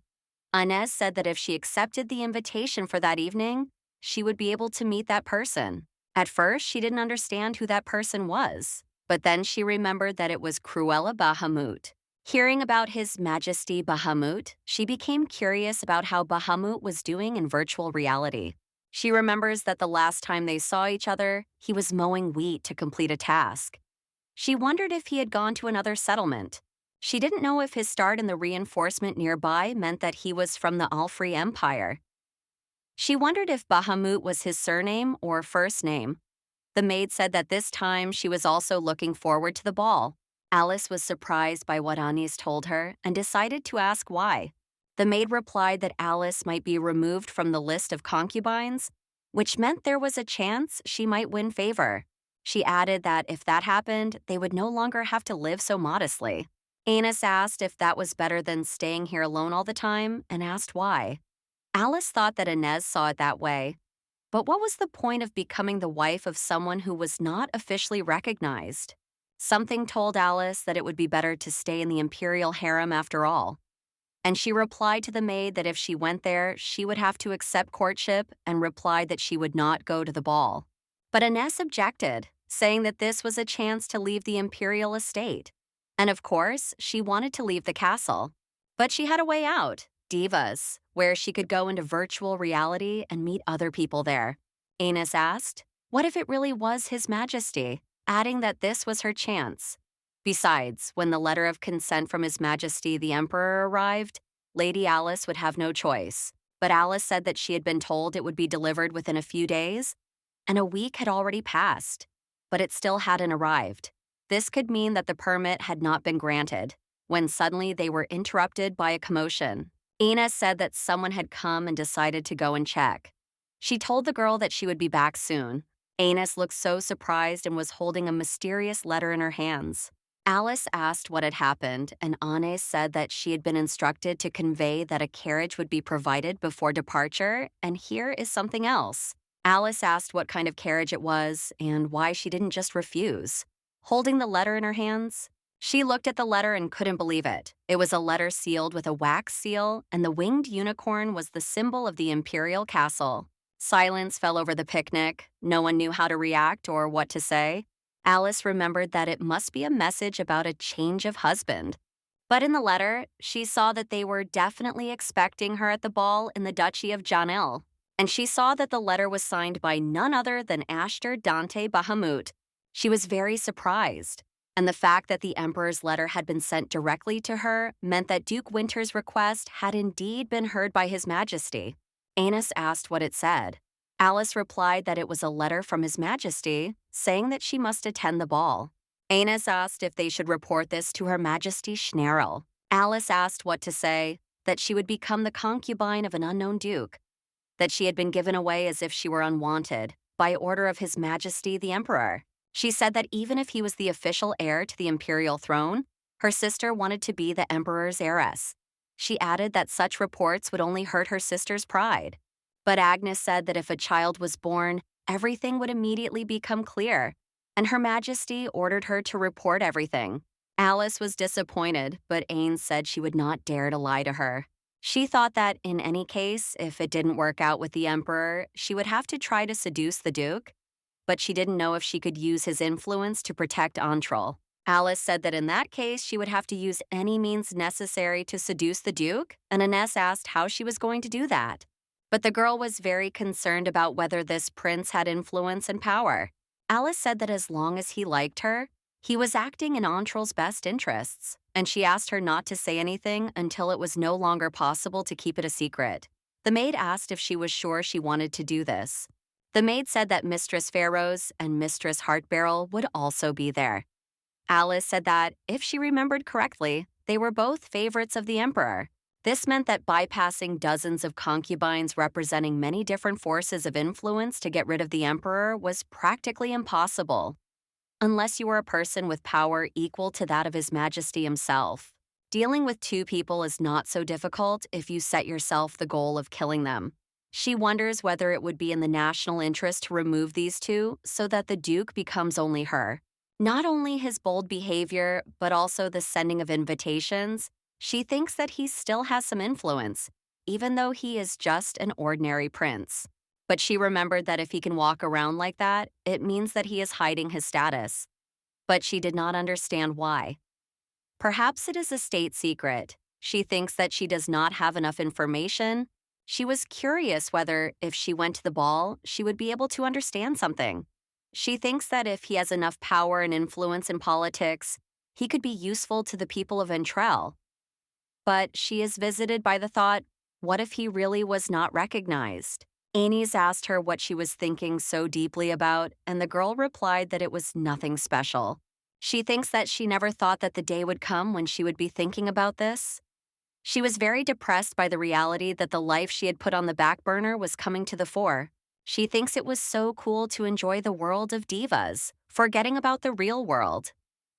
Inez said that if she accepted the invitation for that evening, she would be able to meet that person. At first, she didn't understand who that person was. But then she remembered that it was Cruella Bahamut. Hearing about His Majesty Bahamut, she became curious about how Bahamut was doing in virtual reality. She remembers that the last time they saw each other, he was mowing wheat to complete a task. She wondered if he had gone to another settlement. She didn't know if his start in the reinforcement nearby meant that he was from the Alfrey Empire. She wondered if Bahamut was his surname or first name. The maid said that this time she was also looking forward to the ball. Alice was surprised by what Anis told her and decided to ask why. The maid replied that Alice might be removed from the list of concubines, which meant there was a chance she might win favor. She added that if that happened, they would no longer have to live so modestly. Anis asked if that was better than staying here alone all the time and asked why. Alice thought that Inez saw it that way. But what was the point of becoming the wife of someone who was not officially recognized? Something told Alice that it would be better to stay in the imperial harem after all. And she replied to the maid that if she went there, she would have to accept courtship and replied that she would not go to the ball. But Inez objected, saying that this was a chance to leave the imperial estate. And of course, she wanted to leave the castle. But she had a way out, Divas, where she could go into virtual reality and meet other people there. Anus asked, what if it really was His Majesty, adding that this was her chance. Besides, when the letter of consent from His Majesty the Emperor arrived, Lady Alice would have no choice. But Alice said that she had been told it would be delivered within a few days, and a week had already passed, but it still hadn't arrived. This could mean that the permit had not been granted, when suddenly they were interrupted by a commotion. Ina said that someone had come and decided to go and check. She told the girl that she would be back soon. Anus looked so surprised and was holding a mysterious letter in her hands. Alice asked what had happened, and Anne said that she had been instructed to convey that a carriage would be provided before departure, and here is something else. Alice asked what kind of carriage it was and why she didn't just refuse. Holding the letter in her hands, she looked at the letter and couldn't believe it. It was a letter sealed with a wax seal, and the winged unicorn was the symbol of the imperial castle. Silence fell over the picnic. No one knew how to react or what to say. Alice remembered that it must be a message about a change of husband. But in the letter, she saw that they were definitely expecting her at the ball in the Duchy of Janel, and she saw that the letter was signed by none other than Ashtar Dante Bahamut. She was very surprised, and the fact that the Emperor's letter had been sent directly to her meant that Duke Winter's request had indeed been heard by His Majesty. Anus asked what it said. Alice replied that it was a letter from His Majesty saying that she must attend the ball. Anus asked if they should report this to Her Majesty Schnerl. Alice asked what to say, that she would become the concubine of an unknown duke, that she had been given away as if she were unwanted, by order of His Majesty the Emperor. She said that even if he was the official heir to the imperial throne, her sister wanted to be the Emperor's heiress. She added that such reports would only hurt her sister's pride. But Agnes said that if a child was born, everything would immediately become clear, and Her Majesty ordered her to report everything. Alice was disappointed, but Ains said she would not dare to lie to her. She thought that, in any case, if it didn't work out with the Emperor, she would have to try to seduce the Duke, but she didn't know if she could use his influence to protect Antrel. Alice said that in that case, she would have to use any means necessary to seduce the Duke, and Ines asked how she was going to do that. But the girl was very concerned about whether this prince had influence and power. Alice said that as long as he liked her, he was acting in Antrel's best interests, and she asked her not to say anything until it was no longer possible to keep it a secret. The maid asked if she was sure she wanted to do this. The maid said that Mistress Fairrose and Mistress Heartbarrel would also be there. Alice said that, if she remembered correctly, they were both favorites of the Emperor. This meant that bypassing dozens of concubines representing many different forces of influence to get rid of the Emperor was practically impossible, unless you were a person with power equal to that of His Majesty himself. Dealing with two people is not so difficult if you set yourself the goal of killing them. She wonders whether it would be in the national interest to remove these two so that the Duke becomes only her. Not only his bold behavior, but also the sending of invitations, she thinks that he still has some influence, even though he is just an ordinary prince. But she remembered that if he can walk around like that, it means that he is hiding his status. But she did not understand why. Perhaps it is a state secret. She thinks that she does not have enough information. She was curious whether, if she went to the ball, she would be able to understand something. She thinks that if he has enough power and influence in politics, he could be useful to the people of Ventrell. But she is visited by the thought, what if he really was not recognized? Annie's asked her what she was thinking so deeply about, and the girl replied that it was nothing special. She thinks that she never thought that the day would come when she would be thinking about this. She was very depressed by the reality that the life she had put on the back burner was coming to the fore. She thinks it was so cool to enjoy the world of divas, forgetting about the real world.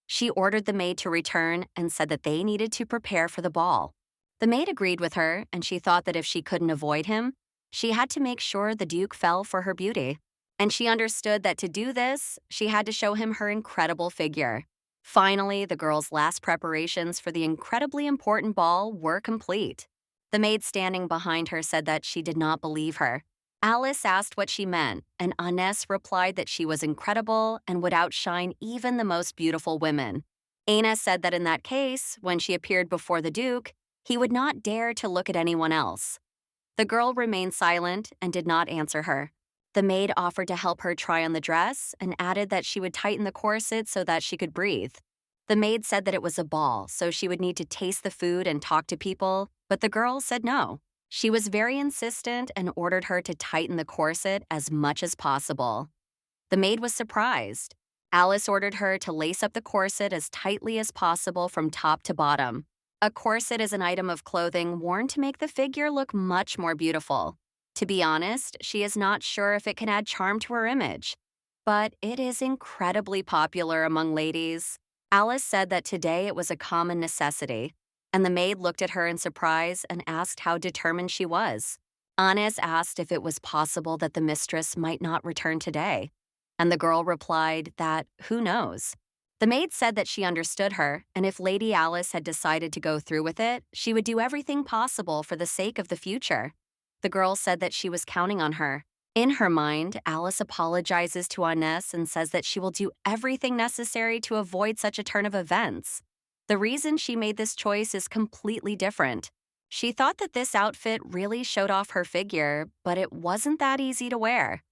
She ordered the maid to return and said that they needed to prepare for the ball. The maid agreed with her, and she thought that if she couldn't avoid him, she had to make sure the Duke fell for her beauty. And she understood that to do this, she had to show him her incredible figure. Finally, the girl's last preparations for the incredibly important ball were complete. The maid standing behind her said that she did not believe her. Alice asked what she meant, and Anès replied that she was incredible and would outshine even the most beautiful women. Aina said that in that case, when she appeared before the Duke, he would not dare to look at anyone else. The girl remained silent and did not answer her. The maid offered to help her try on the dress and added that she would tighten the corset so that she could breathe. The maid said that it was a ball, so she would need to taste the food and talk to people, but the girl said no. She was very insistent and ordered her to tighten the corset as much as possible. The maid was surprised. Alice ordered her to lace up the corset as tightly as possible from top to bottom. A corset is an item of clothing worn to make the figure look much more beautiful. To be honest, she is not sure if it can add charm to her image, but it is incredibly popular among ladies. Alice said that today it was a common necessity, and the maid looked at her in surprise and asked how determined she was. Anès asked if it was possible that the mistress might not return today, and the girl replied that, who knows? The maid said that she understood her, and if Lady Alice had decided to go through with it, she would do everything possible for the sake of the future. The girl said that she was counting on her. In her mind, Alice apologizes to Inez and says that she will do everything necessary to avoid such a turn of events. The reason she made this choice is completely different. She thought that this outfit really showed off her figure, but it wasn't that easy to wear.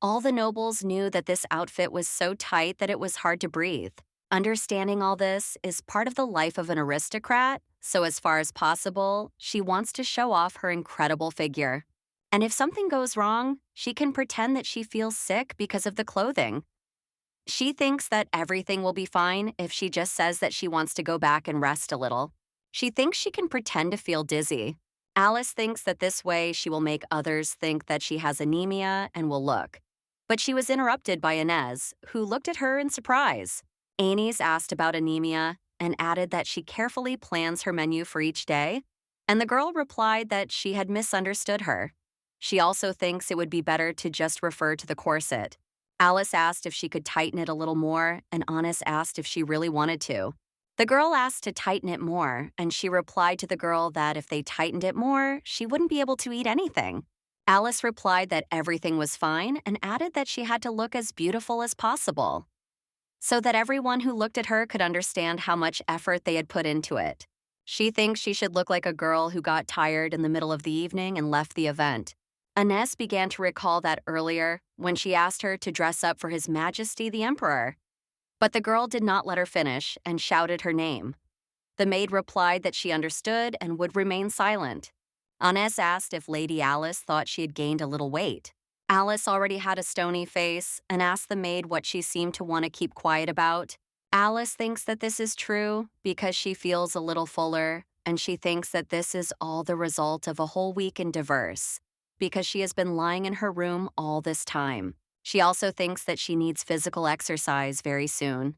All the nobles knew that this outfit was so tight that it was hard to breathe. Understanding all this is part of the life of an aristocrat, so as far as possible, she wants to show off her incredible figure. And if something goes wrong, she can pretend that she feels sick because of the clothing. She thinks that everything will be fine if she just says that she wants to go back and rest a little. She thinks she can pretend to feel dizzy. Alice thinks that this way she will make others think that she has anemia and will look. But she was interrupted by Inez, who looked at her in surprise. Annie's asked about anemia and added that she carefully plans her menu for each day, and the girl replied that she had misunderstood her. She also thinks it would be better to just refer to the corset. Alice asked if she could tighten it a little more, and Annis asked if she really wanted to. The girl asked to tighten it more, and she replied to the girl that if they tightened it more, she wouldn't be able to eat anything. Alice replied that everything was fine and added that she had to look as beautiful as possible, so that everyone who looked at her could understand how much effort they had put into it. She thinks she should look like a girl who got tired in the middle of the evening and left the event. Inez began to recall that earlier when she asked her to dress up for His Majesty the Emperor. But the girl did not let her finish and shouted her name. The maid replied that she understood and would remain silent. Inez asked if Lady Alice thought she had gained a little weight. Alice already had a stony face and asked the maid what she seemed to want to keep quiet about. Alice thinks that this is true because she feels a little fuller, and she thinks that this is all the result of a whole week in diverse, because she has been lying in her room all this time. She also thinks that she needs physical exercise very soon.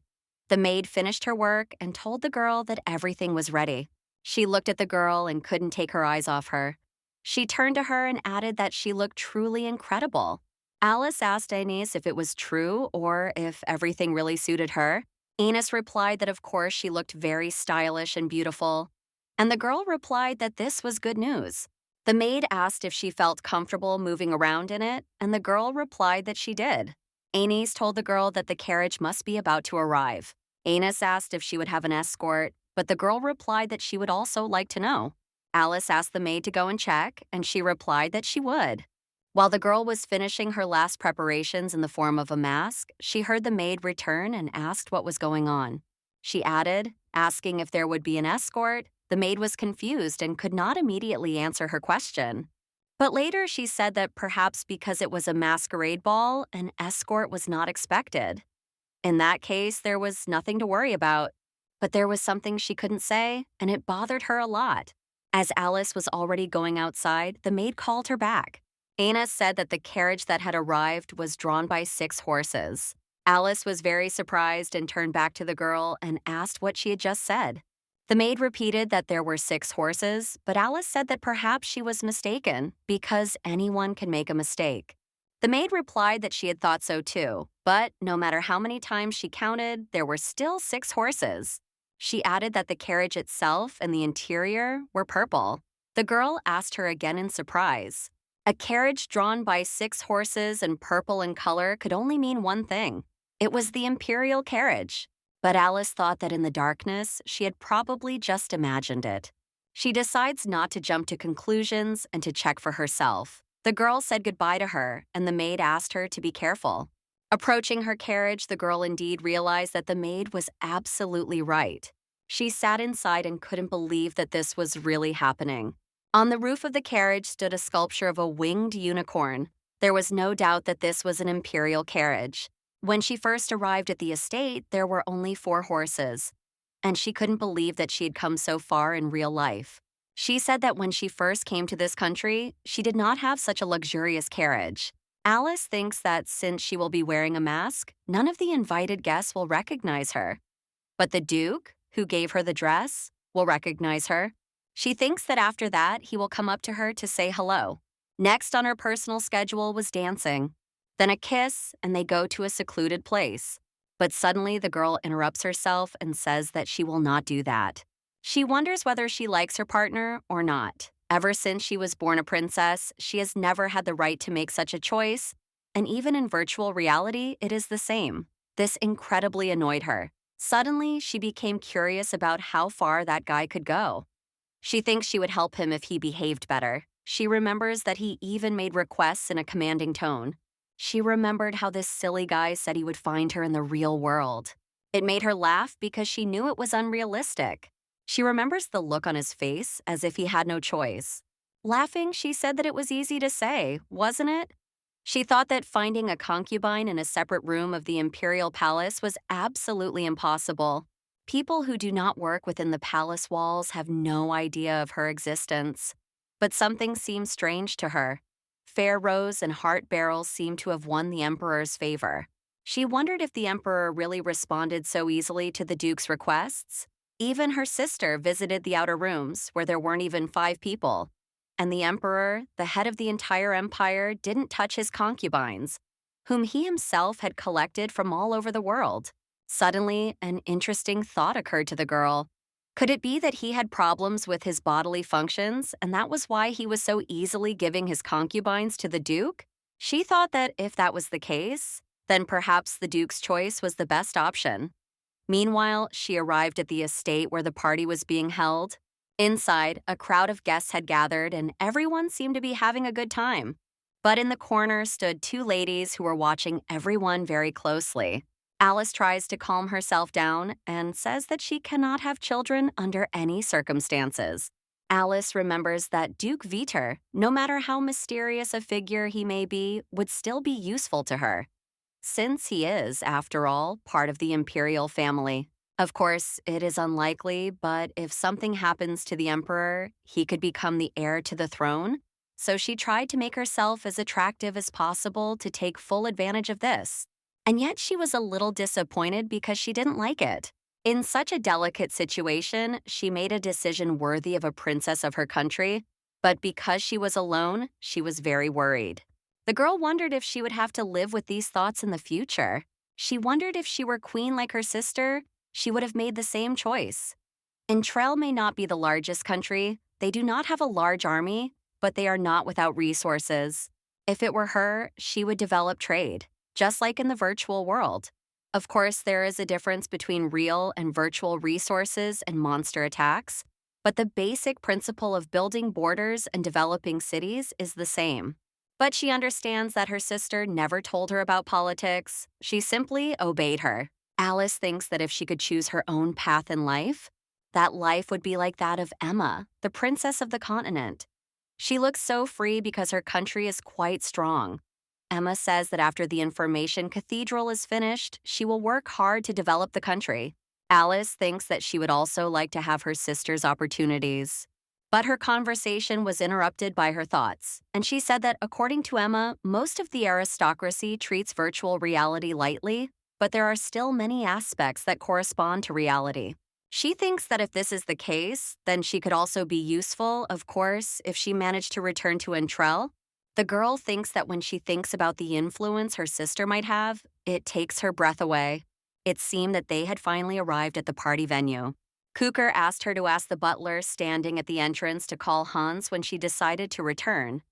The maid finished her work and told the girl that everything was ready. She looked at the girl and couldn't take her eyes off her. She turned to her and added that she looked truly incredible. Alice asked Inez if it was true or if everything really suited her. Inez replied that of course she looked very stylish and beautiful. And the girl replied that this was good news. The maid asked if she felt comfortable moving around in it, and the girl replied that she did. Inez told the girl that the carriage must be about to arrive. Inez asked if she would have an escort, but the girl replied that she would also like to know. Alice asked the maid to go and check, and she replied that she would. While the girl was finishing her last preparations in the form of a mask, she heard the maid return and asked what was going on. She added, asking if there would be an escort. The maid was confused and could not immediately answer her question. But later she said that perhaps because it was a masquerade ball, an escort was not expected. In that case, there was nothing to worry about. But there was something she couldn't say, and it bothered her a lot. As Alice was already going outside, the maid called her back. Anna said that the carriage that had arrived was drawn by 6 horses. Alice was very surprised and turned back to the girl and asked what she had just said. The maid repeated that there were 6 horses, but Alice said that perhaps she was mistaken because anyone can make a mistake. The maid replied that she had thought so too, but no matter how many times she counted, there were still 6 horses. She added that the carriage itself and the interior were purple. The girl asked her again in surprise. A carriage drawn by 6 horses and purple in color could only mean one thing. It was the imperial carriage. But Alice thought that in the darkness, she had probably just imagined it. She decides not to jump to conclusions and to check for herself. The girl said goodbye to her, and the maid asked her to be careful. Approaching her carriage, the girl indeed realized that the maid was absolutely right. She sat inside and couldn't believe that this was really happening. On the roof of the carriage stood a sculpture of a winged unicorn. There was no doubt that this was an imperial carriage. When she first arrived at the estate, there were only 4 horses, and she couldn't believe that she had come so far in real life. She said that when she first came to this country, she did not have such a luxurious carriage. Alice thinks that since she will be wearing a mask, none of the invited guests will recognize her. But the Duke, who gave her the dress, will recognize her. She thinks that after that, he will come up to her to say hello. Next on her personal schedule was dancing. Then a kiss, and they go to a secluded place. But suddenly the girl interrupts herself and says that she will not do that. She wonders whether she likes her partner or not. Ever since she was born a princess, she has never had the right to make such a choice, and even in virtual reality, it is the same. This incredibly annoyed her. Suddenly, she became curious about how far that guy could go. She thinks she would help him if he behaved better. She remembers that he even made requests in a commanding tone. She remembered how this silly guy said he would find her in the real world. It made her laugh because she knew it was unrealistic. She remembers the look on his face as if he had no choice. Laughing, she said that it was easy to say, wasn't it? She thought that finding a concubine in a separate room of the imperial palace was absolutely impossible. People who do not work within the palace walls have no idea of her existence. But something seemed strange to her. Fair Rose and Heart Barrel seemed to have won the Emperor's favor. She wondered if the Emperor really responded so easily to the Duke's requests. Even her sister visited the outer rooms, where there weren't even 5 people. And the Emperor, the head of the entire empire, didn't touch his concubines, whom he himself had collected from all over the world. Suddenly, an interesting thought occurred to the girl. Could it be that he had problems with his bodily functions, and that was why he was so easily giving his concubines to the Duke? She thought that if that was the case, then perhaps the Duke's choice was the best option. Meanwhile, she arrived at the estate where the party was being held. Inside, a crowd of guests had gathered, and everyone seemed to be having a good time. But in the corner stood 2 ladies who were watching everyone very closely. Alice tries to calm herself down and says that she cannot have children under any circumstances. Alice remembers that Duke Viter, no matter how mysterious a figure he may be, would still be useful to her, since he is, after all, part of the imperial family. Of course, it is unlikely, but if something happens to the Emperor, he could become the heir to the throne. So she tried to make herself as attractive as possible to take full advantage of this. And yet she was a little disappointed because she didn't like it. In such a delicate situation, she made a decision worthy of a princess of her country, but because she was alone, she was very worried. The girl wondered if she would have to live with these thoughts in the future. She wondered if she were queen like her sister, she would have made the same choice. Entrell may not be the largest country, they do not have a large army, but they are not without resources. If it were her, she would develop trade, just like in the virtual world. Of course, there is a difference between real and virtual resources and monster attacks, but the basic principle of building borders and developing cities is the same. But she understands that her sister never told her about politics. She simply obeyed her. Alice thinks that if she could choose her own path in life, that life would be like that of Emma, the princess of the continent. She looks so free because her country is quite strong. Emma says that after the information cathedral is finished, she will work hard to develop the country. Alice thinks that she would also like to have her sister's opportunities. But her conversation was interrupted by her thoughts, and she said that according to Emma, most of the aristocracy treats virtual reality lightly, but there are still many aspects that correspond to reality. She thinks that if this is the case, then she could also be useful, of course, if she managed to return to Entrell. The girl thinks that when she thinks about the influence her sister might have, it takes her breath away. It seemed that they had finally arrived at the party venue. Cooker asked her to ask the butler standing at the entrance to call Hans when she decided to return.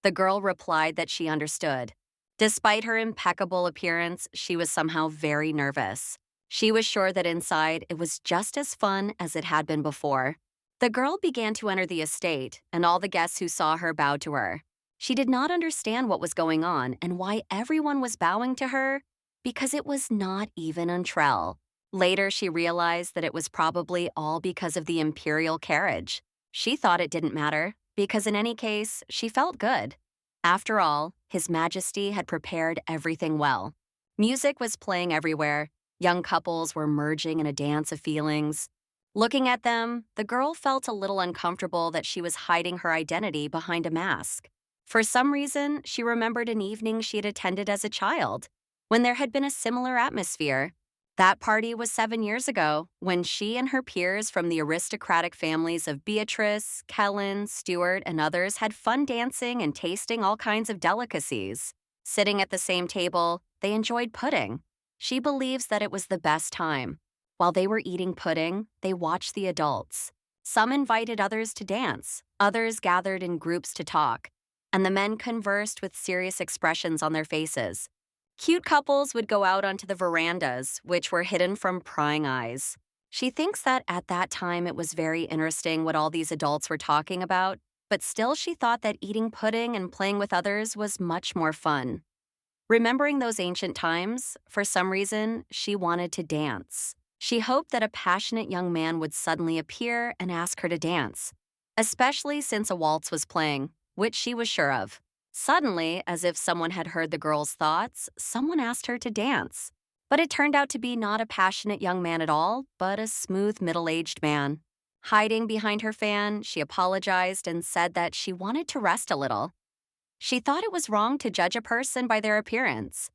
The girl replied that she understood. Despite her impeccable appearance, she was somehow very nervous. She was sure that inside it was just as fun as it had been before. The girl began to enter the estate, and all the guests who saw her bowed to her. She did not understand what was going on and why everyone was bowing to her, because it was not even Entrell. Later, she realized that it was probably all because of the imperial carriage. She thought it didn't matter, because in any case, she felt good. After all, His Majesty had prepared everything well. Music was playing everywhere. Young couples were merging in a dance of feelings. Looking at them, the girl felt a little uncomfortable that she was hiding her identity behind a mask. For some reason, she remembered an evening she had attended as a child, when there had been a similar atmosphere. That party was 7 years ago, when she and her peers from the aristocratic families of Beatrice, Kellen, Stuart, and others had fun dancing and tasting all kinds of delicacies. Sitting at the same table, they enjoyed pudding. She believes that it was the best time. While they were eating pudding, they watched the adults. Some invited others to dance, Others gathered in groups to talk, and the men conversed with serious expressions on their faces. Cute couples would go out onto the verandas, which were hidden from prying eyes. She thinks that at that time it was very interesting what all these adults were talking about, but still she thought that eating pudding and playing with others was much more fun. Remembering those ancient times, for some reason, she wanted to dance. She hoped that a passionate young man would suddenly appear and ask her to dance, especially since a waltz was playing, which she was sure of. Suddenly, as if someone had heard the girl's thoughts, someone asked her to dance. But it turned out to be not a passionate young man at all, but a smooth middle-aged man. Hiding behind her fan, she apologized and said that she wanted to rest a little. She thought it was wrong to judge a person by their appearance.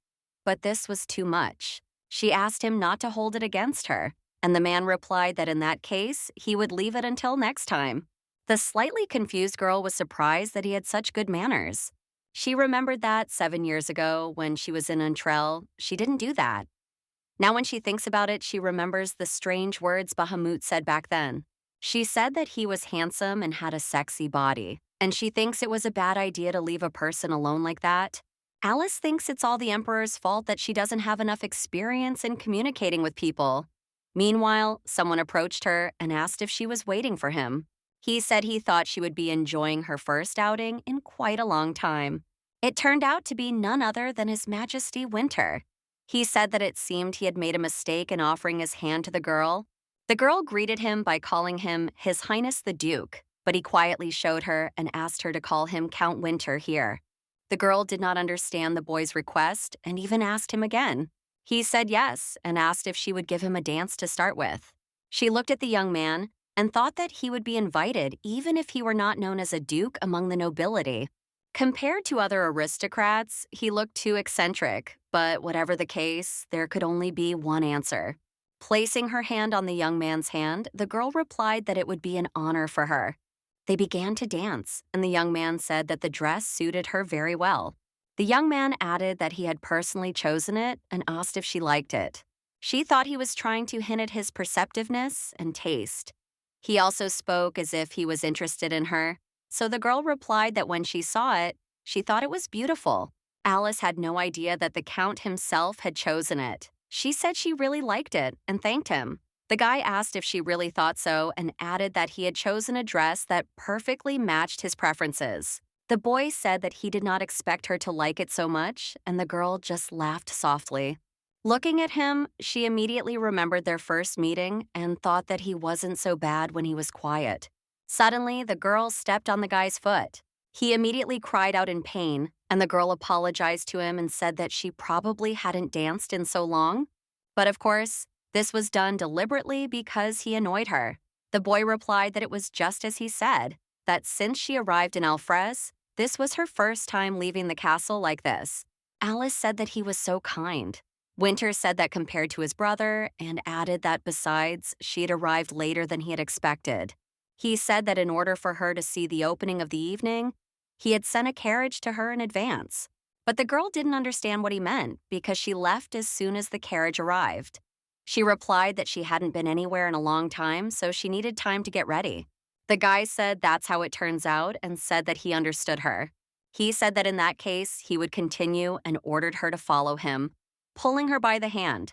But this was too much. She asked him not to hold it against her, and the man replied that in that case, he would leave it until next time. The slightly confused girl was surprised that he had such good manners. She remembered that 7 years ago, when she was in Untrell, she didn't do that. Now when she thinks about it, she remembers the strange words Bahamut said back then. She said that he was handsome and had a sexy body, and she thinks it was a bad idea to leave a person alone like that. Alice thinks it's all the Emperor's fault that she doesn't have enough experience in communicating with people. Meanwhile, someone approached her and asked if she was waiting for him. He said he thought she would be enjoying her first outing in quite a long time. It turned out to be none other than His Majesty Winter. He said that it seemed he had made a mistake in offering his hand to the girl. The girl greeted him by calling him His Highness the Duke, but he quietly showed her and asked her to call him Count Winter here. The girl did not understand the boy's request and even asked him again. He said yes and asked if she would give him a dance to start with. She looked at the young man and thought that he would be invited even if he were not known as a duke among the nobility. Compared to other aristocrats, he looked too eccentric, but whatever the case, there could only be one answer. Placing her hand on the young man's hand, the girl replied that it would be an honor for her. They began to dance, and the young man said that the dress suited her very well. The young man added that he had personally chosen it and asked if she liked it. She thought he was trying to hint at his perceptiveness and taste. He also spoke as if he was interested in her, so the girl replied that when she saw it, she thought it was beautiful. Alice had no idea that the Count himself had chosen it. She said she really liked it and thanked him. The guy asked if she really thought so and added that he had chosen a dress that perfectly matched his preferences. The boy said that he did not expect her to like it so much, and the girl just laughed softly. Looking at him, she immediately remembered their first meeting and thought that he wasn't so bad when he was quiet. Suddenly, the girl stepped on the guy's foot. He immediately cried out in pain, and the girl apologized to him and said that she probably hadn't danced in so long. But of course, this was done deliberately because he annoyed her. The boy replied that it was just as he said, that since she arrived in Alfres, this was her first time leaving the castle like this. Alice said that he was so kind. Winter said that compared to his brother, and added that besides, she had arrived later than he had expected. He said that in order for her to see the opening of the evening, he had sent a carriage to her in advance. But the girl didn't understand what he meant because she left as soon as the carriage arrived. She replied that she hadn't been anywhere in a long time, so she needed time to get ready. The guy said that's how it turns out and said that he understood her. He said that in that case, he would continue and ordered her to follow him, pulling her by the hand.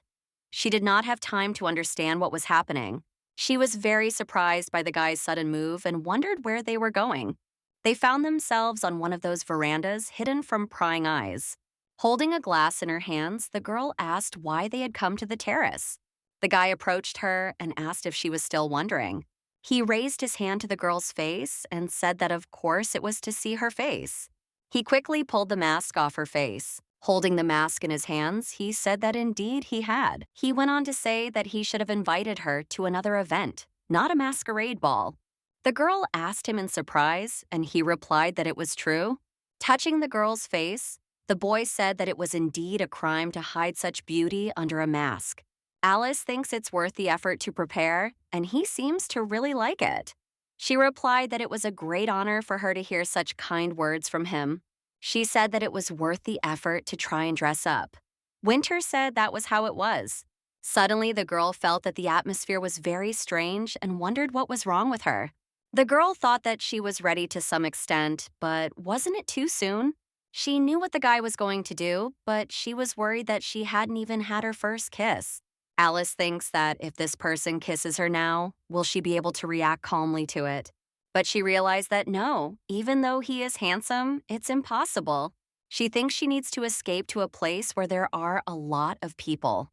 She did not have time to understand what was happening. She was very surprised by the guy's sudden move and wondered where they were going. They found themselves on one of those verandas hidden from prying eyes. Holding a glass in her hands, the girl asked why they had come to the terrace. The guy approached her and asked if she was still wondering. He raised his hand to the girl's face and said that of course it was to see her face. He quickly pulled the mask off her face. Holding the mask in his hands, he said that indeed he had. He went on to say that he should have invited her to another event, not a masquerade ball. The girl asked him in surprise, and he replied that it was true. Touching the girl's face, the boy said that it was indeed a crime to hide such beauty under a mask. Alice thinks it's worth the effort to prepare, and he seems to really like it. She replied that it was a great honor for her to hear such kind words from him. She said that it was worth the effort to try and dress up. Winter said that was how it was. Suddenly, the girl felt that the atmosphere was very strange and wondered what was wrong with her. The girl thought that she was ready to some extent, but wasn't it too soon? She knew what the guy was going to do, but she was worried that she hadn't even had her first kiss. Alice thinks that if this person kisses her now, will she be able to react calmly to it? But she realized that no, even though he is handsome, it's impossible. She thinks she needs to escape to a place where there are a lot of people.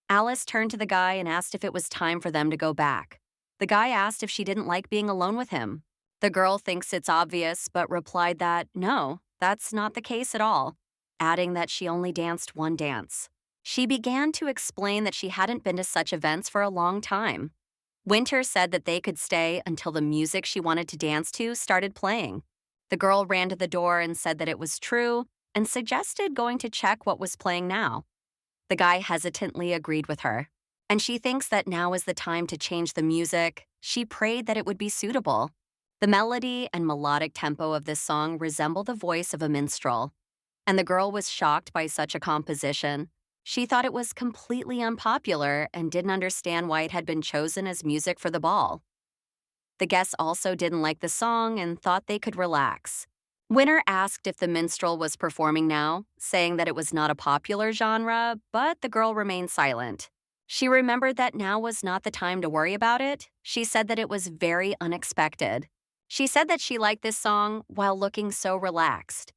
Alice turned to the guy and asked if it was time for them to go back. The guy asked if she didn't like being alone with him. The girl thinks it's obvious, but replied that no, that's not the case at all, adding that she only danced one dance. She began to explain that she hadn't been to such events for a long time. Winter said that they could stay until the music she wanted to dance to started playing. The girl ran to the door and said that it was true and suggested going to check what was playing now. The guy hesitantly agreed with her, and she thinks that now is the time to change the music. She prayed that it would be suitable. The melody and melodic tempo of this song resemble the voice of a minstrel, and the girl was shocked by such a composition. She thought it was completely unpopular and didn't understand why it had been chosen as music for the ball. The guests also didn't like the song and thought they could relax. Winter asked if the minstrel was performing now, saying that it was not a popular genre, but the girl remained silent. She remembered that now was not the time to worry about it. She said that it was very unexpected. She said that she liked this song while looking so relaxed.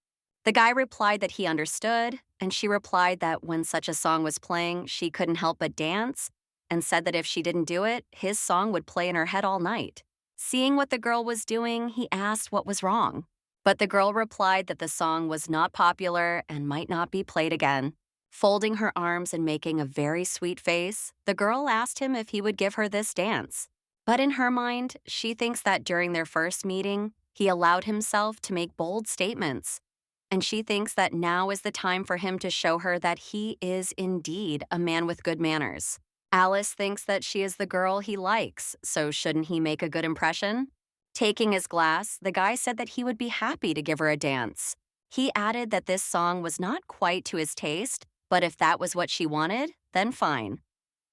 The guy replied that he understood, and she replied that when such a song was playing, she couldn't help but dance, and said that if she didn't do it, his song would play in her head all night. Seeing what the girl was doing, he asked what was wrong. But the girl replied that the song was not popular and might not be played again. Folding her arms and making a very sweet face, the girl asked him if he would give her this dance. But in her mind, she thinks that during their first meeting, he allowed himself to make bold statements. And she thinks that now is the time for him to show her that he is indeed a man with good manners. Alice thinks that she is the girl he likes, so shouldn't he make a good impression? Taking his glass, the guy said that he would be happy to give her a dance. He added that this song was not quite to his taste, but if that was what she wanted, then fine.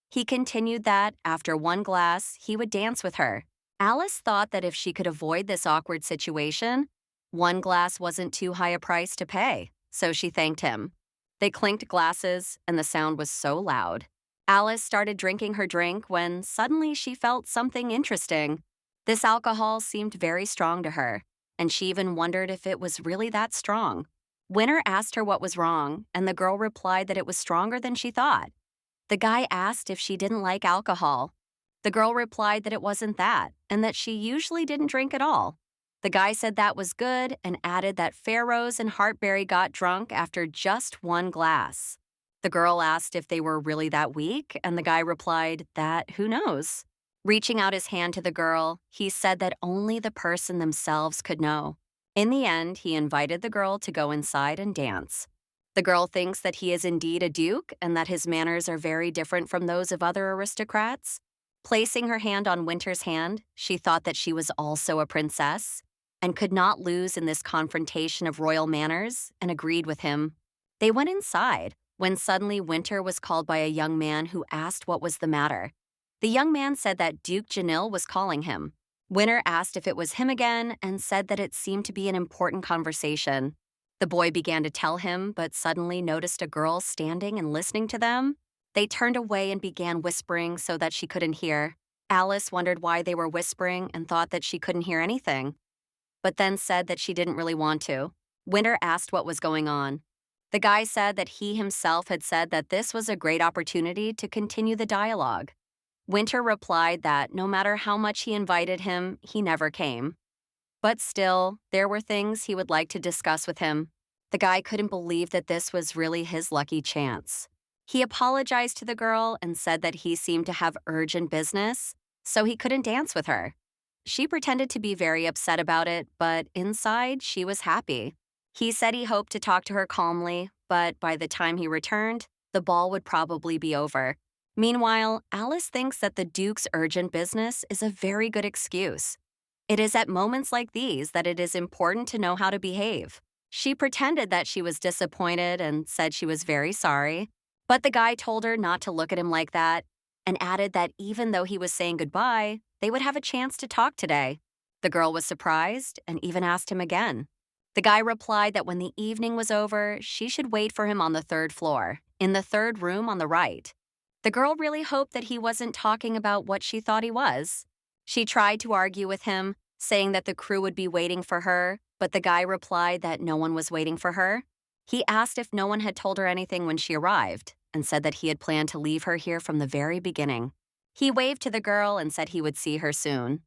He continued that, after one glass, he would dance with her. Alice thought that if she could avoid this awkward situation, one glass wasn't too high a price to pay, so she thanked him. They clinked glasses, and the sound was so loud. Alice started drinking her drink when suddenly she felt something interesting. This alcohol seemed very strong to her, and she even wondered if it was really that strong. Winter asked her what was wrong, and the girl replied that it was stronger than she thought. The guy asked if she didn't like alcohol. The girl replied that it wasn't that, and that she usually didn't drink at all. The guy said that was good and added that Pharaohs and Heartberry got drunk after just one glass. The girl asked if they were really that weak, and the guy replied that who knows. Reaching out his hand to the girl, he said that only the person themselves could know. In the end, he invited the girl to go inside and dance. The girl thinks that he is indeed a duke and that his manners are very different from those of other aristocrats. Placing her hand on Winter's hand, she thought that she was also a princess and could not lose in this confrontation of royal manners, and agreed with him. They went inside when suddenly Winter was called by a young man who asked what was the matter. The young man said that Duke Janil was calling him. Winter asked if it was him again and said that it seemed to be an important conversation. The boy began to tell him, but suddenly noticed a girl standing and listening to them. They turned away and began whispering so that she couldn't hear. Alice wondered why they were whispering and thought that she couldn't hear anything, but then said that she didn't really want to. Winter asked what was going on. The guy said that he himself had said that this was a great opportunity to continue the dialogue. Winter replied that no matter how much he invited him, he never came. But still, there were things he would like to discuss with him. The guy couldn't believe that this was really his lucky chance. He apologized to the girl and said that he seemed to have urgent business, so he couldn't dance with her. She pretended to be very upset about it, but inside, she was happy. He said he hoped to talk to her calmly, but by the time he returned, the ball would probably be over. Meanwhile, Alice thinks that the Duke's urgent business is a very good excuse. It is at moments like these that it is important to know how to behave. She pretended that she was disappointed and said she was very sorry, but the guy told her not to look at him like that and added that even though he was saying goodbye, they would have a chance to talk today. The girl was surprised and even asked him again. The guy replied that when the evening was over, she should wait for him on the third floor, in the third room on the right. The girl really hoped that he wasn't talking about what she thought he was. She tried to argue with him, saying that the crew would be waiting for her, but the guy replied that no one was waiting for her. He asked if no one had told her anything when she arrived, and said that he had planned to leave her here from the very beginning. He waved to the girl and said he would see her soon.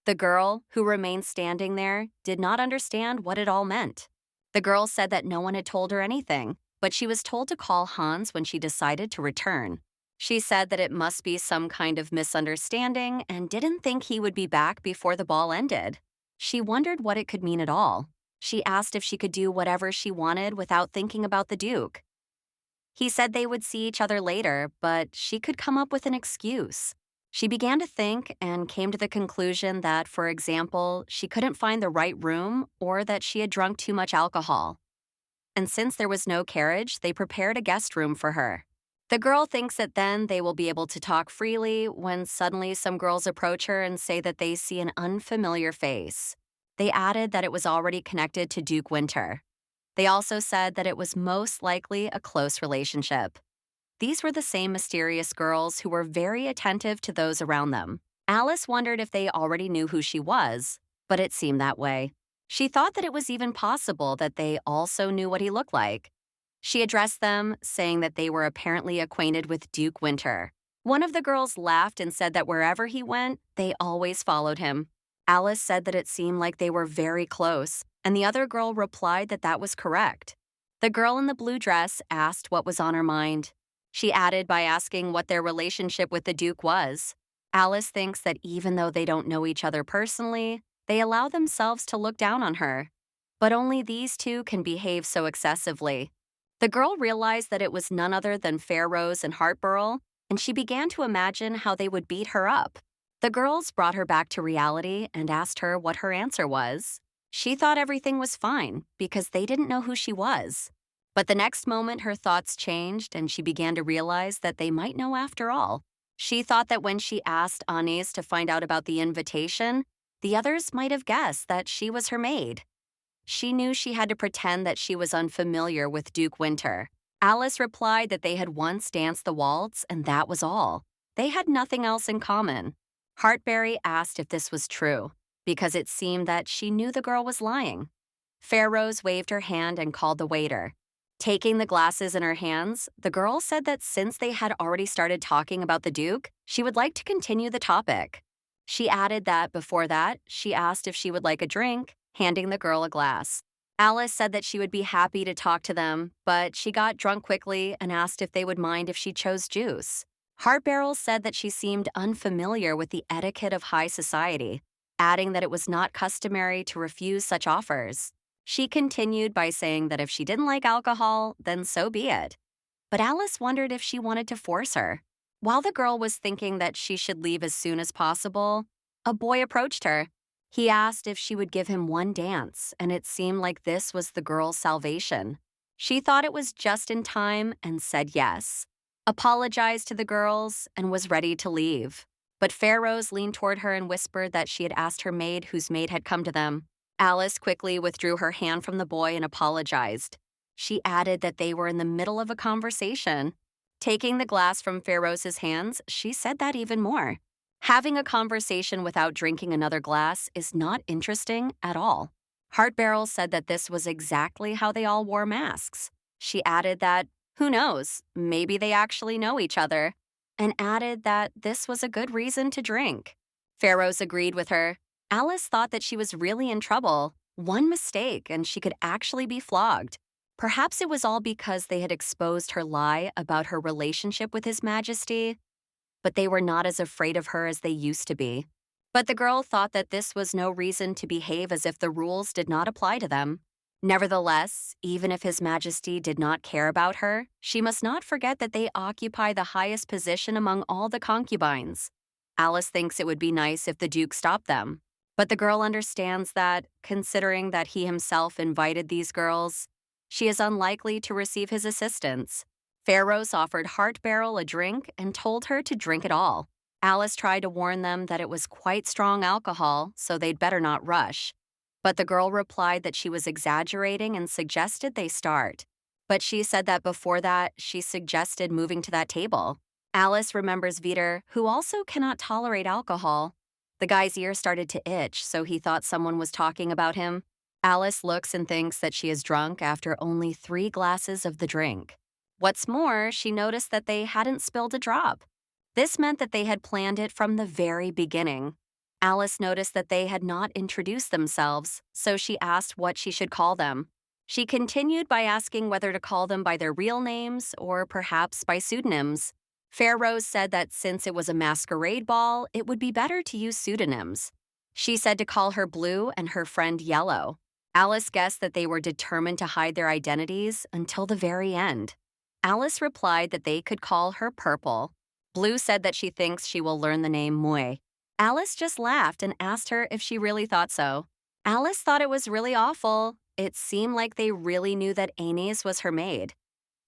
The girl, who remained standing there, did not understand what it all meant. The girl said that no one had told her anything, but she was told to call Hans when she decided to return. She said that it must be some kind of misunderstanding and didn't think he would be back before the ball ended. She wondered what it could mean at all. She asked if she could do whatever she wanted without thinking about the Duke. He said they would see each other later, but she could come up with an excuse. She began to think and came to the conclusion that, for example, she couldn't find the right room or that she had drunk too much alcohol. And since there was no carriage, they prepared a guest room for her. The girl thinks that then they will be able to talk freely when suddenly some girls approach her and say that they see an unfamiliar face. They added that it was already connected to Duke Winter. They also said that it was most likely a close relationship. These were the same mysterious girls who were very attentive to those around them. Alice wondered if they already knew who she was, but it seemed that way. She thought that it was even possible that they also knew what he looked like. She addressed them, saying that they were apparently acquainted with Duke Winter. One of the girls laughed and said that wherever he went, they always followed him. Alice said that it seemed like they were very close, and the other girl replied that that was correct. The girl in the blue dress asked what was on her mind. She added by asking what their relationship with the Duke was. Alice thinks that even though they don't know each other personally, they allow themselves to look down on her. But only these two can behave so excessively. The girl realized that it was none other than Fair Rose and Heartburl, and she began to imagine how they would beat her up. The girls brought her back to reality and asked her what her answer was. She thought everything was fine because they didn't know who she was. But the next moment, her thoughts changed and she began to realize that they might know after all. She thought that when she asked Anis to find out about the invitation, the others might have guessed that she was her maid. She knew she had to pretend that she was unfamiliar with Duke Winter. Alice replied that they had once danced the waltz and that was all. They had nothing else in common. Heartberry asked if this was true, because it seemed that she knew the girl was lying. Fair Rose waved her hand and called the waiter. Taking the glasses in her hands, the girl said that since they had already started talking about the Duke, she would like to continue the topic. She added that before that, she asked if she would like a drink, handing the girl a glass. Alice said that she would be happy to talk to them, but she got drunk quickly and asked if they would mind if she chose juice. Heartbarrel said that she seemed unfamiliar with the etiquette of high society, adding that it was not customary to refuse such offers. She continued by saying that if she didn't like alcohol, then so be it. But Alice wondered if she wanted to force her. While the girl was thinking that she should leave as soon as possible, a boy approached her. He asked if she would give him one dance, and it seemed like this was the girl's salvation. She thought it was just in time and said yes, apologized to the girls, and was ready to leave. But Fair Rose leaned toward her and whispered that she had asked her maid whose maid had come to them. Alice quickly withdrew her hand from the boy and apologized. She added that they were in the middle of a conversation. Taking the glass from Fair Rose's hands, she said that even more. Having a conversation without drinking another glass is not interesting at all. Heartbarrel said that this was exactly how they all wore masks. She added that, who knows, maybe they actually know each other, and added that this was a good reason to drink. Fair Rose agreed with her. Alice thought that she was really in trouble. One mistake and she could actually be flogged. Perhaps it was all because they had exposed her lie about her relationship with His Majesty, but they were not as afraid of her as they used to be. But the girl thought that this was no reason to behave as if the rules did not apply to them. Nevertheless, even if His Majesty did not care about her, she must not forget that they occupy the highest position among all the concubines. Alice thinks it would be nice if the Duke stopped them. But the girl understands that, considering that he himself invited these girls, she is unlikely to receive his assistance. Fair Rose offered Heartbarrel a drink and told her to drink it all. Alice tried to warn them that it was quite strong alcohol, so they'd better not rush. But the girl replied that she was exaggerating and suggested they start. But she said that before that, she suggested moving to that table. Alice remembers Vitor, who also cannot tolerate alcohol. The guy's ear started to itch, so he thought someone was talking about him. Alice looks and thinks that she is drunk after only 3 glasses of the drink. What's more, she noticed that they hadn't spilled a drop. This meant that they had planned it from the very beginning. Alice noticed that they had not introduced themselves, so she asked what she should call them. She continued by asking whether to call them by their real names or perhaps by pseudonyms. Fair Rose said that since it was a masquerade ball, it would be better to use pseudonyms. She said to call her Blue and her friend Yellow. Alice guessed that they were determined to hide their identities until the very end. Alice replied that they could call her Purple. Blue said that she thinks she will learn the name Mui. Alice just laughed and asked her if she really thought so. Alice thought it was really awful. It seemed like they really knew that Anais was her maid.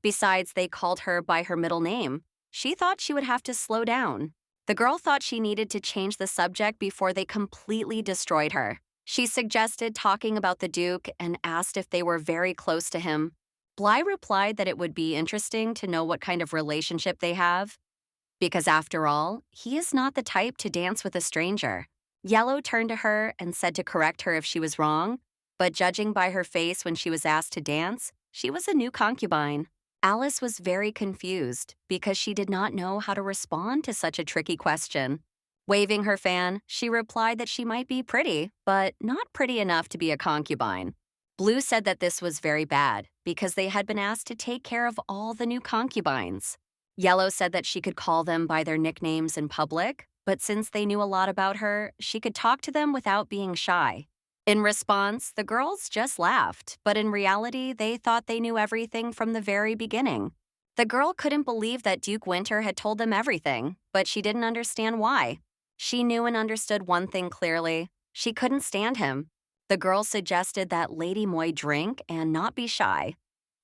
Besides, they called her by her middle name. She thought she would have to slow down. The girl thought she needed to change the subject before they completely destroyed her. She suggested talking about the Duke and asked if they were very close to him. Bly replied that it would be interesting to know what kind of relationship they have. Because after all, he is not the type to dance with a stranger. Yellow turned to her and said to correct her if she was wrong, but judging by her face when she was asked to dance, she was a new concubine. Alice was very confused because she did not know how to respond to such a tricky question. Waving her fan, she replied that she might be pretty, but not pretty enough to be a concubine. Blue said that this was very bad because they had been asked to take care of all the new concubines. Yellow said that she could call them by their nicknames in public, but since they knew a lot about her, she could talk to them without being shy. In response, the girls just laughed, but in reality, they thought they knew everything from the very beginning. The girl couldn't believe that Duke Winter had told them everything, but she didn't understand why. She knew and understood one thing clearly. She couldn't stand him. The girl suggested that Lady Moy drink and not be shy.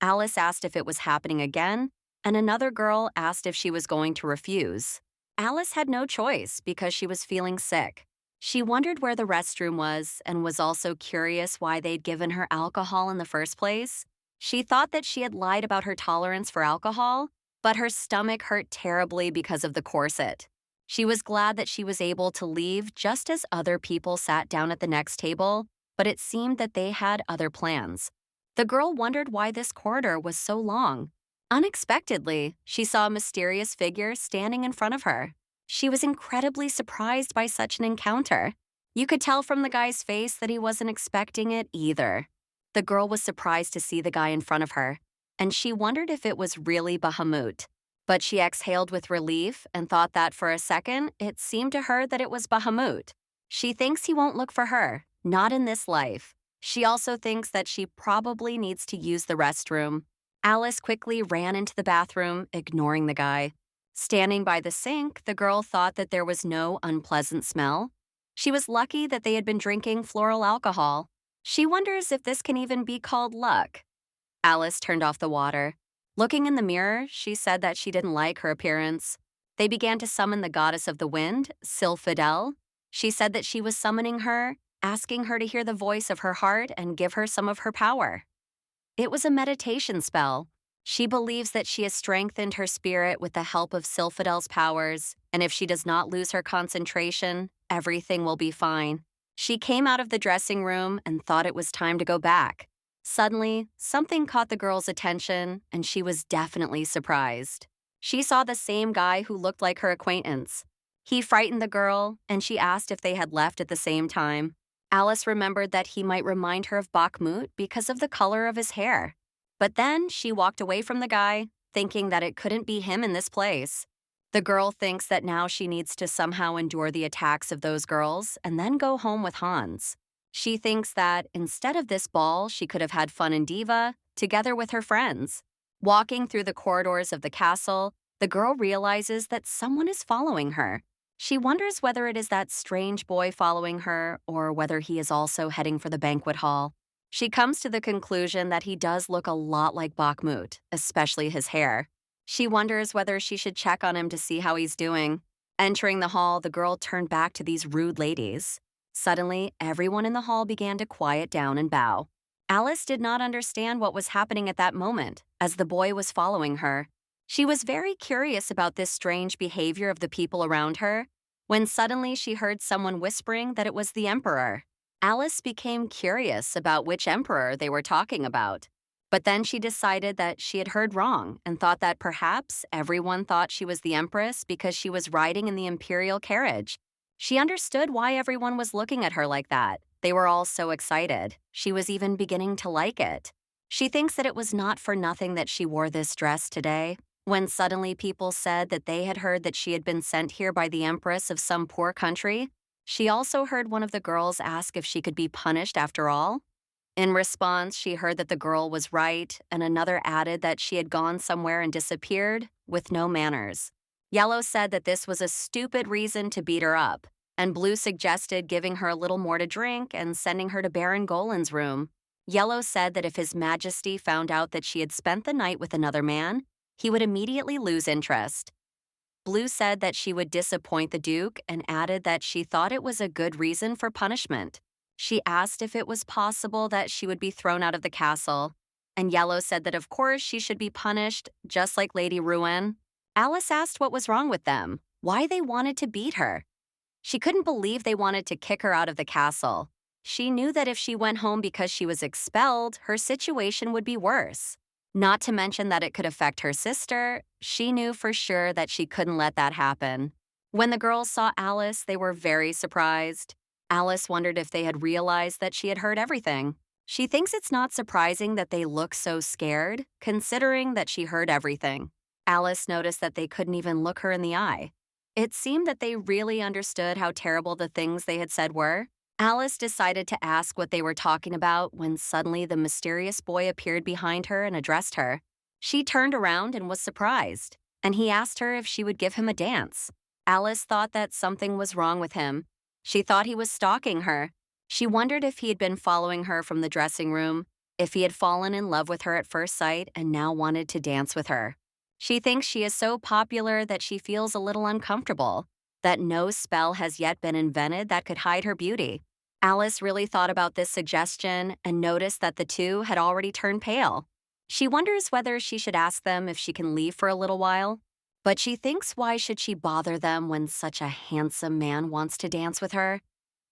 Alice asked if it was happening again, and another girl asked if she was going to refuse. Alice had no choice because she was feeling sick. She wondered where the restroom was and was also curious why they'd given her alcohol in the first place. She thought that she had lied about her tolerance for alcohol, but her stomach hurt terribly because of the corset. She was glad that she was able to leave just as other people sat down at the next table, but it seemed that they had other plans. The girl wondered why this corridor was so long. Unexpectedly, she saw a mysterious figure standing in front of her. She was incredibly surprised by such an encounter. You could tell from the guy's face that he wasn't expecting it either. The girl was surprised to see the guy in front of her, and she wondered if it was really Bahamut. But she exhaled with relief and thought that for a second, it seemed to her that it was Bahamut. She thinks he won't look for her, not in this life. She also thinks that she probably needs to use the restroom. Alice quickly ran into the bathroom, ignoring the guy. Standing by the sink, the girl thought that there was no unpleasant smell. She was lucky that they had been drinking floral alcohol. She wonders if this can even be called luck. Alice turned off the water. Looking in the mirror, she said that she didn't like her appearance. They began to summon the goddess of the wind, Sylphidel. She said that she was summoning her, asking her to hear the voice of her heart and give her some of her power. It was a meditation spell. She believes that she has strengthened her spirit with the help of Sylphidel's powers, and if she does not lose her concentration, everything will be fine. She came out of the dressing room and thought it was time to go back. Suddenly, something caught the girl's attention, and she was definitely surprised. She saw the same guy who looked like her acquaintance. He frightened the girl, and she asked if they had left at the same time. Alice remembered that he might remind her of Bakhmut because of the color of his hair. But then she walked away from the guy, thinking that it couldn't be him in this place. The girl thinks that now she needs to somehow endure the attacks of those girls and then go home with Hans. She thinks that instead of this ball, she could have had fun in Diva, together with her friends. Walking through the corridors of the castle, the girl realizes that someone is following her. She wonders whether it is that strange boy following her or whether he is also heading for the banquet hall. She comes to the conclusion that he does look a lot like Bakhmut, especially his hair. She wonders whether she should check on him to see how he's doing. Entering the hall, the girl turned back to these rude ladies. Suddenly, everyone in the hall began to quiet down and bow. Alice did not understand what was happening at that moment, as the boy was following her. She was very curious about this strange behavior of the people around her, when suddenly she heard someone whispering that it was the emperor. Alice became curious about which emperor they were talking about. But then she decided that she had heard wrong and thought that perhaps everyone thought she was the empress because she was riding in the imperial carriage. She understood why everyone was looking at her like that. They were all so excited. She was even beginning to like it. She thinks that it was not for nothing that she wore this dress today. When suddenly people said that they had heard that she had been sent here by the empress of some poor country, she also heard one of the girls ask if she could be punished after all. In response, she heard that the girl was right, and another added that she had gone somewhere and disappeared with no manners. Yellow said that this was a stupid reason to beat her up, and Blue suggested giving her a little more to drink and sending her to Baron Golan's room. Yellow said that if His Majesty found out that she had spent the night with another man, he would immediately lose interest. Blue said that she would disappoint the Duke and added that she thought it was a good reason for punishment. She asked if it was possible that she would be thrown out of the castle, and Yellow said that of course she should be punished, just like Lady Ruin. Alice asked what was wrong with them, why they wanted to beat her. She couldn't believe they wanted to kick her out of the castle. She knew that if she went home because she was expelled, her situation would be worse. Not to mention that it could affect her sister, she knew for sure that she couldn't let that happen. When the girls saw Alice, they were very surprised. Alice wondered if they had realized that she had heard everything. She thinks it's not surprising that they look so scared, considering that she heard everything. Alice noticed that they couldn't even look her in the eye. It seemed that they really understood how terrible the things they had said were. Alice decided to ask what they were talking about when suddenly the mysterious boy appeared behind her and addressed her. She turned around and was surprised, and he asked her if she would give him a dance. Alice thought that something was wrong with him. She thought he was stalking her. She wondered if he had been following her from the dressing room, if he had fallen in love with her at first sight and now wanted to dance with her. She thinks she is so popular that she feels a little uncomfortable, that no spell has yet been invented that could hide her beauty. Alice really thought about this suggestion and noticed that the two had already turned pale. She wonders whether she should ask them if she can leave for a little while. But she thinks why should she bother them when such a handsome man wants to dance with her?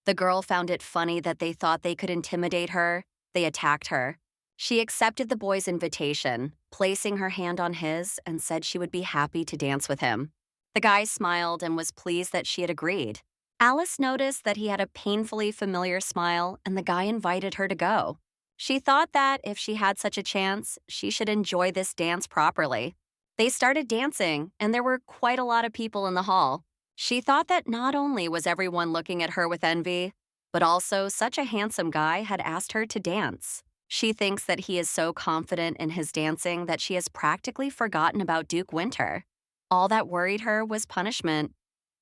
The girl found it funny that they thought they could intimidate her. They attacked her. She accepted the boy's invitation, placing her hand on his, and said she would be happy to dance with him. The guy smiled and was pleased that she had agreed. Alice noticed that he had a painfully familiar smile, and the guy invited her to go. She thought that if she had such a chance, she should enjoy this dance properly. They started dancing, and there were quite a lot of people in the hall. She thought that not only was everyone looking at her with envy, but also such a handsome guy had asked her to dance. She thinks that he is so confident in his dancing that she has practically forgotten about Duke Winter. All that worried her was punishment,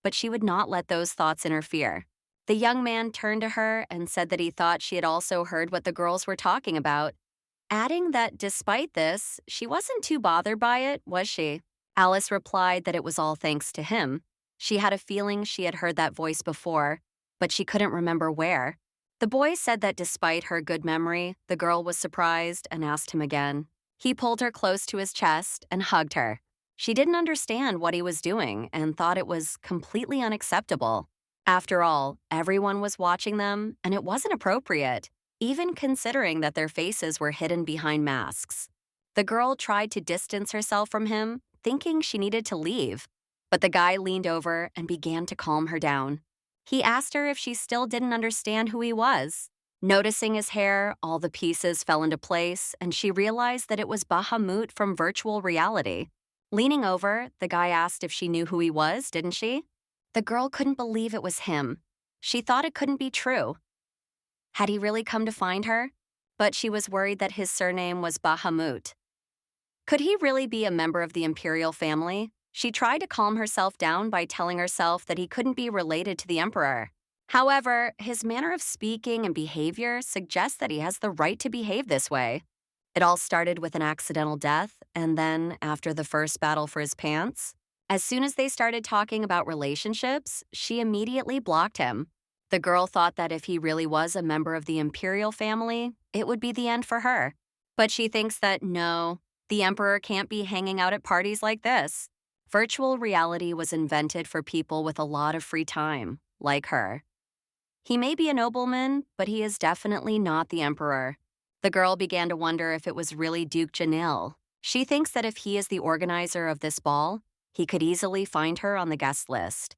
but she would not let those thoughts interfere. The young man turned to her and said that he thought she had also heard what the girls were talking about, adding that despite this, she wasn't too bothered by it, was she? Alice replied that it was all thanks to him. She had a feeling she had heard that voice before, but she couldn't remember where. The boy said that despite her good memory, the girl was surprised and asked him again. He pulled her close to his chest and hugged her. She didn't understand what he was doing and thought it was completely unacceptable. After all, everyone was watching them, and it wasn't appropriate, even considering that their faces were hidden behind masks. The girl tried to distance herself from him, thinking she needed to leave, but the guy leaned over and began to calm her down. He asked her if she still didn't understand who he was. Noticing his hair, all the pieces fell into place, and she realized that it was Bahamut from virtual reality. Leaning over, the guy asked if she knew who he was, didn't she? The girl couldn't believe it was him. She thought it couldn't be true. Had he really come to find her? But she was worried that his surname was Bahamut. Could he really be a member of the imperial family? She tried to calm herself down by telling herself that he couldn't be related to the emperor. However, his manner of speaking and behavior suggests that he has the right to behave this way. It all started with an accidental death, and then, after the first battle for his pants, As soon as they started talking about relationships, she immediately blocked him. The girl thought that if he really was a member of the imperial family, it would be the end for her. But she thinks that no, the emperor can't be hanging out at parties like this. Virtual reality was invented for people with a lot of free time, like her. He may be a nobleman, but he is definitely not the emperor. The girl began to wonder if it was really Duke Janil. She thinks that if he is the organizer of this ball, he could easily find her on the guest list.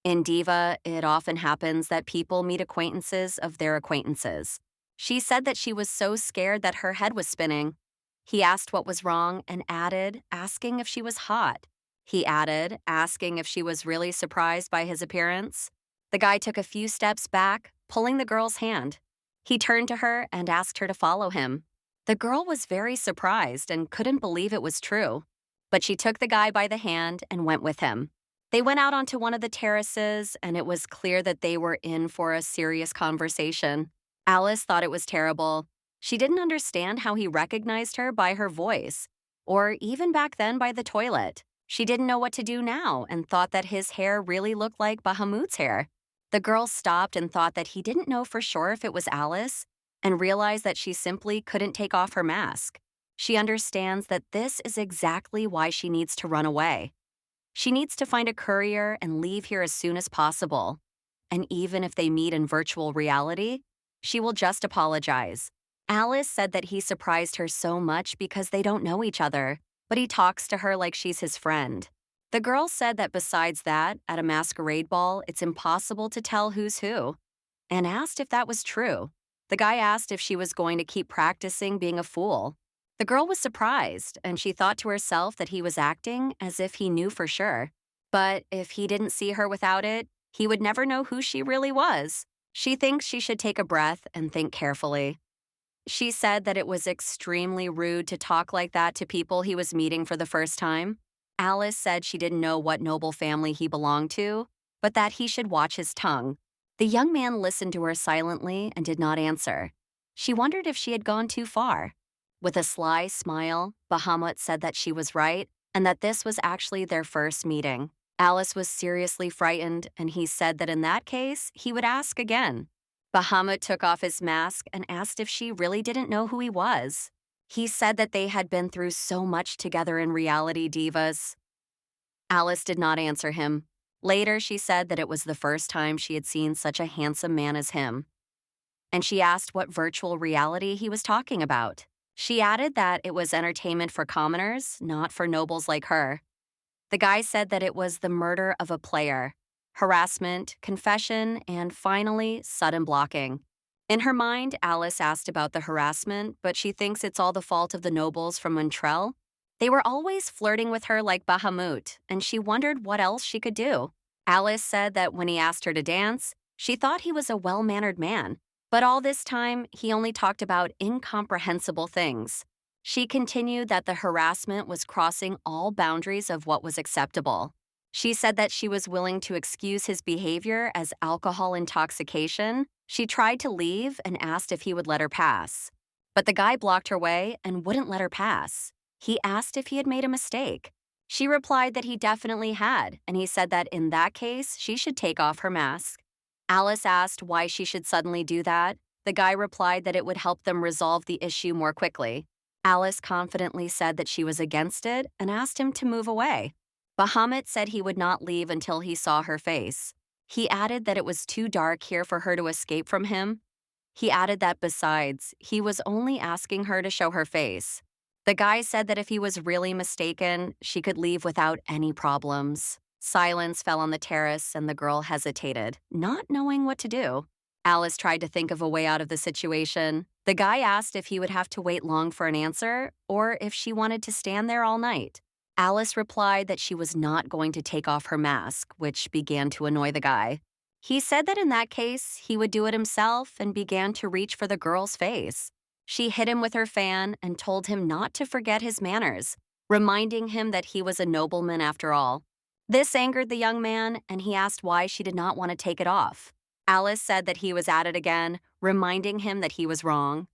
In Diva, it often happens that people meet acquaintances of their acquaintances. She said that she was so scared that her head was spinning. He asked what was wrong and added, asking if she was hot. He added, asking if she was really surprised by his appearance. The guy took a few steps back, pulling the girl's hand. He turned to her and asked her to follow him. The girl was very surprised and couldn't believe it was true. But she took the guy by the hand and went with him. They went out onto one of the terraces, and it was clear that they were in for a serious conversation. Alice thought it was terrible. She didn't understand how he recognized her by her voice, or even back then by the toilet. She didn't know what to do now and thought that his hair really looked like Bahamut's hair. The girl stopped and thought that he didn't know for sure if it was Alice, and realized that she simply couldn't take off her mask. She understands that this is exactly why she needs to run away. She needs to find a courier and leave here as soon as possible. And even if they meet in virtual reality, she will just apologize. Alice said that he surprised her so much because they don't know each other, but he talks to her like she's his friend. The girl said that besides that, at a masquerade ball, it's impossible to tell who's who, and asked if that was true. The guy asked if she was going to keep practicing being a fool. The girl was surprised, and she thought to herself that he was acting as if he knew for sure. But if he didn't see her without it, he would never know who she really was. She thinks she should take a breath and think carefully. She said that it was extremely rude to talk like that to people he was meeting for the first time. Alice said she didn't know what noble family he belonged to, but that he should watch his tongue. The young man listened to her silently and did not answer. She wondered if she had gone too far. With a sly smile, Bahamut said that she was right and that this was actually their first meeting. Alice was seriously frightened, and he said that in that case, he would ask again. Bahamut took off his mask and asked if she really didn't know who he was. He said that they had been through so much together in reality divas. Alice did not answer him. Later, she said that it was the first time she had seen such a handsome man as him. And she asked what virtual reality he was talking about. She added that it was entertainment for commoners, not for nobles like her. The guy said that it was the murder of a player, harassment, confession, and finally, sudden blocking. In her mind, Alice asked about the harassment, but she thinks it's all the fault of the nobles from Montreal. They were always flirting with her like Bahamut, and she wondered what else she could do. Alice said that when he asked her to dance, she thought he was a well-mannered man, but all this time, he only talked about incomprehensible things. She continued that the harassment was crossing all boundaries of what was acceptable. She said that she was willing to excuse his behavior as alcohol intoxication. She tried to leave and asked if he would let her pass. But the guy blocked her way and wouldn't let her pass. He asked if he had made a mistake. She replied that he definitely had, and he said that in that case, she should take off her mask. Alice asked why she should suddenly do that. The guy replied that it would help them resolve the issue more quickly. Alice confidently said that she was against it and asked him to move away. Bahamut said he would not leave until he saw her face. He added that it was too dark here for her to escape from him. He added that besides, he was only asking her to show her face. The guy said that if he was really mistaken, she could leave without any problems. Silence fell on the terrace and the girl hesitated, not knowing what to do. Alice tried to think of a way out of the situation. The guy asked if he would have to wait long for an answer or if she wanted to stand there all night. Alice replied that she was not going to take off her mask, which began to annoy the guy. He said that in that case, he would do it himself and began to reach for the girl's face. She hit him with her fan and told him not to forget his manners, reminding him that he was a nobleman after all. This angered the young man, and he asked why she did not want to take it off. Alice said that he was at it again, reminding him that he was wrong.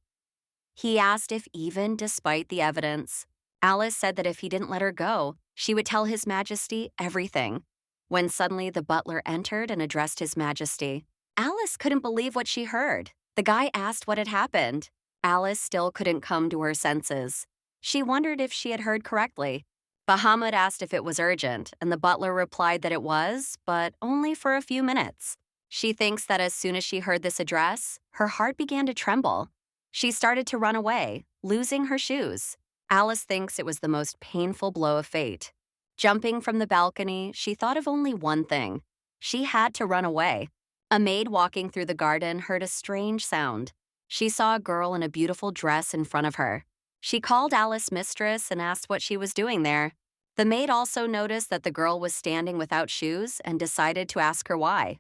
He asked if even despite the evidence. Alice said that if he didn't let her go, she would tell His Majesty everything. When suddenly the butler entered and addressed His Majesty, Alice couldn't believe what she heard. The guy asked what had happened. Alice still couldn't come to her senses. She wondered if she had heard correctly. Bahamut asked if it was urgent, and the butler replied that it was, but only for a few minutes. She thinks that as soon as she heard this address, her heart began to tremble. She started to run away, losing her shoes. Alice thinks it was the most painful blow of fate. Jumping from the balcony, she thought of only one thing. She had to run away. A maid walking through the garden heard a strange sound. She saw a girl in a beautiful dress in front of her. She called Alice mistress and asked what she was doing there. The maid also noticed that the girl was standing without shoes and decided to ask her why.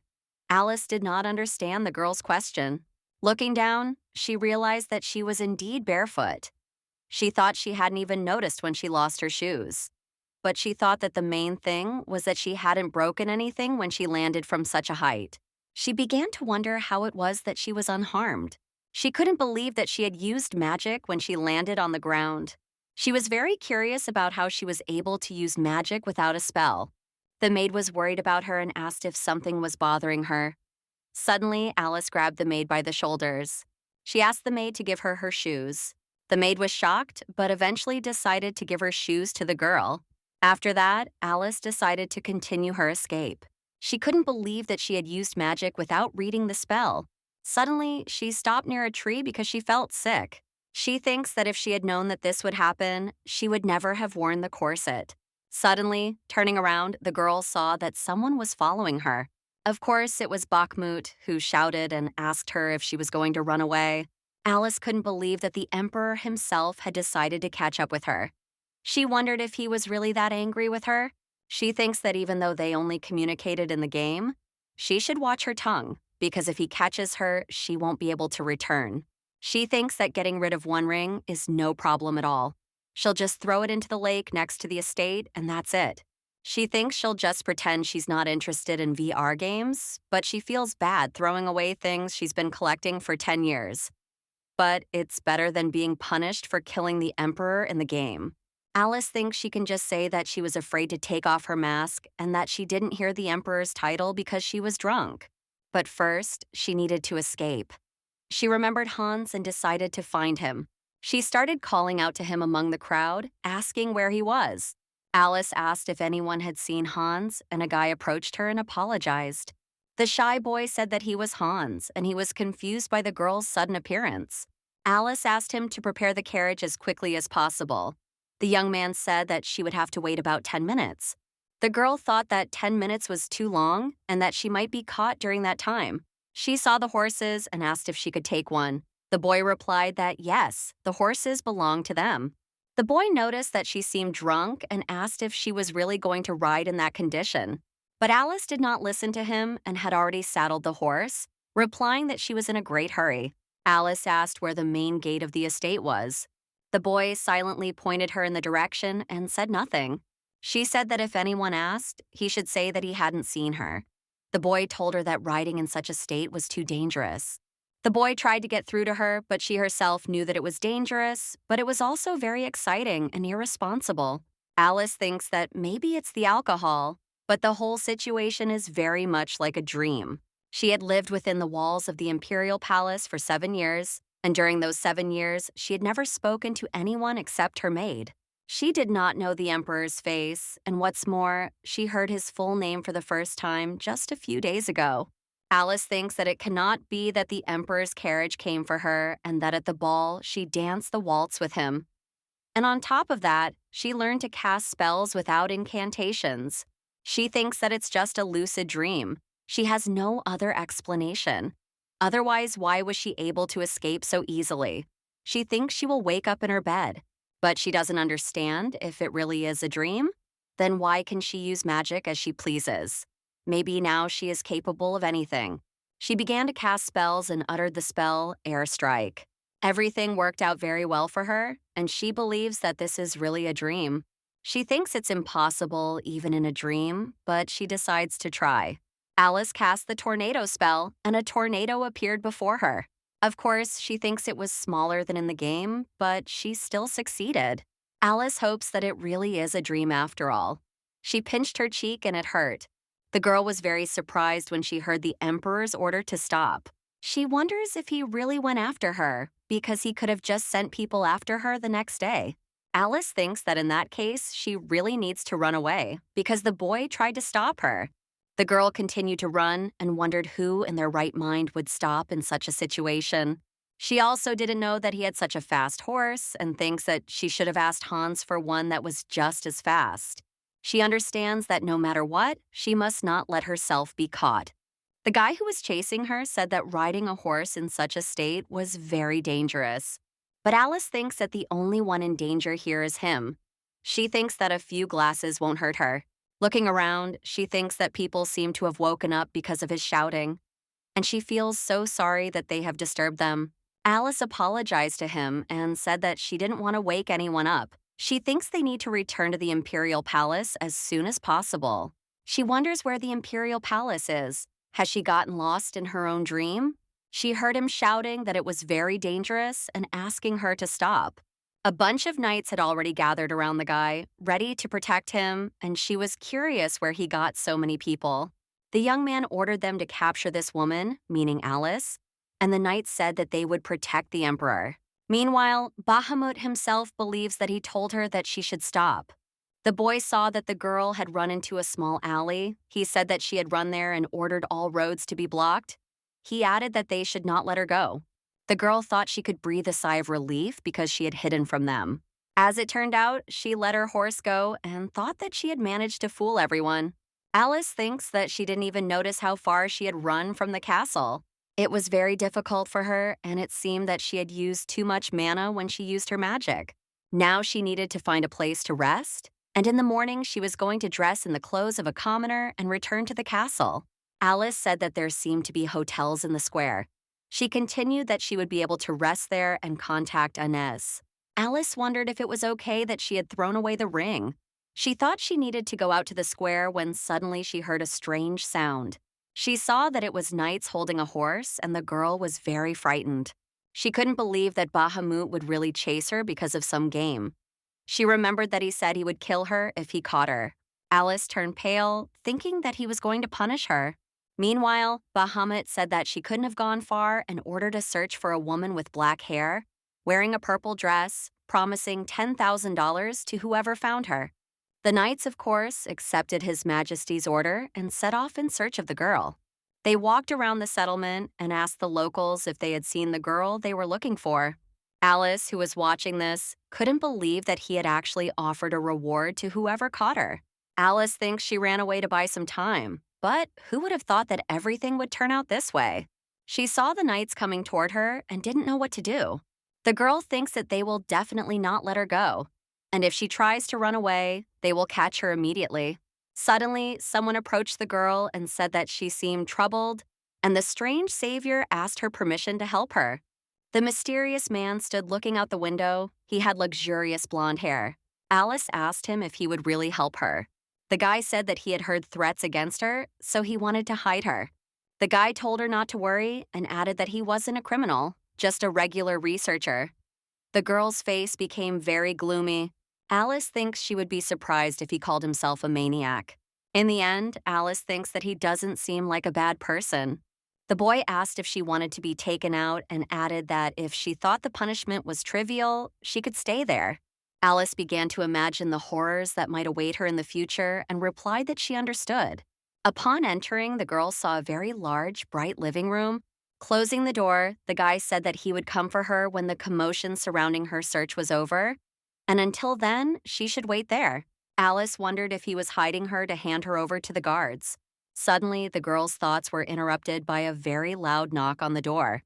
Alice did not understand the girl's question. Looking down, she realized that she was indeed barefoot. She thought she hadn't even noticed when she lost her shoes. But she thought that the main thing was that she hadn't broken anything when she landed from such a height. She began to wonder how it was that she was unharmed. She couldn't believe that she had used magic when she landed on the ground. She was very curious about how she was able to use magic without a spell. The maid was worried about her and asked if something was bothering her. Suddenly, Alice grabbed the maid by the shoulders. She asked the maid to give her her shoes. The maid was shocked, but eventually decided to give her shoes to the girl. After that, Alice decided to continue her escape. She couldn't believe that she had used magic without reading the spell. Suddenly, she stopped near a tree because she felt sick. She thinks that if she had known that this would happen, she would never have worn the corset. Suddenly, turning around, the girl saw that someone was following her. Of course, it was Bakhmut, who shouted and asked her if she was going to run away. Alice couldn't believe that the Emperor himself had decided to catch up with her. She wondered if he was really that angry with her. She thinks that even though they only communicated in the game, she should watch her tongue, because if he catches her, she won't be able to return. She thinks that getting rid of one ring is no problem at all. She'll just throw it into the lake next to the estate, and that's it. She thinks she'll just pretend she's not interested in VR games, but she feels bad throwing away things she's been collecting for 10 years. But it's better than being punished for killing the Emperor in the game. Alice thinks she can just say that she was afraid to take off her mask and that she didn't hear the Emperor's title because she was drunk. But first, she needed to escape. She remembered Hans and decided to find him. She started calling out to him among the crowd, asking where he was. Alice asked if anyone had seen Hans, and a guy approached her and apologized. The shy boy said that he was Hans, and he was confused by the girl's sudden appearance. Alice asked him to prepare the carriage as quickly as possible. The young man said that she would have to wait about 10 minutes. The girl thought that 10 minutes was too long and that she might be caught during that time. She saw the horses and asked if she could take one. The boy replied that yes, the horses belonged to them. The boy noticed that she seemed drunk and asked if she was really going to ride in that condition. But Alice did not listen to him and had already saddled the horse, replying that she was in a great hurry. Alice asked where the main gate of the estate was. The boy silently pointed her in the direction and said nothing. She said that if anyone asked, he should say that he hadn't seen her. The boy told her that riding in such a state was too dangerous. The boy tried to get through to her, but she herself knew that it was dangerous, but it was also very exciting and irresponsible. Alice thinks that maybe it's the alcohol, but the whole situation is very much like a dream. She had lived within the walls of the Imperial Palace for 7 years, and during those 7 years, she had never spoken to anyone except her maid. She did not know the Emperor's face, and what's more, she heard his full name for the first time just a few days ago. Alice thinks that it cannot be that the Emperor's carriage came for her and that at the ball she danced the waltz with him. And on top of that, she learned to cast spells without incantations. She thinks that it's just a lucid dream. She has no other explanation. Otherwise, why was she able to escape so easily? She thinks she will wake up in her bed, but she doesn't understand if it really is a dream. Then why can she use magic as she pleases? Maybe now she is capable of anything. She began to cast spells and uttered the spell, Air Strike. Everything worked out very well for her, and she believes that this is really a dream. She thinks it's impossible, even in a dream, but she decides to try. Alice cast the tornado spell, and a tornado appeared before her. Of course, she thinks it was smaller than in the game, but she still succeeded. Alice hopes that it really is a dream after all. She pinched her cheek and it hurt. The girl was very surprised when she heard the Emperor's order to stop. She wonders if he really went after her, because he could have just sent people after her the next day. Alice thinks that in that case, she really needs to run away, because the boy tried to stop her. The girl continued to run and wondered who in their right mind would stop in such a situation. She also didn't know that he had such a fast horse and thinks that she should have asked Hans for one that was just as fast. She understands that no matter what, she must not let herself be caught. The guy who was chasing her said that riding a horse in such a state was very dangerous. But Alice thinks that the only one in danger here is him. She thinks that a few glasses won't hurt her. Looking around, she thinks that people seem to have woken up because of his shouting, and she feels so sorry that they have disturbed them. Alice apologized to him and said that she didn't want to wake anyone up. She thinks they need to return to the Imperial Palace as soon as possible. She wonders where the Imperial Palace is. Has she gotten lost in her own dream? She heard him shouting that it was very dangerous and asking her to stop. A bunch of knights had already gathered around the guy, ready to protect him, and she was curious where he got so many people. The young man ordered them to capture this woman, meaning Alice, and the knights said that they would protect the emperor. Meanwhile, Bahamut himself believes that he told her that she should stop. The boy saw that the girl had run into a small alley. He said that she had run there and ordered all roads to be blocked. He added that they should not let her go. The girl thought she could breathe a sigh of relief because she had hidden from them. As it turned out, she let her horse go and thought that she had managed to fool everyone. Alice thinks that she didn't even notice how far she had run from the castle. It was very difficult for her, and it seemed that she had used too much mana when she used her magic. Now she needed to find a place to rest, and in the morning she was going to dress in the clothes of a commoner and return to the castle. Alice said that there seemed to be hotels in the square. She continued that she would be able to rest there and contact Inez. Alice wondered if it was okay that she had thrown away the ring. She thought she needed to go out to the square when suddenly she heard a strange sound. She saw that it was knights holding a horse, and the girl was very frightened. She couldn't believe that Bahamut would really chase her because of some game. She remembered that he said he would kill her if he caught her. Alice turned pale, thinking that he was going to punish her. Meanwhile, Bahamut said that she couldn't have gone far and ordered a search for a woman with black hair, wearing a purple dress, promising $10,000 to whoever found her. The knights, of course, accepted His Majesty's order and set off in search of the girl. They walked around the settlement and asked the locals if they had seen the girl they were looking for. Alice, who was watching this, couldn't believe that he had actually offered a reward to whoever caught her. Alice thinks she ran away to buy some time, but who would have thought that everything would turn out this way? She saw the knights coming toward her and didn't know what to do. The girl thinks that they will definitely not let her go, and if she tries to run away, they will catch her immediately. Suddenly, someone approached the girl and said that she seemed troubled, and the strange savior asked her permission to help her. The mysterious man stood looking out the window. He had luxurious blonde hair. Alice asked him if he would really help her. The guy said that he had heard threats against her, so he wanted to hide her. The guy told her not to worry and added that he wasn't a criminal, just a regular researcher. The girl's face became very gloomy. Alice thinks she would be surprised if he called himself a maniac. In the end, Alice thinks that he doesn't seem like a bad person. The boy asked if she wanted to be taken out and added that if she thought the punishment was trivial, she could stay there. Alice began to imagine the horrors that might await her in the future and replied that she understood. Upon entering, the girl saw a very large, bright living room. Closing the door, the guy said that he would come for her when the commotion surrounding her search was over, and until then, she should wait there. Alice wondered if he was hiding her to hand her over to the guards. Suddenly, the girl's thoughts were interrupted by a very loud knock on the door.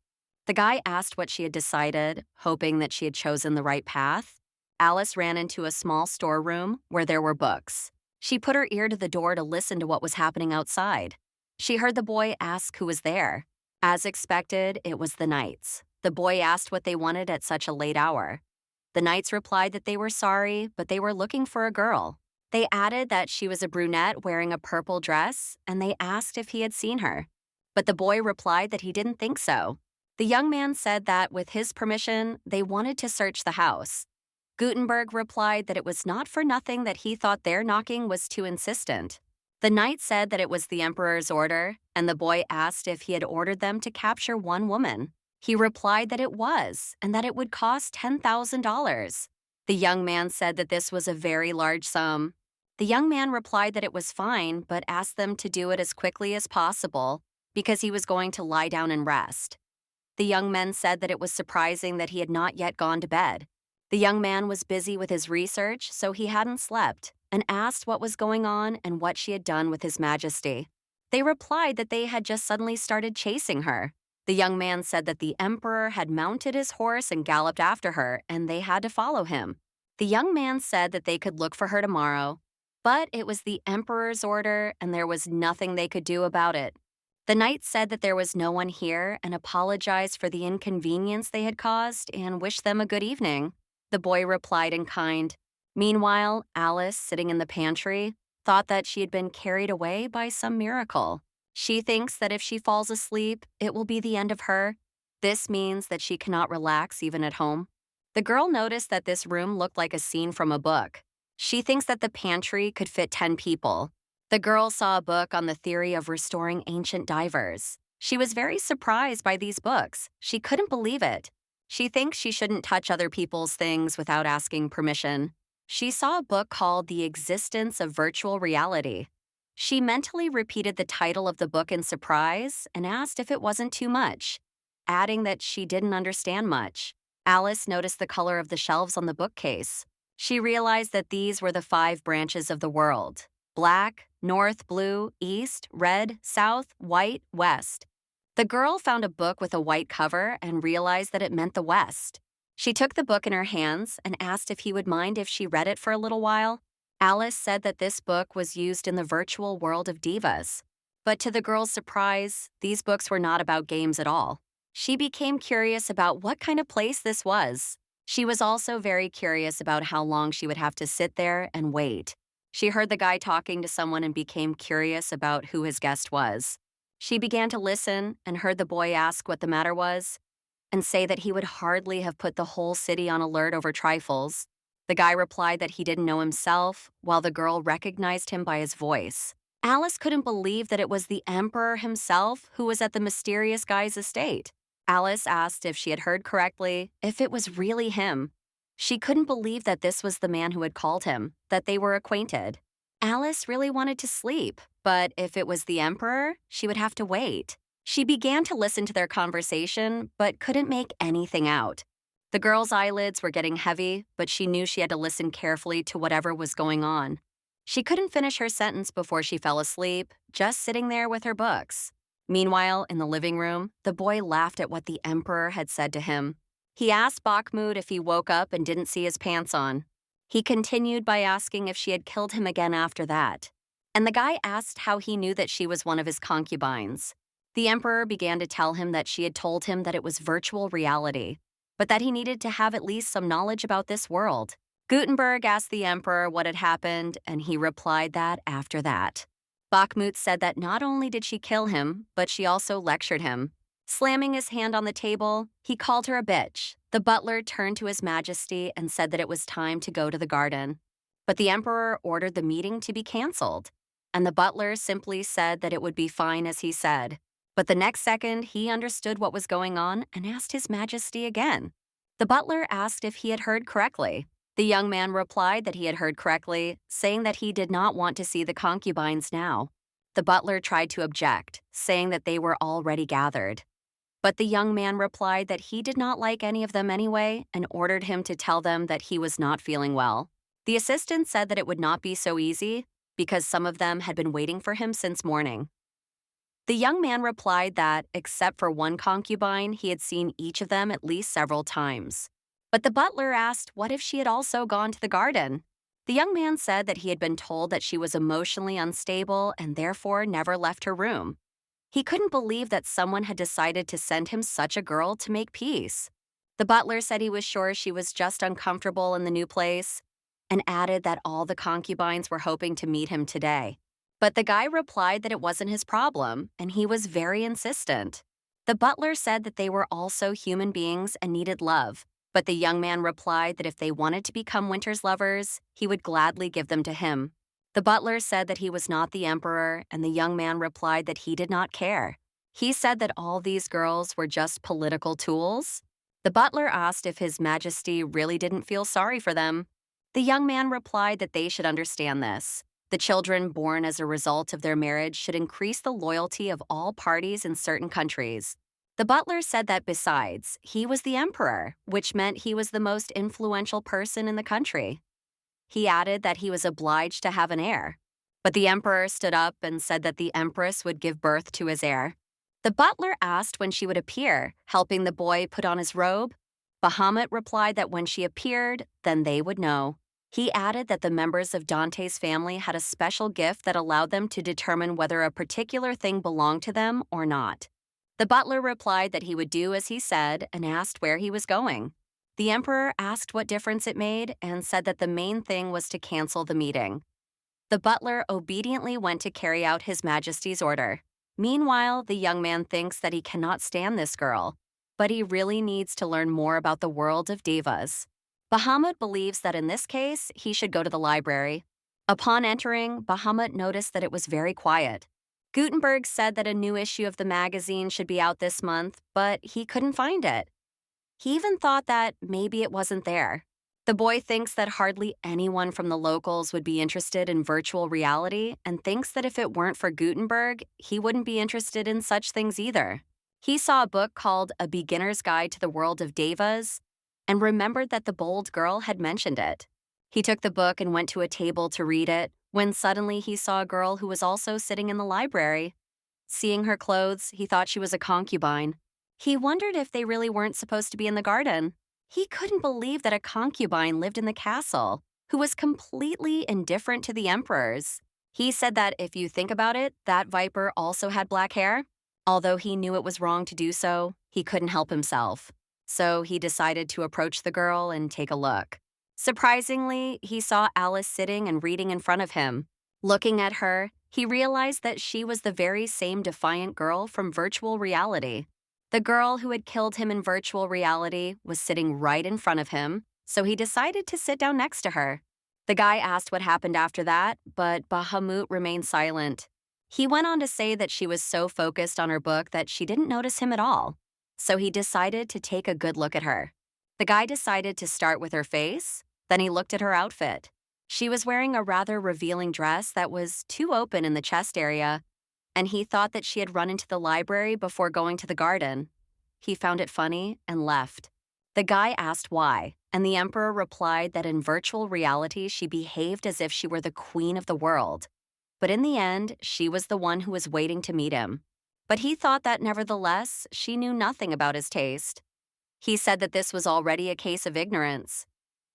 The guy asked what she had decided, hoping that she had chosen the right path. Alice ran into a small storeroom where there were books. She put her ear to the door to listen to what was happening outside. She heard the boy ask who was there. As expected, it was the knights. The boy asked what they wanted at such a late hour. The knights replied that they were sorry, but they were looking for a girl. They added that she was a brunette wearing a purple dress, and they asked if he had seen her. But the boy replied that he didn't think so. The young man said that, with his permission, they wanted to search the house. Gutenberg replied that it was not for nothing that he thought their knocking was too insistent. The knight said that it was the emperor's order, and the boy asked if he had ordered them to capture one woman. He replied that it was, and that it would cost $10,000. The young man said that this was a very large sum. The young man replied that it was fine, but asked them to do it as quickly as possible because he was going to lie down and rest. The young men said that it was surprising that he had not yet gone to bed. The young man was busy with his research, so he hadn't slept, and asked what was going on and what she had done with His Majesty. They replied that they had just suddenly started chasing her. The young man said that the emperor had mounted his horse and galloped after her, and they had to follow him. The young man said that they could look for her tomorrow, but it was the emperor's order, and there was nothing they could do about it. The knight said that there was no one here and apologized for the inconvenience they had caused and wished them a good evening. The boy replied in kind. Meanwhile, Alice, sitting in the pantry, thought that she had been carried away by some miracle. She thinks that if she falls asleep, it will be the end of her. This means that she cannot relax even at home. The girl noticed that this room looked like a scene from a book. She thinks that the pantry could fit 10 people. The girl saw a book on the theory of restoring ancient divers. She was very surprised by these books. She couldn't believe it. She thinks she shouldn't touch other people's things without asking permission. She saw a book called The Existence of Virtual Reality. She mentally repeated the title of the book in surprise and asked if it wasn't too much, adding that she didn't understand much. Alice noticed the color of the shelves on the bookcase. She realized that these were the 5 branches of the world: black, north, blue, east, red, south, white, west. The girl found a book with a white cover and realized that it meant the West. She took the book in her hands and asked if he would mind if she read it for a little while. Alice said that this book was used in the virtual world of divas. But to the girl's surprise, these books were not about games at all. She became curious about what kind of place this was. She was also very curious about how long she would have to sit there and wait. She heard the guy talking to someone and became curious about who his guest was. She began to listen and heard the boy ask what the matter was and say that he would hardly have put the whole city on alert over trifles. The guy replied that he didn't know himself, while the girl recognized him by his voice. Alice couldn't believe that it was the emperor himself who was at the mysterious guy's estate. Alice asked if she had heard correctly, if it was really him. She couldn't believe that this was the man who had called him, that they were acquainted. Alice really wanted to sleep, but if it was the emperor, she would have to wait. She began to listen to their conversation, but couldn't make anything out. The girl's eyelids were getting heavy, but she knew she had to listen carefully to whatever was going on. She couldn't finish her sentence before she fell asleep, just sitting there with her books. Meanwhile, in the living room, the boy laughed at what the emperor had said to him. He asked Bakhmut if he woke up and didn't see his pants on. He continued by asking if she had killed him again after that. And the guy asked how he knew that she was one of his concubines. The emperor began to tell him that she had told him that it was virtual reality, but that he needed to have at least some knowledge about this world. Gutenberg asked the emperor what had happened, and he replied that after that. Bakhmut said that not only did she kill him, but she also lectured him. Slamming his hand on the table, he called her a bitch. The butler turned to His Majesty and said that it was time to go to the garden. But the emperor ordered the meeting to be canceled, and the butler simply said that it would be fine as he said. But the next second, he understood what was going on and asked His Majesty again. The butler asked if he had heard correctly. The young man replied that he had heard correctly, saying that he did not want to see the concubines now. The butler tried to object, saying that they were already gathered. But the young man replied that he did not like any of them anyway and ordered him to tell them that he was not feeling well. The assistant said that it would not be so easy because some of them had been waiting for him since morning. The young man replied that, except for one concubine, he had seen each of them at least several times. But the butler asked what if she had also gone to the garden. The young man said that he had been told that she was emotionally unstable and therefore never left her room. He couldn't believe that someone had decided to send him such a girl to make peace. The butler said he was sure she was just uncomfortable in the new place and added that all the concubines were hoping to meet him today. But the guy replied that it wasn't his problem, and he was very insistent. The butler said that they were also human beings and needed love, But the young man replied that if they wanted to become Winter's lovers, he would gladly give them to him. The butler said that he was not the emperor, and the young man replied that he did not care. He said that all these girls were just political tools. The butler asked if His Majesty really didn't feel sorry for them. The young man replied that they should understand this. The children born as a result of their marriage should increase the loyalty of all parties in certain countries. The butler said that besides, he was the emperor, which meant he was the most influential person in the country. He added that he was obliged to have an heir. But the emperor stood up and said that the empress would give birth to his heir. The butler asked when she would appear, helping the boy put on his robe. Bahamut replied that when she appeared, then they would know. He added that the members of Dante's family had a special gift that allowed them to determine whether a particular thing belonged to them or not. The butler replied that he would do as he said and asked where he was going. The emperor asked what difference it made and said that the main thing was to cancel the meeting. The butler obediently went to carry out His Majesty's order. Meanwhile, the young man thinks that he cannot stand this girl, but he really needs to learn more about the world of devas. Bahamut believes that in this case, he should go to the library. Upon entering, Bahamut noticed that it was very quiet. Gutenberg said that a new issue of the magazine should be out this month, but he couldn't find it. He even thought that maybe it wasn't there. The boy thinks that hardly anyone from the locals would be interested in virtual reality and thinks that if it weren't for Gutenberg, he wouldn't be interested in such things either. He saw a book called A Beginner's Guide to the World of Devas and remembered that the bold girl had mentioned it. He took the book and went to a table to read it when suddenly he saw a girl who was also sitting in the library. Seeing her clothes, he thought she was a concubine. He wondered if they really weren't supposed to be in the garden. He couldn't believe that a concubine lived in the castle, who was completely indifferent to the emperors. He said that if you think about it, that viper also had black hair. Although he knew it was wrong to do so, he couldn't help himself. So he decided to approach the girl and take a look. Surprisingly, he saw Alice sitting and reading in front of him. Looking at her, he realized that she was the very same defiant girl from virtual reality. The girl who had killed him in virtual reality was sitting right in front of him, so he decided to sit down next to her. The guy asked what happened after that, but Bahamut remained silent. He went on to say that she was so focused on her book that she didn't notice him at all, so he decided to take a good look at her. The guy decided to start with her face, then he looked at her outfit. She was wearing a rather revealing dress that was too open in the chest area, and he thought that she had run into the library before going to the garden. He found it funny and left. The guy asked why, and the emperor replied that in virtual reality she behaved as if she were the queen of the world. But in the end, she was the one who was waiting to meet him. But he thought that nevertheless, she knew nothing about his taste. He said that this was already a case of ignorance.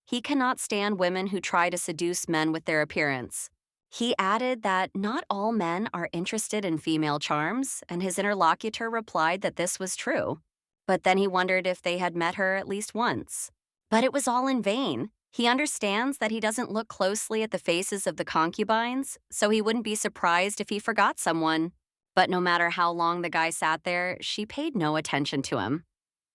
He cannot stand women who try to seduce men with their appearance. He added that not all men are interested in female charms, and his interlocutor replied that this was true. But then he wondered if they had met her at least once. But it was all in vain. He understands that he doesn't look closely at the faces of the concubines, so he wouldn't be surprised if he forgot someone. But no matter how long the guy sat there, she paid no attention to him.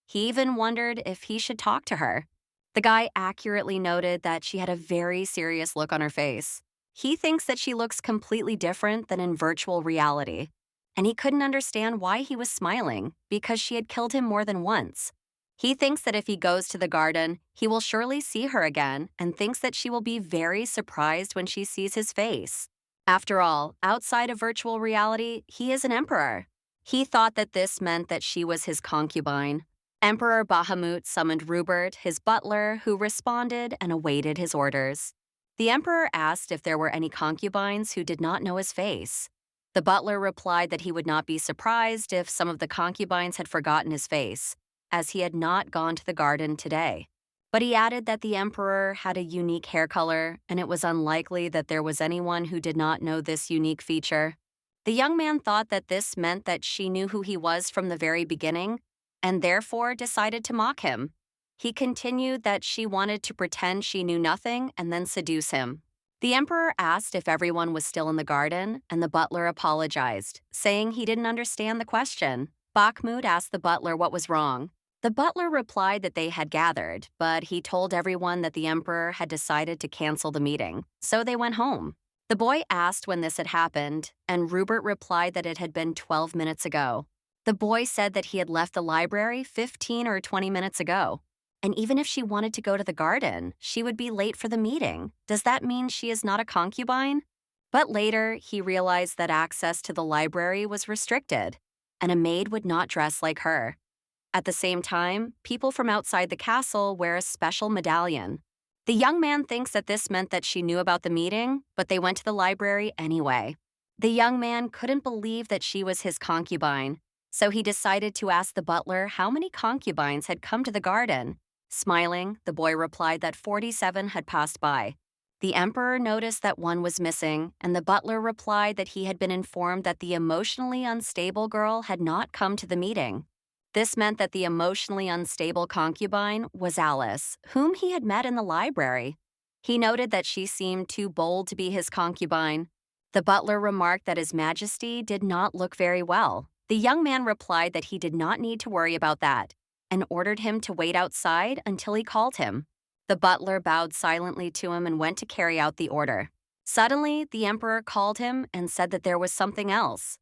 He even wondered if he should talk to her. The guy accurately noted that she had a very serious look on her face. He thinks that she looks completely different than in virtual reality. And he couldn't understand why he was smiling, because she had killed him more than once. He thinks that if he goes to the garden, he will surely see her again and thinks that she will be very surprised when she sees his face. After all, outside of virtual reality, he is an emperor. He thought that this meant that she was his concubine. Emperor Bahamut summoned Rupert, his butler, who responded and awaited his orders. The emperor asked if there were any concubines who did not know his face. The butler replied that he would not be surprised if some of the concubines had forgotten his face, as he had not gone to the garden today. But he added that the emperor had a unique hair color, and it was unlikely that there was anyone who did not know this unique feature. The young man thought that this meant that she knew who he was from the very beginning, and therefore decided to mock him. He continued that she wanted to pretend she knew nothing and then seduce him. The emperor asked if everyone was still in the garden, and the butler apologized, saying he didn't understand the question. Bakhmut asked the butler what was wrong. The butler replied that they had gathered, but he told everyone that the emperor had decided to cancel the meeting, so they went home. The boy asked when this had happened, and Rupert replied that it had been 12 minutes ago. The boy said that he had left the library 15 or 20 minutes ago. And even if she wanted to go to the garden, she would be late for the meeting. Does that mean she is not a concubine? But later, he realized that access to the library was restricted, and a maid would not dress like her. At the same time, people from outside the castle wear a special medallion. The young man thinks that this meant that she knew about the meeting, but they went to the library anyway. The young man couldn't believe that she was his concubine, so he decided to ask the butler how many concubines had come to the garden. Smiling, the boy replied that 47 had passed by. The emperor noticed that one was missing, and the butler replied that he had been informed that the emotionally unstable girl had not come to the meeting. This meant that the emotionally unstable concubine was Alice, whom he had met in the library. He noted that she seemed too bold to be his concubine. The butler remarked that His Majesty did not look very well. The young man replied that he did not need to worry about that, and ordered him to wait outside until he called him. The butler bowed silently to him and went to carry out the order. Suddenly, the emperor called him and said that there was something else.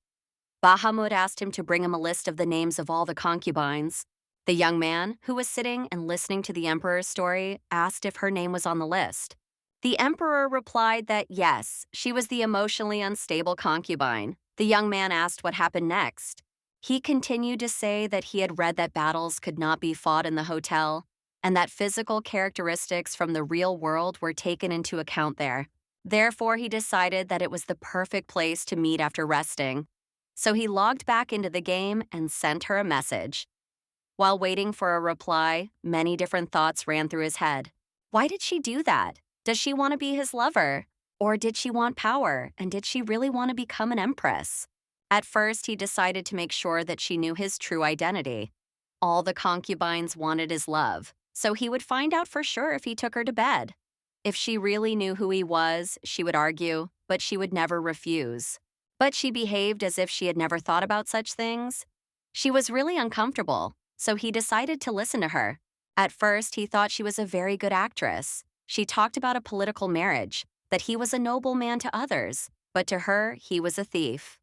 Bahamut asked him to bring him a list of the names of all the concubines. The young man, who was sitting and listening to the emperor's story, asked if her name was on the list. The emperor replied that yes, she was the emotionally unstable concubine. The young man asked what happened next. He continued to say that he had read that battles could not be fought in the hotel, and that physical characteristics from the real world were taken into account there. Therefore, he decided that it was the perfect place to meet after resting. So he logged back into the game and sent her a message. While waiting for a reply, many different thoughts ran through his head. Why did she do that? Does she want to be his lover? Or did she want power, and did she really want to become an empress? At first, he decided to make sure that she knew his true identity. All the concubines wanted his love, so he would find out for sure if he took her to bed. If she really knew who he was, she would argue, but she would never refuse. But she behaved as if she had never thought about such things. She was really uncomfortable, so he decided to listen to her. At first, he thought she was a very good actress. She talked about a political marriage, that he was a noble man to others, but to her, he was a thief.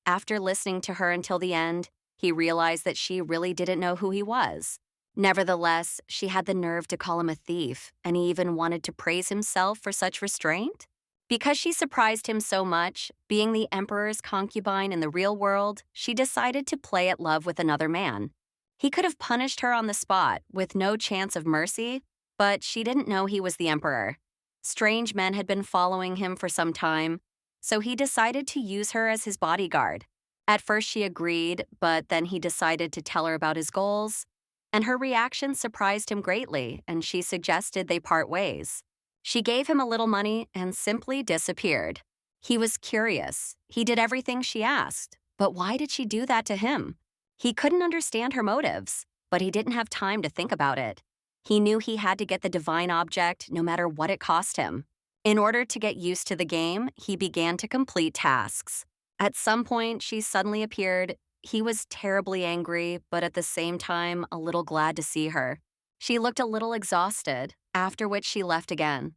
After listening to her until the end, he realized that she really didn't know who he was. Nevertheless, she had the nerve to call him a thief, and he even wanted to praise himself for such restraint. Because she surprised him so much, being the emperor's concubine in the real world, she decided to play at love with another man. He could have punished her on the spot, with no chance of mercy, but she didn't know he was the emperor. Strange men had been following him for some time, so he decided to use her as his bodyguard. At first she agreed, but then he decided to tell her about his goals, and her reaction surprised him greatly, and she suggested they part ways. She gave him a little money and simply disappeared. He was curious. He did everything she asked. But why did she do that to him? He couldn't understand her motives, but he didn't have time to think about it. He knew he had to get the divine object no matter what it cost him. In order to get used to the game, he began to complete tasks. At some point, she suddenly appeared. He was terribly angry, but at the same time, a little glad to see her. She looked a little exhausted, after which she left again.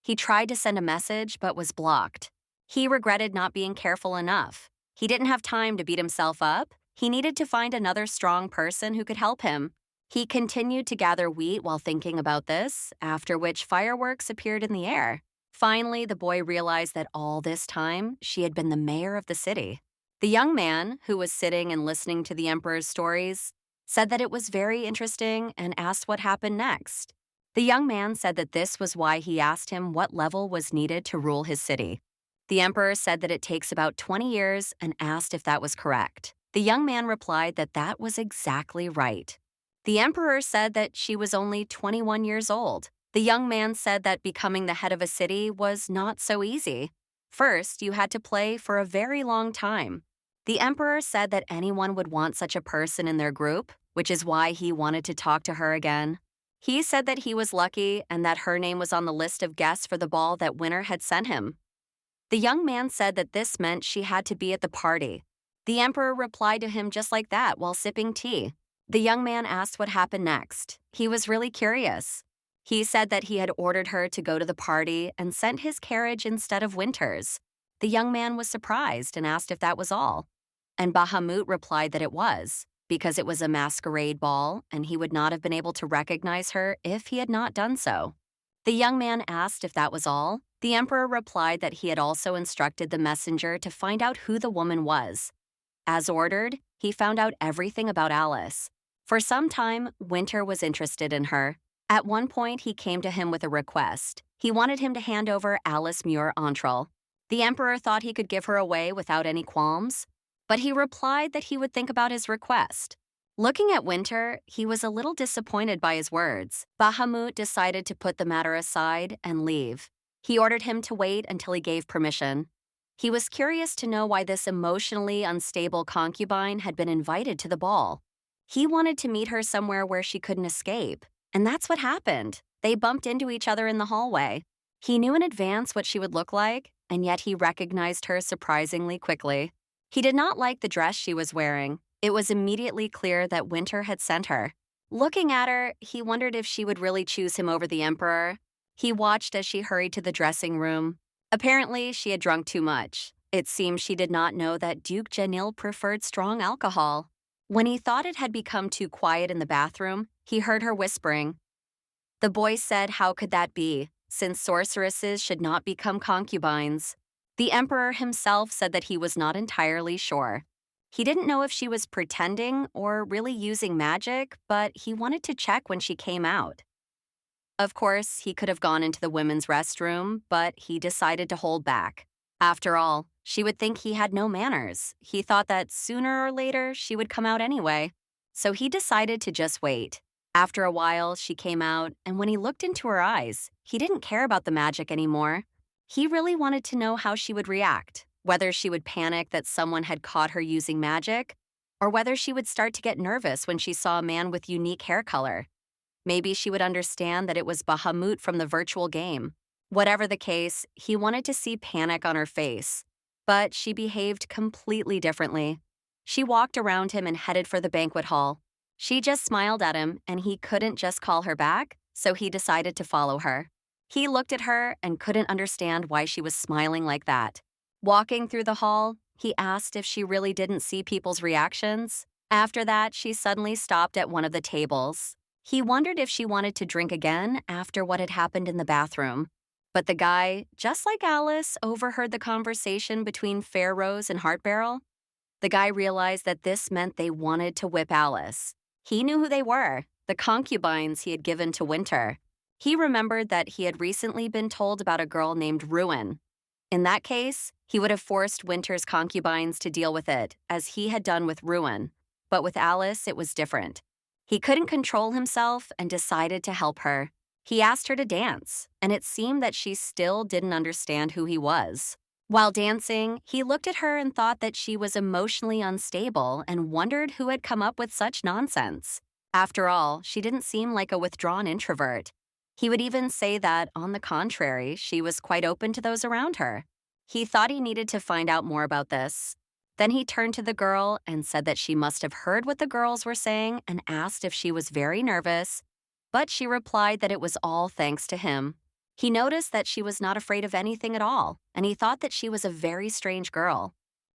He tried to send a message, but was blocked. He regretted not being careful enough. He didn't have time to beat himself up. He needed to find another strong person who could help him. He continued to gather wheat while thinking about this, after which fireworks appeared in the air. Finally, the boy realized that all this time, she had been the mayor of the city. The young man, who was sitting and listening to the emperor's stories, said that it was very interesting and asked what happened next. The young man said that this was why he asked him what level was needed to rule his city. The emperor said that it takes about 20 years and asked if that was correct. The young man replied that that was exactly right. The emperor said that she was only 21 years old. The young man said that becoming the head of a city was not so easy. First, you had to play for a very long time. The emperor said that anyone would want such a person in their group, which is why he wanted to talk to her again. He said that he was lucky and that her name was on the list of guests for the ball that Winter had sent him. The young man said that this meant she had to be at the party. The emperor replied to him just like that while sipping tea. The young man asked what happened next. He was really curious. He said that he had ordered her to go to the party and sent his carriage instead of Winter's. The young man was surprised and asked if that was all. And Bahamut replied that it was, because it was a masquerade ball and he would not have been able to recognize her if he had not done so. The young man asked if that was all. The emperor replied that he had also instructed the messenger to find out who the woman was. As ordered, he found out everything about Alice. For some time, Winter was interested in her. At one point, he came to him with a request. He wanted him to hand over Alice Muir-Entrell. The emperor thought he could give her away without any qualms, but he replied that he would think about his request. Looking at Winter, he was a little disappointed by his words. Bahamut decided to put the matter aside and leave. He ordered him to wait until he gave permission. He was curious to know why this emotionally unstable concubine had been invited to the ball. He wanted to meet her somewhere where she couldn't escape. And that's what happened. They bumped into each other in the hallway. He knew in advance what she would look like, and yet he recognized her surprisingly quickly. He did not like the dress she was wearing. It was immediately clear that Winter had sent her. Looking at her, he wondered if she would really choose him over the emperor. He watched as she hurried to the dressing room. Apparently, she had drunk too much. It seemed she did not know that Duke Janil preferred strong alcohol. When he thought it had become too quiet in the bathroom, he heard her whispering. The boy said how could that be, since sorceresses should not become concubines. The emperor himself said that he was not entirely sure. He didn't know if she was pretending or really using magic, but he wanted to check when she came out. Of course, he could have gone into the women's restroom, but he decided to hold back. After all, she would think he had no manners. He thought that sooner or later she would come out anyway. So he decided to just wait. After a while, she came out, and when he looked into her eyes, he didn't care about the magic anymore. He really wanted to know how she would react, whether she would panic that someone had caught her using magic, or whether she would start to get nervous when she saw a man with unique hair color. Maybe she would understand that it was Bahamut from the virtual game. Whatever the case, he wanted to see panic on her face. But she behaved completely differently. She walked around him and headed for the banquet hall. She just smiled at him, and he couldn't just call her back, so he decided to follow her. He looked at her and couldn't understand why she was smiling like that. Walking through the hall, he asked if she really didn't see people's reactions. After that, she suddenly stopped at one of the tables. He wondered if she wanted to drink again after what had happened in the bathroom. But the guy, just like Alice, overheard the conversation between Fair Rose and Heartbarrel. The guy realized that this meant they wanted to whip Alice. He knew who they were, the concubines he had given to Winter. He remembered that he had recently been told about a girl named Ruin. In that case, he would have forced Winter's concubines to deal with it, as he had done with Ruin. But with Alice, it was different. He couldn't control himself and decided to help her. He asked her to dance, and it seemed that she still didn't understand who he was. While dancing, he looked at her and thought that she was emotionally unstable and wondered who had come up with such nonsense. After all, she didn't seem like a withdrawn introvert. He would even say that, on the contrary, she was quite open to those around her. He thought he needed to find out more about this. Then he turned to the girl and said that she must have heard what the girls were saying and asked if she was very nervous, but she replied that it was all thanks to him. He noticed that she was not afraid of anything at all, and he thought that she was a very strange girl.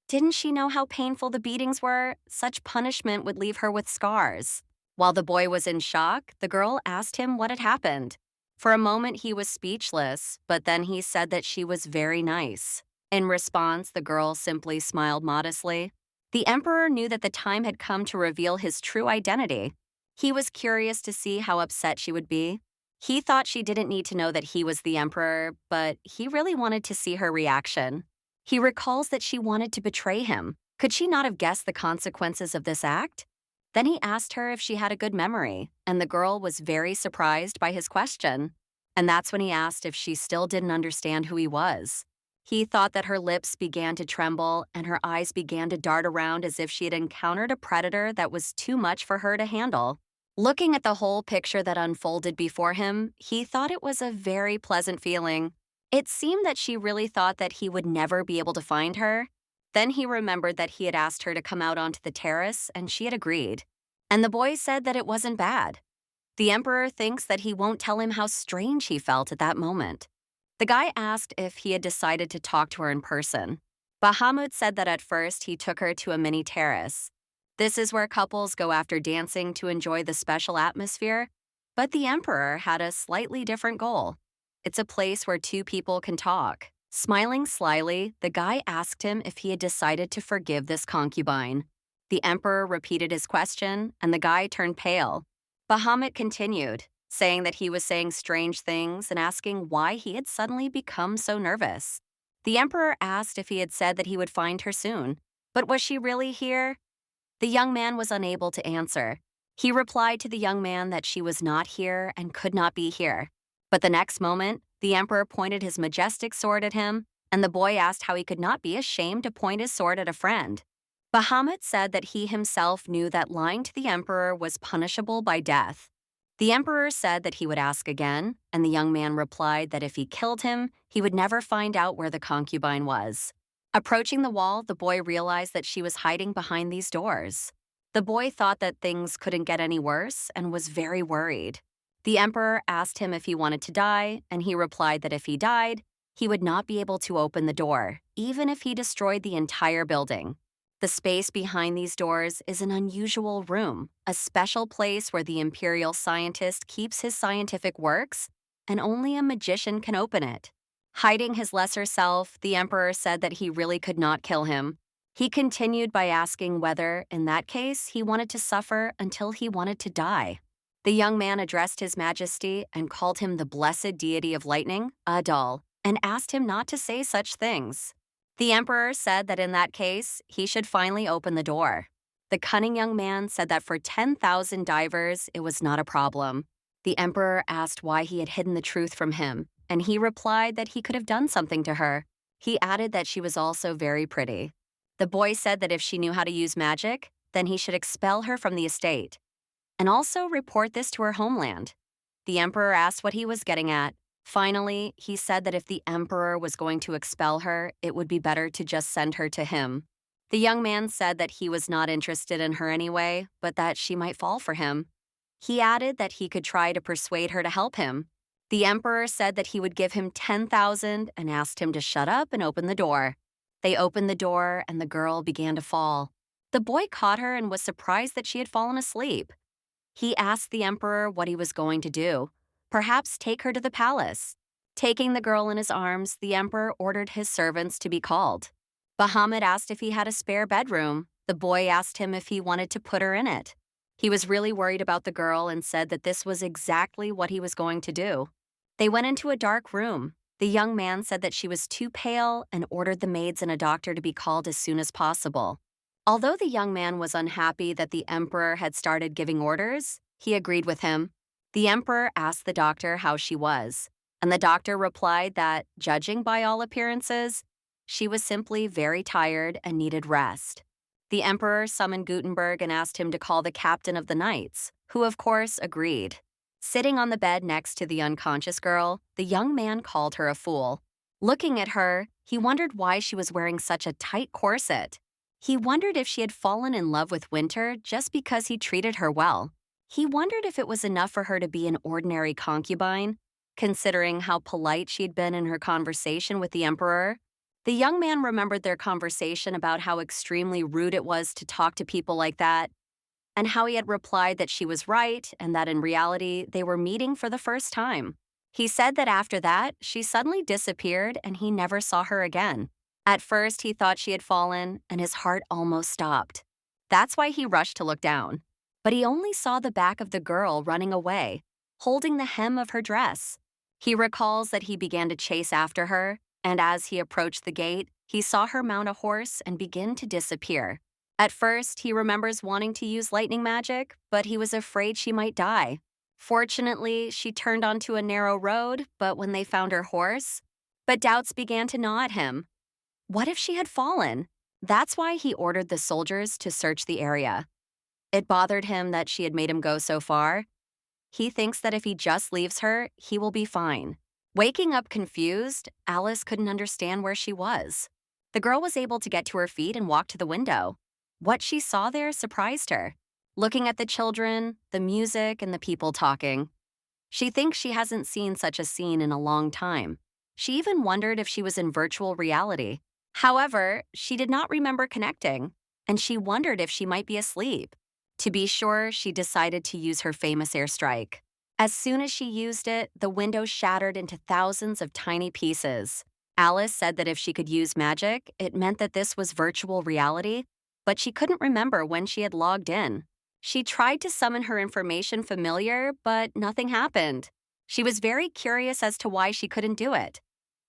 Didn't she know how painful the beatings were? Such punishment would leave her with scars. While the boy was in shock, the girl asked him what had happened. For a moment, he was speechless, but then he said that she was very nice. In response, the girl simply smiled modestly. The emperor knew that the time had come to reveal his true identity. He was curious to see how upset she would be. He thought she didn't need to know that he was the emperor, but he really wanted to see her reaction. He recalls that she wanted to betray him. Could she not have guessed the consequences of this act? Then he asked her if she had a good memory, and the girl was very surprised by his question. And that's when he asked if she still didn't understand who he was. He thought that her lips began to tremble and her eyes began to dart around as if she had encountered a predator that was too much for her to handle. Looking at the whole picture that unfolded before him, he thought it was a very pleasant feeling. It seemed that she really thought that he would never be able to find her. Then he remembered that he had asked her to come out onto the terrace, and she had agreed. And the boy said that it wasn't bad. The emperor thinks that he won't tell him how strange he felt at that moment. The guy asked if he had decided to talk to her in person. Bahamut said that at first he took her to a mini terrace. This is where couples go after dancing to enjoy the special atmosphere, but the emperor had a slightly different goal. It's a place where two people can talk. Smiling slyly, the guy asked him if he had decided to forgive this concubine. The emperor repeated his question, and the guy turned pale. Bahamut continued, saying that he was saying strange things and asking why he had suddenly become so nervous. The emperor asked if he had said that he would find her soon, but was she really here? The young man was unable to answer. He replied to the young man that she was not here and could not be here. But the next moment, the emperor pointed his majestic sword at him, and the boy asked how he could not be ashamed to point his sword at a friend. Bahamut said that he himself knew that lying to the emperor was punishable by death. The emperor said that he would ask again, and the young man replied that if he killed him, he would never find out where the concubine was. Approaching the wall, the boy realized that she was hiding behind these doors. The boy thought that things couldn't get any worse and was very worried. The emperor asked him if he wanted to die, and he replied that if he died, he would not be able to open the door, even if he destroyed the entire building. The space behind these doors is an unusual room, a special place where the imperial scientist keeps his scientific works, and only a magician can open it. Hiding his lesser self, the emperor said that he really could not kill him. He continued by asking whether, in that case, he wanted to suffer until he wanted to die. The young man addressed his majesty and called him the blessed deity of lightning, Adal, and asked him not to say such things. The emperor said that in that case, he should finally open the door. The cunning young man said that for 10,000 divers, it was not a problem. The emperor asked why he had hidden the truth from him, and he replied that he could have done something to her. He added that she was also very pretty. The boy said that if she knew how to use magic, then he should expel her from the estate, and also report this to her homeland. The emperor asked what he was getting at. Finally, he said that if the emperor was going to expel her, it would be better to just send her to him. The young man said that he was not interested in her anyway, but that she might fall for him. He added that he could try to persuade her to help him. The emperor said that he would give him 10,000 and asked him to shut up and open the door. They opened the door and the girl began to fall. The boy caught her and was surprised that she had fallen asleep. He asked the emperor what he was going to do. Perhaps take her to the palace. Taking the girl in his arms, the emperor ordered his servants to be called. Bahamut asked if he had a spare bedroom. The boy asked him if he wanted to put her in it. He was really worried about the girl and said that this was exactly what he was going to do. They went into a dark room. The young man said that she was too pale and ordered the maids and a doctor to be called as soon as possible. Although the young man was unhappy that the emperor had started giving orders, he agreed with him. The emperor asked the doctor how she was, and the doctor replied that, judging by all appearances, she was simply very tired and needed rest. The emperor summoned Gutenberg and asked him to call the captain of the knights, who of course agreed. Sitting on the bed next to the unconscious girl, the young man called her a fool. Looking at her, he wondered why she was wearing such a tight corset. He wondered if she had fallen in love with Winter just because he treated her well. He wondered if it was enough for her to be an ordinary concubine, considering how polite she'd been in her conversation with the emperor. The young man remembered their conversation about how extremely rude it was to talk to people like that, and how he had replied that she was right and that in reality they were meeting for the first time. He said that after that, she suddenly disappeared and he never saw her again. At first, he thought she had fallen, and his heart almost stopped. That's why he rushed to look down. But he only saw the back of the girl running away, holding the hem of her dress. He recalls that he began to chase after her, and as he approached the gate, he saw her mount a horse and begin to disappear. At first, he remembers wanting to use lightning magic, but he was afraid she might die. Fortunately, she turned onto a narrow road, but when they found her horse, doubts began to gnaw at him. What if she had fallen? That's why he ordered the soldiers to search the area. It bothered him that she had made him go so far. He thinks that if he just leaves her, he will be fine. Waking up confused, Alice couldn't understand where she was. The girl was able to get to her feet and walk to the window. What she saw there surprised her. looking at the children, the music, and the people talking. She thinks she hasn't seen such a scene in a long time. She even wondered if she was in virtual reality. However, she did not remember connecting, and she wondered if she might be asleep. To be sure, she decided to use her famous airstrike. As soon as she used it, the window shattered into thousands of tiny pieces. Alice said that if she could use magic, it meant that this was virtual reality, but she couldn't remember when she had logged in. She tried to summon her information familiar, but nothing happened. She was very curious as to why she couldn't do it.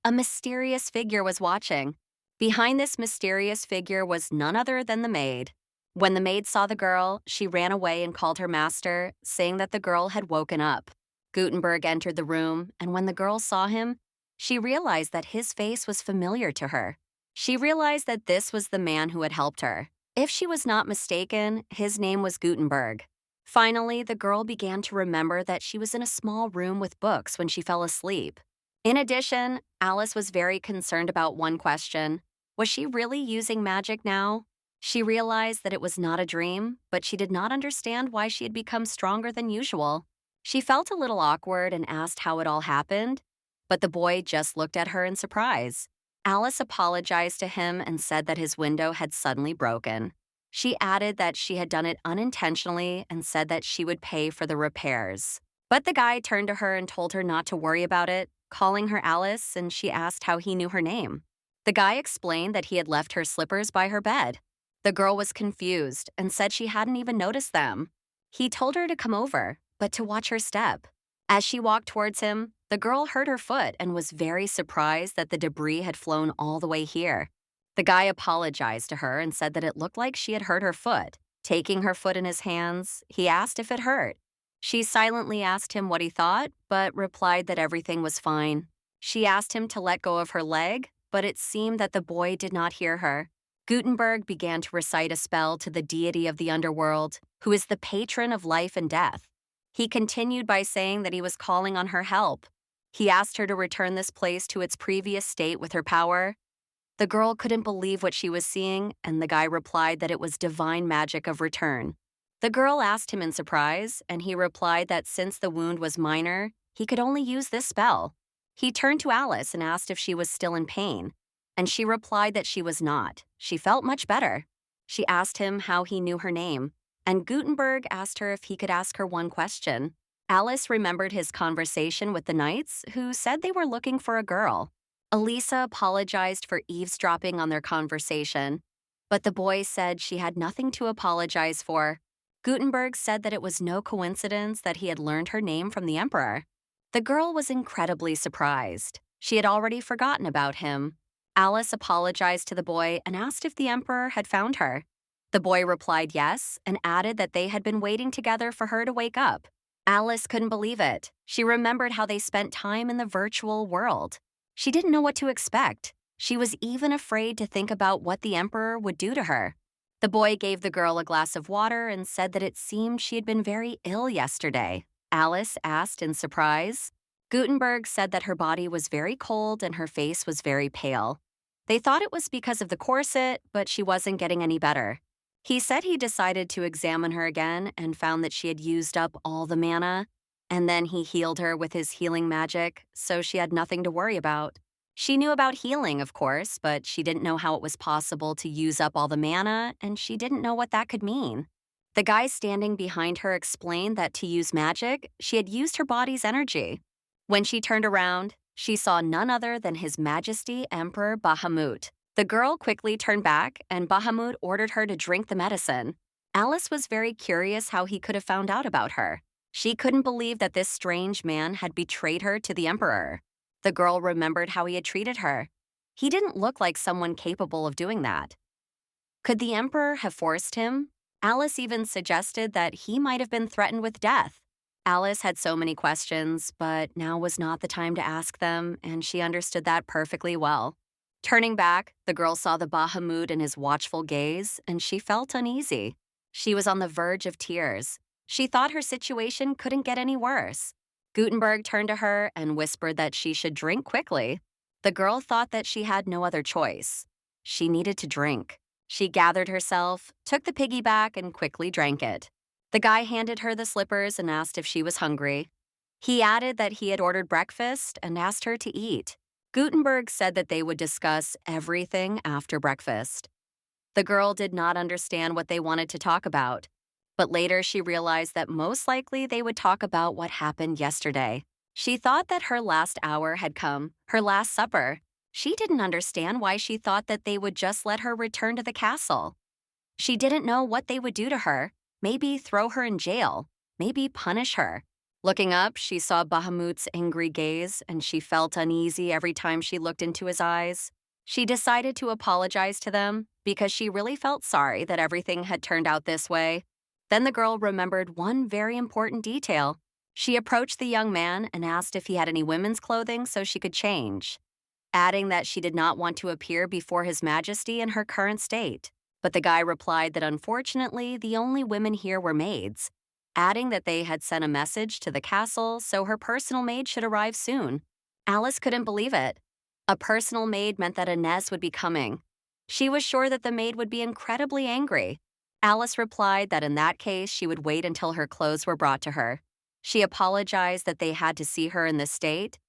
A mysterious figure was watching. Behind this mysterious figure was none other than the maid. When the maid saw the girl, she ran away and called her master, saying that the girl had woken up. Gutenberg entered the room, and when the girl saw him, she realized that his face was familiar to her. She realized that this was the man who had helped her. If she was not mistaken, his name was Gutenberg. Finally, the girl began to remember that she was in a small room with books when she fell asleep. In addition, Alice was very concerned about one question. Was she really using magic now? She realized that it was not a dream, but she did not understand why she had become stronger than usual. She felt a little awkward and asked how it all happened, but the boy just looked at her in surprise. Alice apologized to him and said that his window had suddenly broken. She added that she had done it unintentionally and said that she would pay for the repairs. But the guy turned to her and told her not to worry about it, calling her Alice, and she asked how he knew her name. The guy explained that he had left her slippers by her bed. The girl was confused and said she hadn't even noticed them. He told her to come over, but to watch her step. As she walked towards him, the girl hurt her foot and was very surprised that the debris had flown all the way here. The guy apologized to her and said that it looked like she had hurt her foot. Taking her foot in his hands, he asked if it hurt. She silently asked him what he thought, but replied that everything was fine. She asked him to let go of her leg, but it seemed that the boy did not hear her. Gutenberg began to recite a spell to the deity of the underworld, who is the patron of life and death. He continued by saying that he was calling on her help. He asked her to return this place to its previous state with her power. The girl couldn't believe what she was seeing, and the guy replied that it was divine magic of return. The girl asked him in surprise, and he replied that since the wound was minor, he could only use this spell. He turned to Alice and asked if she was still in pain, and she replied that she was not. She felt much better. She asked him how he knew her name, and Gutenberg asked her if he could ask her one question. Alice remembered his conversation with the knights, who said they were looking for a girl. Elisa apologized for eavesdropping on their conversation, but the boy said she had nothing to apologize for. Gutenberg said that it was no coincidence that he had learned her name from the emperor. The girl was incredibly surprised. She had already forgotten about him. Alice apologized to the boy and asked if the emperor had found her. The boy replied yes and added that they had been waiting together for her to wake up. Alice couldn't believe it. She remembered how they spent time in the virtual world. She didn't know what to expect. She was even afraid to think about what the emperor would do to her. The boy gave the girl a glass of water and said that it seemed she had been very ill yesterday. Alice asked in surprise. Gutenberg said that her body was very cold and her face was very pale. They thought it was because of the corset, but she wasn't getting any better. He said he decided to examine her again and found that she had used up all the mana, and then he healed her with his healing magic, so she had nothing to worry about. She knew about healing, of course, but she didn't know how it was possible to use up all the mana, and she didn't know what that could mean. The guy standing behind her explained that to use magic, she had used her body's energy. When she turned around, she saw none other than His Majesty Emperor Bahamut. The girl quickly turned back, and Bahamut ordered her to drink the medicine. Alice was very curious how he could have found out about her. She couldn't believe that this strange man had betrayed her to the emperor. The girl remembered how he had treated her. He didn't look like someone capable of doing that. Could the emperor have forced him? Alice even suggested that he might have been threatened with death. Alice had so many questions, but now was not the time to ask them, and she understood that perfectly well. Turning back, the girl saw the Bahamut in his watchful gaze, and she felt uneasy. She was on the verge of tears. She thought her situation couldn't get any worse. Gutenberg turned to her and whispered that she should drink quickly. The girl thought that she had no other choice. She needed to drink. She gathered herself, took the piggyback, and quickly drank it. The guy handed her the slippers and asked if she was hungry. He added that he had ordered breakfast and asked her to eat. Gutenberg said that they would discuss everything after breakfast. The girl did not understand what they wanted to talk about, but later she realized that most likely they would talk about what happened yesterday. She thought that her last hour had come, her last supper. She didn't understand why she thought that they would just let her return to the castle. She didn't know what they would do to her, maybe throw her in jail, maybe punish her. Looking up, she saw Bahamut's angry gaze, and she felt uneasy every time she looked into his eyes. She decided to apologize to them because she really felt sorry that everything had turned out this way. Then the girl remembered one very important detail. She approached the young man and asked if he had any women's clothing so she could change, adding that she did not want to appear before His Majesty in her current state. But the guy replied that unfortunately the only women here were maids, adding that they had sent a message to the castle so her personal maid should arrive soon. Alice couldn't believe it. A personal maid meant that Inez would be coming. She was sure that the maid would be incredibly angry. Alice replied that in that case she would wait until her clothes were brought to her. She apologized that they had to see her in this state,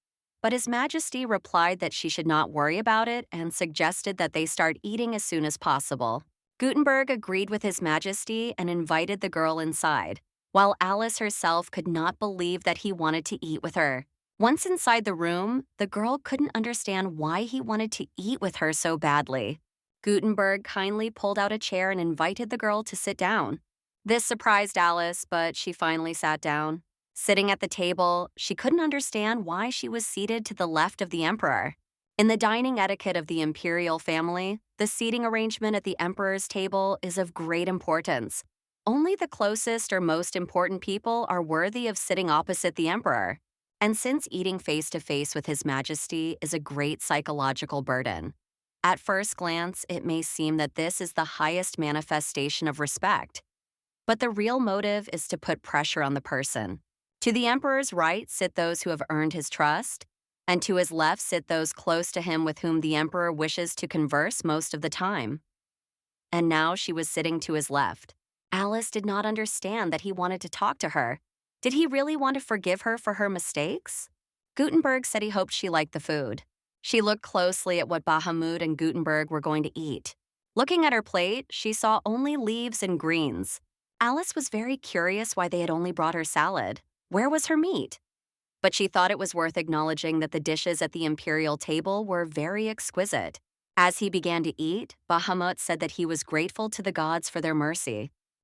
but His Majesty replied that she should not worry about it and suggested that they start eating as soon as possible. Gutenberg agreed with His Majesty and invited the girl inside, while Alice herself could not believe that he wanted to eat with her. Once inside the room, the girl couldn't understand why he wanted to eat with her so badly. Gutenberg kindly pulled out a chair and invited the girl to sit down. This surprised Alice, but she finally sat down. Sitting at the table, she couldn't understand why she was seated to the left of the emperor. In the dining etiquette of the imperial family, the seating arrangement at the emperor's table is of great importance. Only the closest or most important people are worthy of sitting opposite the emperor. And since eating face-to-face with His Majesty is a great psychological burden, at first glance it may seem that this is the highest manifestation of respect. But the real motive is to put pressure on the person. To the emperor's right sit those who have earned his trust, and to his left sit those close to him with whom the emperor wishes to converse most of the time. And now she was sitting to his left. Alice did not understand that he wanted to talk to her. Did he really want to forgive her for her mistakes? Gutenberg said he hoped she liked the food. She looked closely at what Bahamut and Gutenberg were going to eat. Looking at her plate, she saw only leaves and greens. Alice was very curious why they had only brought her salad. Where was her meat? But she thought it was worth acknowledging that the dishes at the imperial table were very exquisite. As he began to eat, Bahamut said that he was grateful to the gods for their mercy.